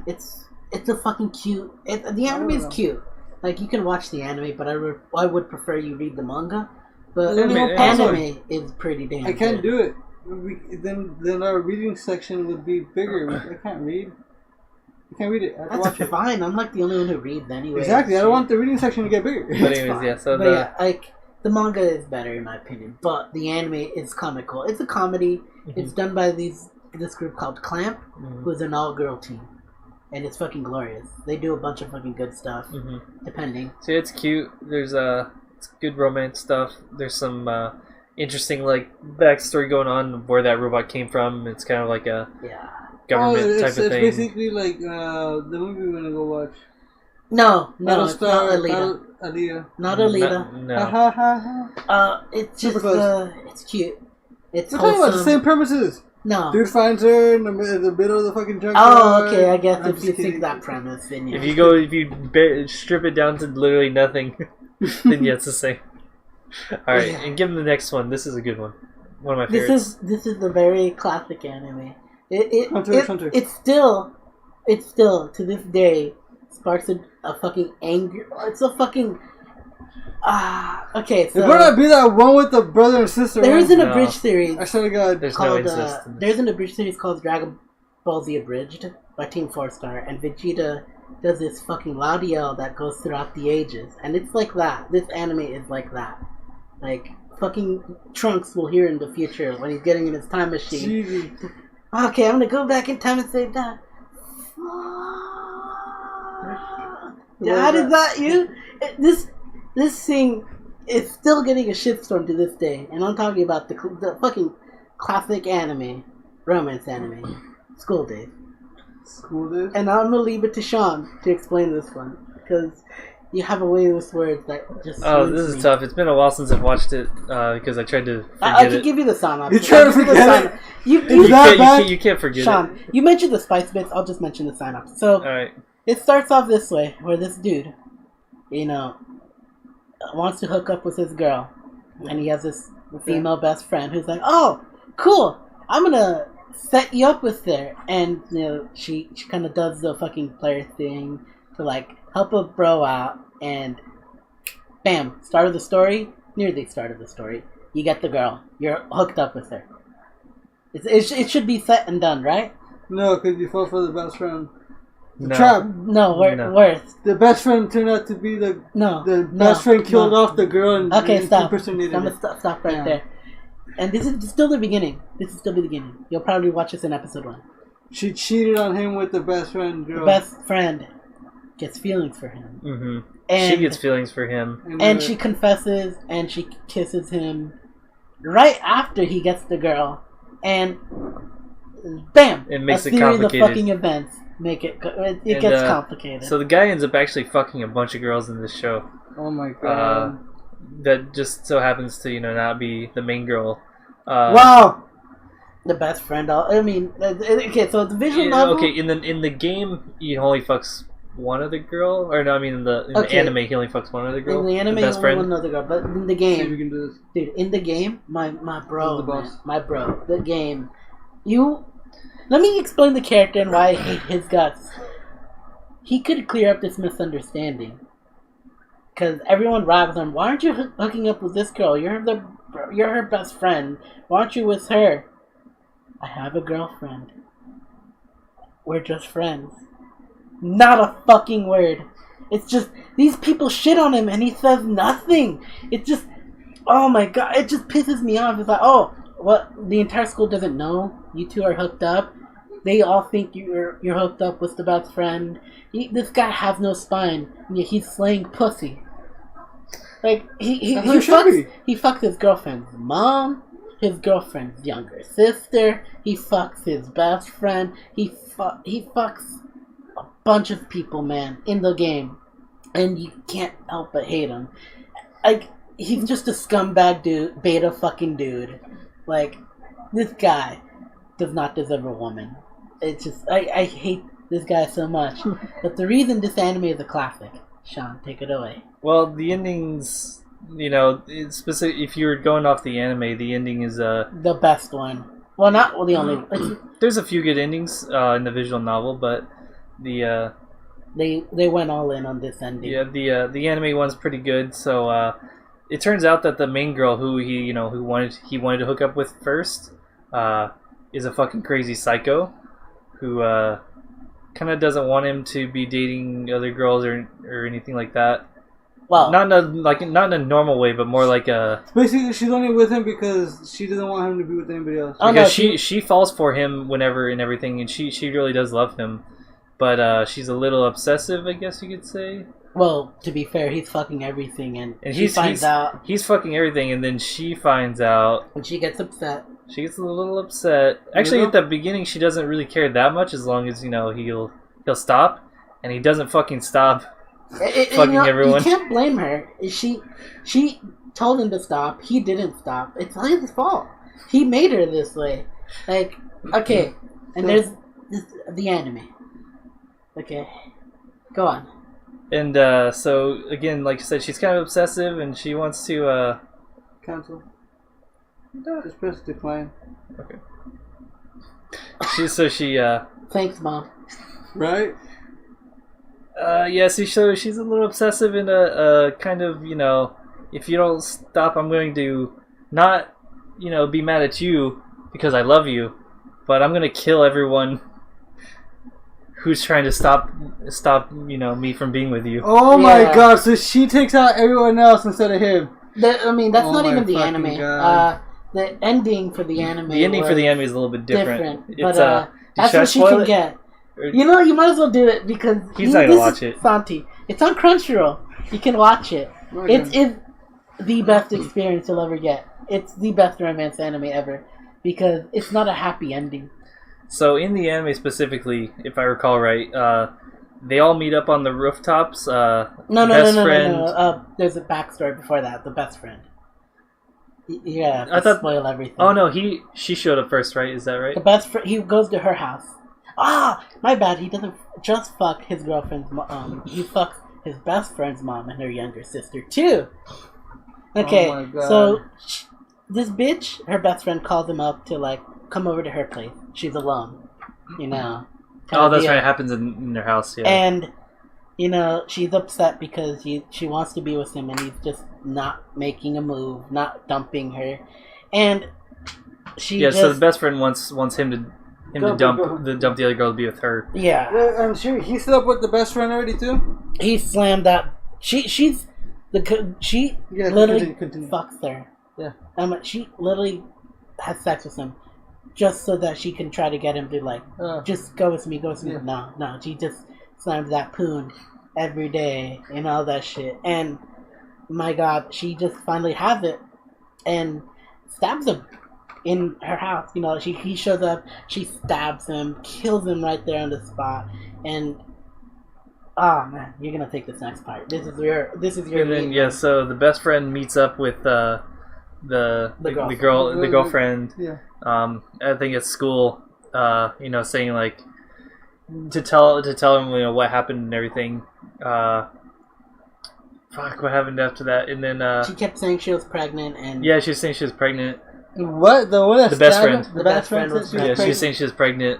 it's a fucking cute. The anime is cute. Like you can watch the anime, but I would prefer you read the manga. But anime is pretty damn. I can't do it. Then our reading section would be bigger. I can't read. I can't read it. I That's fine. I'm like the only one who reads anyway. Exactly. I don't want the reading section to get bigger. But anyways, yeah. So the manga is better in my opinion, but the anime is comical. It's a comedy. Mm-hmm. It's done by this group called Clamp, who's an all-girl team, and it's fucking glorious. They do a bunch of fucking good stuff, depending. So it's cute. There's it's good romance stuff. There's some interesting like backstory going on where that robot came from. It's kind of like a government type of thing. It's basically like the movie we're gonna go watch. No, it's not Alita. Not Alita. No. It's just it's cute. It's we're talking about the same premises. No. Dude finds her in the middle of the fucking junkyard. Oh, okay. I guess if you think that premise, then yeah. If you strip it down to literally nothing, then yeah, it's the same. All right, and give him the next one. This is a good one. One of my favorites. This is the very classic anime. Hunter. It's still to this day sparks a fucking anger. It's a fucking okay. So it better not be that one with the brother and sister. There is an abridged series. I swear to God, there's no incest. There's an abridged series called Dragon Ball Z Abridged by Team 4-Star, and Vegeta does this fucking loud yell that goes throughout the ages, and it's like that. This anime is like that. Like fucking Trunks will hear in the future when he's getting in his time machine. Jesus. Okay, I'm gonna go back in time and save that. How did that you? This thing is still getting a shitstorm to this day, and I'm talking about the fucking classic anime, romance anime, School Days. School Days. And I'm gonna leave it to Sean to explain this one because you have a way with words that just. Oh, this is tough. It's been a while since I've watched it because I tried to forget I can give you the synopsis. You try to forget it? You can't forget Sean, it. you mentioned the spice bits. I'll just mention the synopsis. So, all right. It starts off this way, where this dude, wants to hook up with his girl, and he has this female best friend who's like, "Oh, cool! I'm gonna set you up with her," and she kind of does the fucking player thing to like help a bro out, and bam, start of the story, near the start of the story, you get the girl, you're hooked up with her. It should be set and done, right? No, because you fell for the best friend. No. Trap. No, worse. The best friend turned out to be the best friend killed off the girl and impersonated I'm gonna stop right there. And this is still the beginning. You'll probably watch this in episode 1. She cheated on him with the best friend girl. The best friend gets feelings for him. Mm-hmm. And she gets feelings for him. And she confesses and she kisses him right after he gets the girl. And bam! It makes it complicated. complicated. The fucking events make it gets complicated. So the guy ends up actually fucking a bunch of girls in this show. Oh my god! That just so happens to not be the main girl. Wow. The best friend. I mean, okay. So the visual novel. Okay, in the game, he only fucks one other girl, or no, I mean in the anime he only fucks one other girl. In the anime, the best friend. One other girl, but in the game, see if we can do this. Dude, in the game, my bro, the boss. the game, let me explain the character and why I hate his guts. He could clear up this misunderstanding, because everyone rags on, why aren't you hooking up with this girl? You're her best friend. Why aren't you with her? I have a girlfriend. We're just friends. Not a fucking word. It's just, these people shit on him and he says nothing. It's just, oh my god, it just pisses me off. It's like, oh, what, the entire school doesn't know you two are hooked up? They all think you're hooked up with the best friend. This guy has no spine. He's slaying pussy. Like, he fucks his girlfriend's mom, his girlfriend's younger sister, he fucks his best friend, he fucks a bunch of people, man, in the game. And you can't help but hate him. Like, he's just a scumbag dude, beta fucking dude. Like, this guy does not deserve a woman. It's just, I hate this guy so much. But the reason this anime is a classic, Sean, take it away. Well, the endings, it's specific. If you were going off the anime, the ending is the best one. Well, not the only. There's a few good endings in the visual novel, but the they went all in on this ending. Yeah, the anime one's pretty good. So it turns out that the main girl who he wanted to hook up with first is a fucking crazy psycho who kind of doesn't want him to be dating other girls or anything like that. Well, not in a normal way, but more like a. Basically, she's only with him because she doesn't want him to be with anybody else. Because she falls for him whenever and everything, and she really does love him, but she's a little obsessive, I guess you could say. Well, to be fair, he's fucking everything, and she finds out. He's fucking everything, and then she finds out. And she gets upset. She gets a little upset. Actually, at the beginning, she doesn't really care that much, as long as he'll stop, and he doesn't fucking stop. Fucking everyone. You can't blame her. She told him to stop. He didn't stop. It's not his fault. He made her this way. Like, okay, and there's the anime. Okay, go on. And so again, like I said, she's kind of obsessive, and she wants to cancel. Just press decline. Okay. She Thanks, Mom. Right. Yeah, she's a little obsessive and a kind of, if you don't stop, I'm going to not, be mad at you because I love you, but I'm going to kill everyone who's trying to stop, me from being with you. Oh my god, so she takes out everyone else instead of him. That's not even the anime. The ending for the anime. The ending for the anime is a little bit different. But that's what she can get. You might as well do it because he's not gonna watch it. Santi, it's on Crunchyroll. You can watch it. It's the best experience you'll ever get. It's the best romance anime ever because it's not a happy ending. So in the anime specifically, if I recall right, they all meet up on the rooftops. No. There's a backstory before that. The best friend. Yeah, I thought spoil everything. Oh no, she showed up first, right? Is that right? The best friend. He goes to her house. My bad. He doesn't just fuck his girlfriend's mom. He fucks his best friend's mom and her younger sister too. Okay, oh my God. So this bitch, her best friend calls him up to come over to her place. She's alone, Oh, that's right. It happens in their house. Yeah. And she's upset because she wants to be with him, and he's just not making a move, not dumping her, and so the best friend wants him to dump the other girl to be with her. Yeah. I'm sure he slept with the best friend already too. He slammed that. She literally fucks her. Yeah. She literally has sex with him just so that she can try to get him to just go with me. Yeah. No. She just slams that poon every day and all that shit. And my God, she just finally has it and stabs him in her house. He shows up, she stabs him, kills him right there on the spot, and man, you're gonna take this next part. This is your. And then so the best friend meets up with the girlfriend. Yeah. I think at school. Saying to tell him what happened and everything. Fuck, what happened after that? And then she kept saying she was pregnant, and yeah, she was saying she was pregnant. What the best friend? The best friend was said She was saying she was pregnant,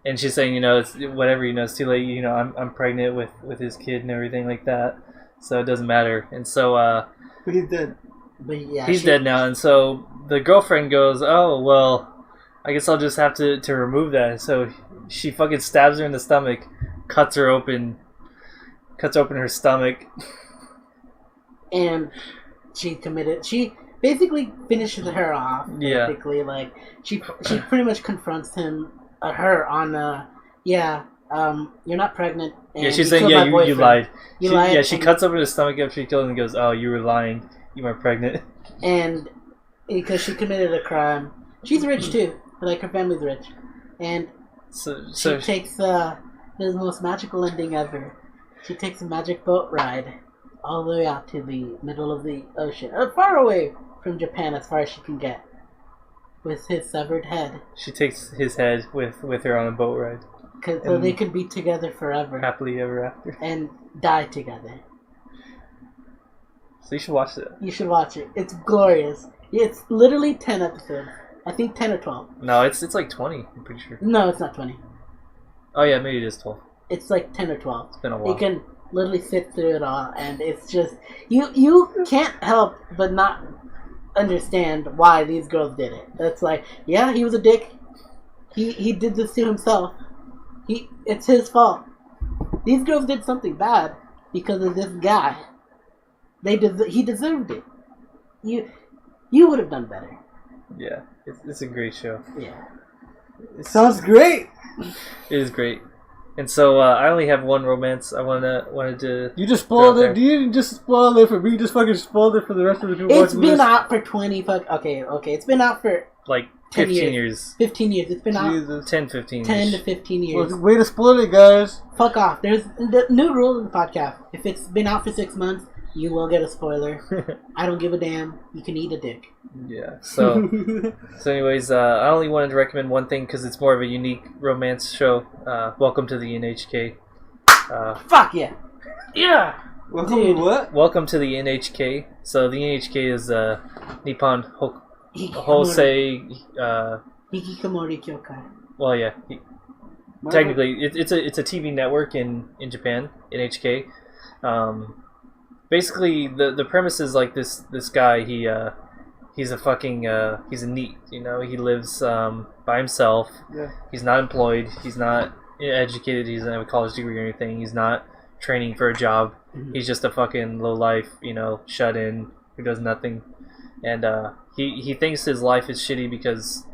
and she's saying it's whatever, it's too late. I'm pregnant with his kid and everything like that, so it doesn't matter. And so But he's dead. But yeah, he's dead now, and so the girlfriend goes, "Oh well, I guess I'll just have to remove that." So she fucking stabs her in the stomach, cuts open her stomach. And she basically finishes her off. Basically, like she pretty much confronts her on you're not pregnant. And she's saying you lied. You lied. Yeah, she cuts open his stomach after she killed him and goes, "Oh, you were lying. You weren't pregnant." And because she committed a crime, she's rich too. Like her family's rich, and she takes the most magical ending ever. She takes a magic boat ride all the way out to the middle of the ocean, far away from Japan as far as she can get, with his severed head. She takes his head with her on a boat ride. So they could be together forever. Happily ever after. And die together. So you should watch it. You should watch it. It's glorious. It's literally 10 episodes. I think 10 or 12. No, it's like 20, I'm pretty sure. No, it's not 20. Oh yeah, maybe it is 12. It's like 10 or 12. It's been a while. You can literally sit through it all, and it's just you can't help but not understand why these girls did it. That's like, yeah, he was a dick. He did this to himself. It's his fault. These girls did something bad because of this guy. He deserved it. You would have done better. Yeah, it's a great show. Yeah, it sounds great. It is great. And so I only have one romance. I wanted to. You just spoiled it. You didn't just spoil it for me. You just fucking spoiled it for the rest of the people. It's been out for 20 Okay. It's been out for like 15 years. 15 years. It's been out 10, 15 10 to 15 years. Well, way to spoil it, guys. Fuck off. There's the new rule in the podcast. If it's been out for 6 months, you will get a spoiler. I don't give a damn. You can eat a dick. Yeah. So anyways, I only wanted to recommend one thing because it's more of a unique romance show. Welcome to the NHK. Fuck yeah. Yeah. Welcome to what? Welcome to the NHK. So the NHK is Nippon Hosei Hikikomori Kyokai. Well, yeah. Technically, it's a TV network in Japan, NHK. Basically, the premise is like this guy. He's a fucking he's a NEET. He lives by himself. Yeah. He's not employed. He's not educated. He doesn't have a college degree or anything. He's not training for a job. Mm-hmm. He's just a fucking low life, shut in who does nothing. And he thinks his life is shitty because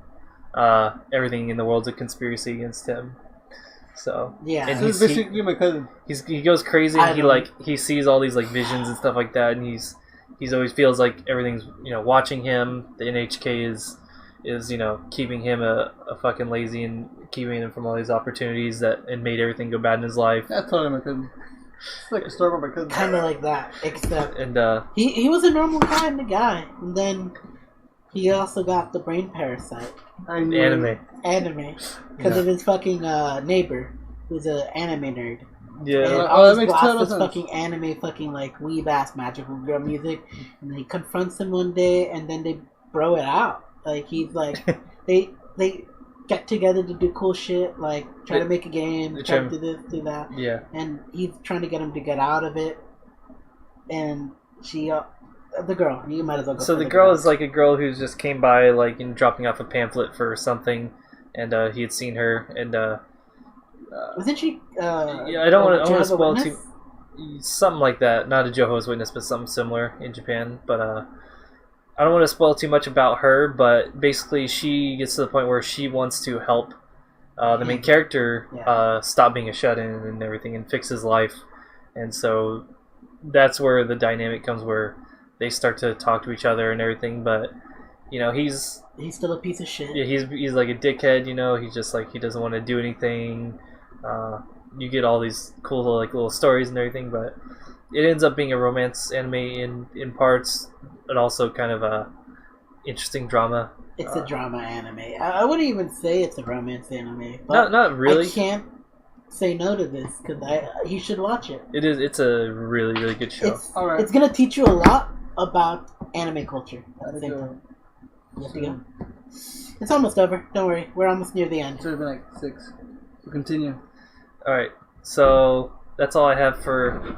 everything in the world's a conspiracy against him. So yeah, and he's basically my cousin. He goes crazy. And he sees all these like visions and stuff like that, and he's always feels like everything's watching him. The NHK is keeping him a fucking lazy and keeping him from all these opportunities and made everything go bad in his life. That's totally my cousin. It's like a story about my cousin. Kind of like that, except and he was a normal kind of guy, and then he also got the brain parasite. Anime. Because of his fucking neighbor, who's an anime nerd. Yeah. And always blasts this fucking anime, fucking like weeb ass magical girl music, and then he confronts him one day, and then they bro it out. Like he's like, they get together to do cool shit, like try to make a game, try to do this, do that. Yeah. And he's trying to get him to get out of it, and she. The girl, you might as well go. So the girl is like a girl who just came by, like, dropping off a pamphlet for something, and he had seen her, and wasn't she? Yeah, I don't want to spoil too. Something like that, not a Jehovah's Witness, but something similar in Japan. But I don't want to spoil too much about her. But basically, she gets to the point where she wants to help the main character stop being a shut-in and everything, and fix his life, and so that's where the dynamic comes where they start to talk to each other and everything, but he's still a piece of shit. Yeah, he's like a dickhead. He's just like he doesn't want to do anything. You get all these cool little stories and everything, but it ends up being a romance anime in parts, but also kind of a interesting drama. It's a drama anime. I wouldn't even say it's a romance anime. But not really. I can't say no to this because you should watch it. It is. It's a really, really good show. It's gonna teach you a lot about anime culture at the same time. You have to go. It's almost over. Don't worry. We're almost near the end. It's been like 6. We'll continue. All right. So that's all I have for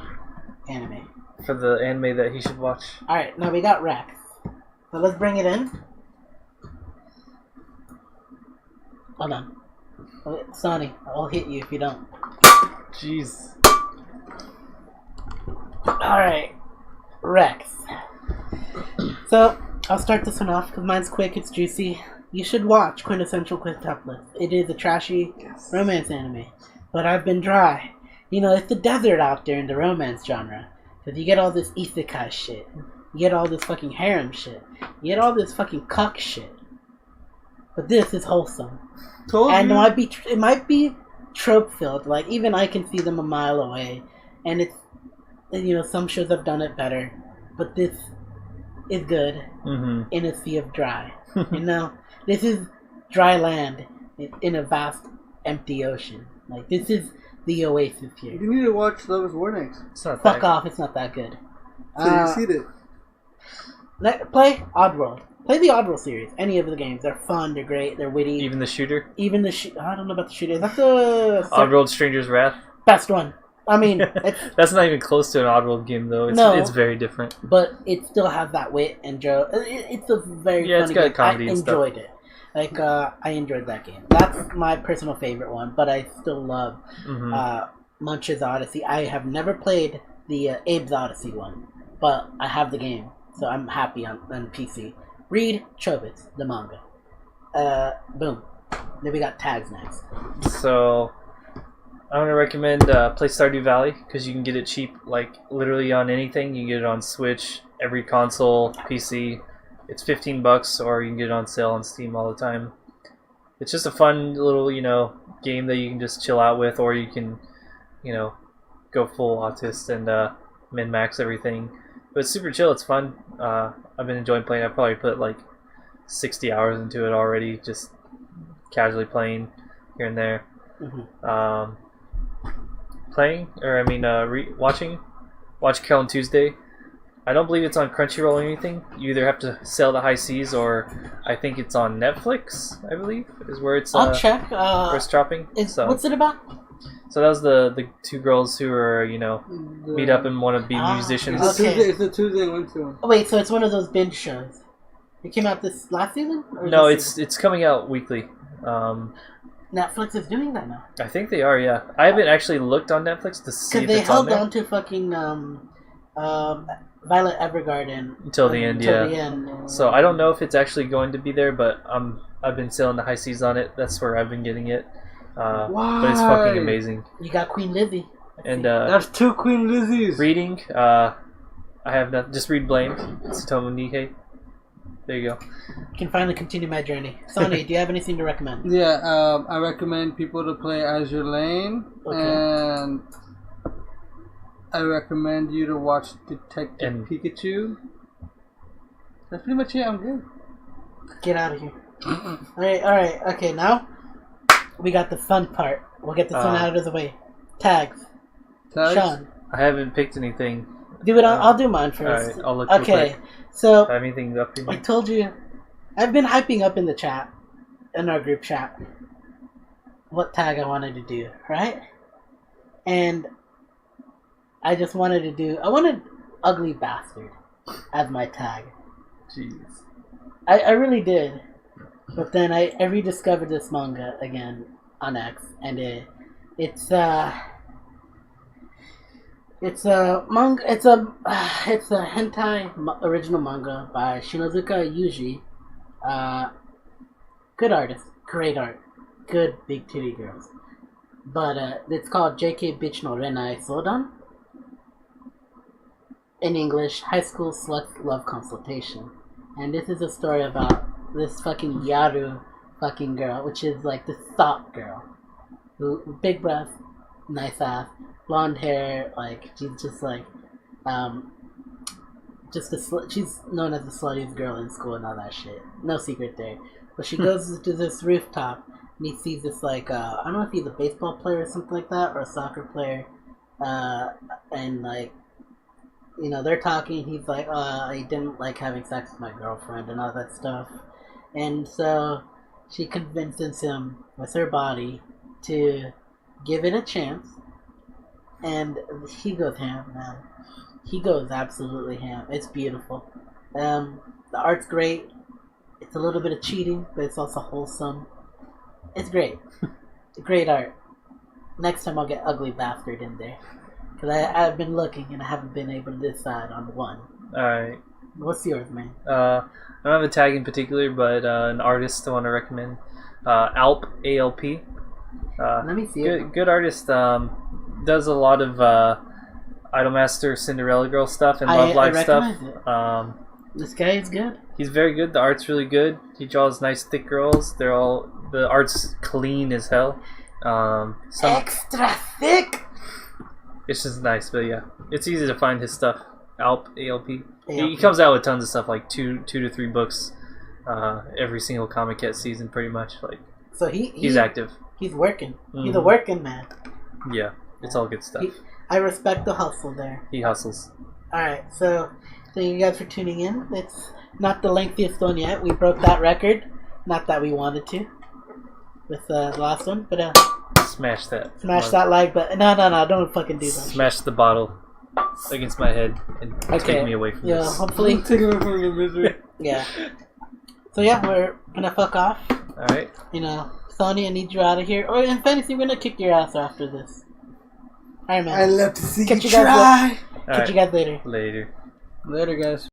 anime. For the anime that he should watch. All right. Now we got Rex. So let's bring it in. Hold on. Sonny, I'll hit you if you don't. Jeez. Alright. Rex. So, I'll start this one off because mine's quick, it's juicy. You should watch Quintessential Quintuplets. It is a trashy romance anime. But I've been dry. You know, it's the desert out there in the romance genre. Because you get all this isekai shit. You get all this fucking harem shit. You get all this fucking cuck shit. But this is wholesome. And it might be trope filled. Like even I can see them a mile away, and it's some shows have done it better, but this is good in a sea of dry. This is dry land in a vast empty ocean. Like this is the oasis here. You need to watch Love is War next. Fuck off! It's not that good. So you see it. Play Oddworld. Play the Oddworld series. Any of the games. They're fun, they're great, they're witty. Even the shooter? I don't know about the shooter. Is that the... Oddworld Stranger's Wrath? Best one. I mean... That's not even close to an Oddworld game, though. It's very different. But it still has that wit and joke. It's a very funny it's got game. comedy I and stuff. enjoyed it. Like, I enjoyed that game. That's my personal favorite one, but I still love Munch's Odyssey. I have never played the Abe's Odyssey one, but I have the game, so I'm happy on PC. Read Chobits, the manga. Boom. Then we got tags next. So, I'm going to recommend play Stardew Valley, because you can get it cheap, like, literally on anything. You can get it on Switch, every console, PC. It's $15, or you can get it on sale on Steam all the time. It's just a fun little, game that you can just chill out with, or you can, go full autist and min-max everything. But it's super chill, it's fun. I've been enjoying playing. I've probably put like 60 hours into it already, just casually playing here and there. Watch Carol and Tuesday. I don't believe it's on Crunchyroll or anything. You either have to sail the high seas, or I think it's on Netflix, I believe, is where it's I'll check. Where it's dropping. What's it about? So that was the two girls who were, meet up and want to be musicians. It's the Tuesday Wednesday one. Oh wait, so it's one of those binge shows. It came out this last season? No, it's coming out weekly. Netflix is doing that now. I think they are, yeah. I haven't actually looked on Netflix to see if it's on there. Because they held on to fucking Violet Evergarden until the end, So I don't know if it's actually going to be there, but I've been sailing the high seas on it. That's where I've been getting it. But it's fucking amazing. You got Queen Lizzie. That's 2 Queen Lizzies. Reading, I have nothing. Just read Blame. Tsutomu Nihei. There you go. I can finally continue my journey. Sonny, do you have anything to recommend? Yeah, I recommend people to play Azure Lane, and I recommend you to watch Detective Pikachu. That's pretty much it. I'm good. Get out of here. Alright. Okay, now we got the fun part. We'll get this one out of the way. Tags. Sean. I haven't picked anything. Do it. I'll do mine first. Alright, I'll look. Okay, so have anything up in I told you, I've been hyping up in the chat, in our group chat, what tag I wanted to do, right? And I just wanted to do. I wanted Ugly Bastard as my tag. Jeez. I really did. But then I rediscovered this manga again on X, and it's a manga. It's a hentai original manga by Shinozuka Yuji. Good artist, great art, good big titty girls. But it's called JK Bitch no Renai Sodan. In English, High School Sluts Love Consultation. And this is a story about this fucking Yaru fucking girl, which is like the thought girl. Who, big breath, nice ass, blonde hair, like, she's just like, she's known as the sluttiest girl in school and all that shit. No secret there. But she goes to this rooftop and he sees this like I don't know if he's a baseball player or something like that, or a soccer player, and like, you know, they're talking. He's like, I didn't like having sex with my girlfriend and all that stuff, and so she convinces him with her body to give it a chance, and he goes ham, man. He goes absolutely ham. It's beautiful. The art's great. It's a little bit of cheating, but it's also wholesome. It's great. Great art. Next time I'll get Ugly Bastard in there. Because I've been looking and I haven't been able to decide on one. Alright. What's yours, man? I don't have a tag in particular, but an artist I want to recommend. Alp, A-L-P. Let me see it. Good artist. Does a lot of Idolmaster, Cinderella Girl stuff and Love Live stuff. This guy is good. He's very good. The art's really good. He draws nice, thick girls. The art's clean as hell. Extra thick. It's just nice, but yeah, it's easy to find his stuff. Alp, A-L-P. He comes out with tons of stuff, like two to three books every single Comic Cat season, pretty much. Like, so he's active. He's working. Mm-hmm. He's a working man. Yeah, it's all good stuff. I respect the hustle there. He hustles. All right, so thank you guys for tuning in. It's not the lengthiest one yet. We broke that record. Not that we wanted to with the last one, but smash that. Smash that like button. No, don't fucking do that. Smash the bottle against my head and take me away from this. Hopefully. Take me from your misery. Yeah. So yeah, we're gonna fuck off. Alright. You know, Sony, I need you out of here. Or in fantasy, we're gonna kick your ass after this. Alright, man. I love to see you try. Catch you guys later. Later. Later, guys.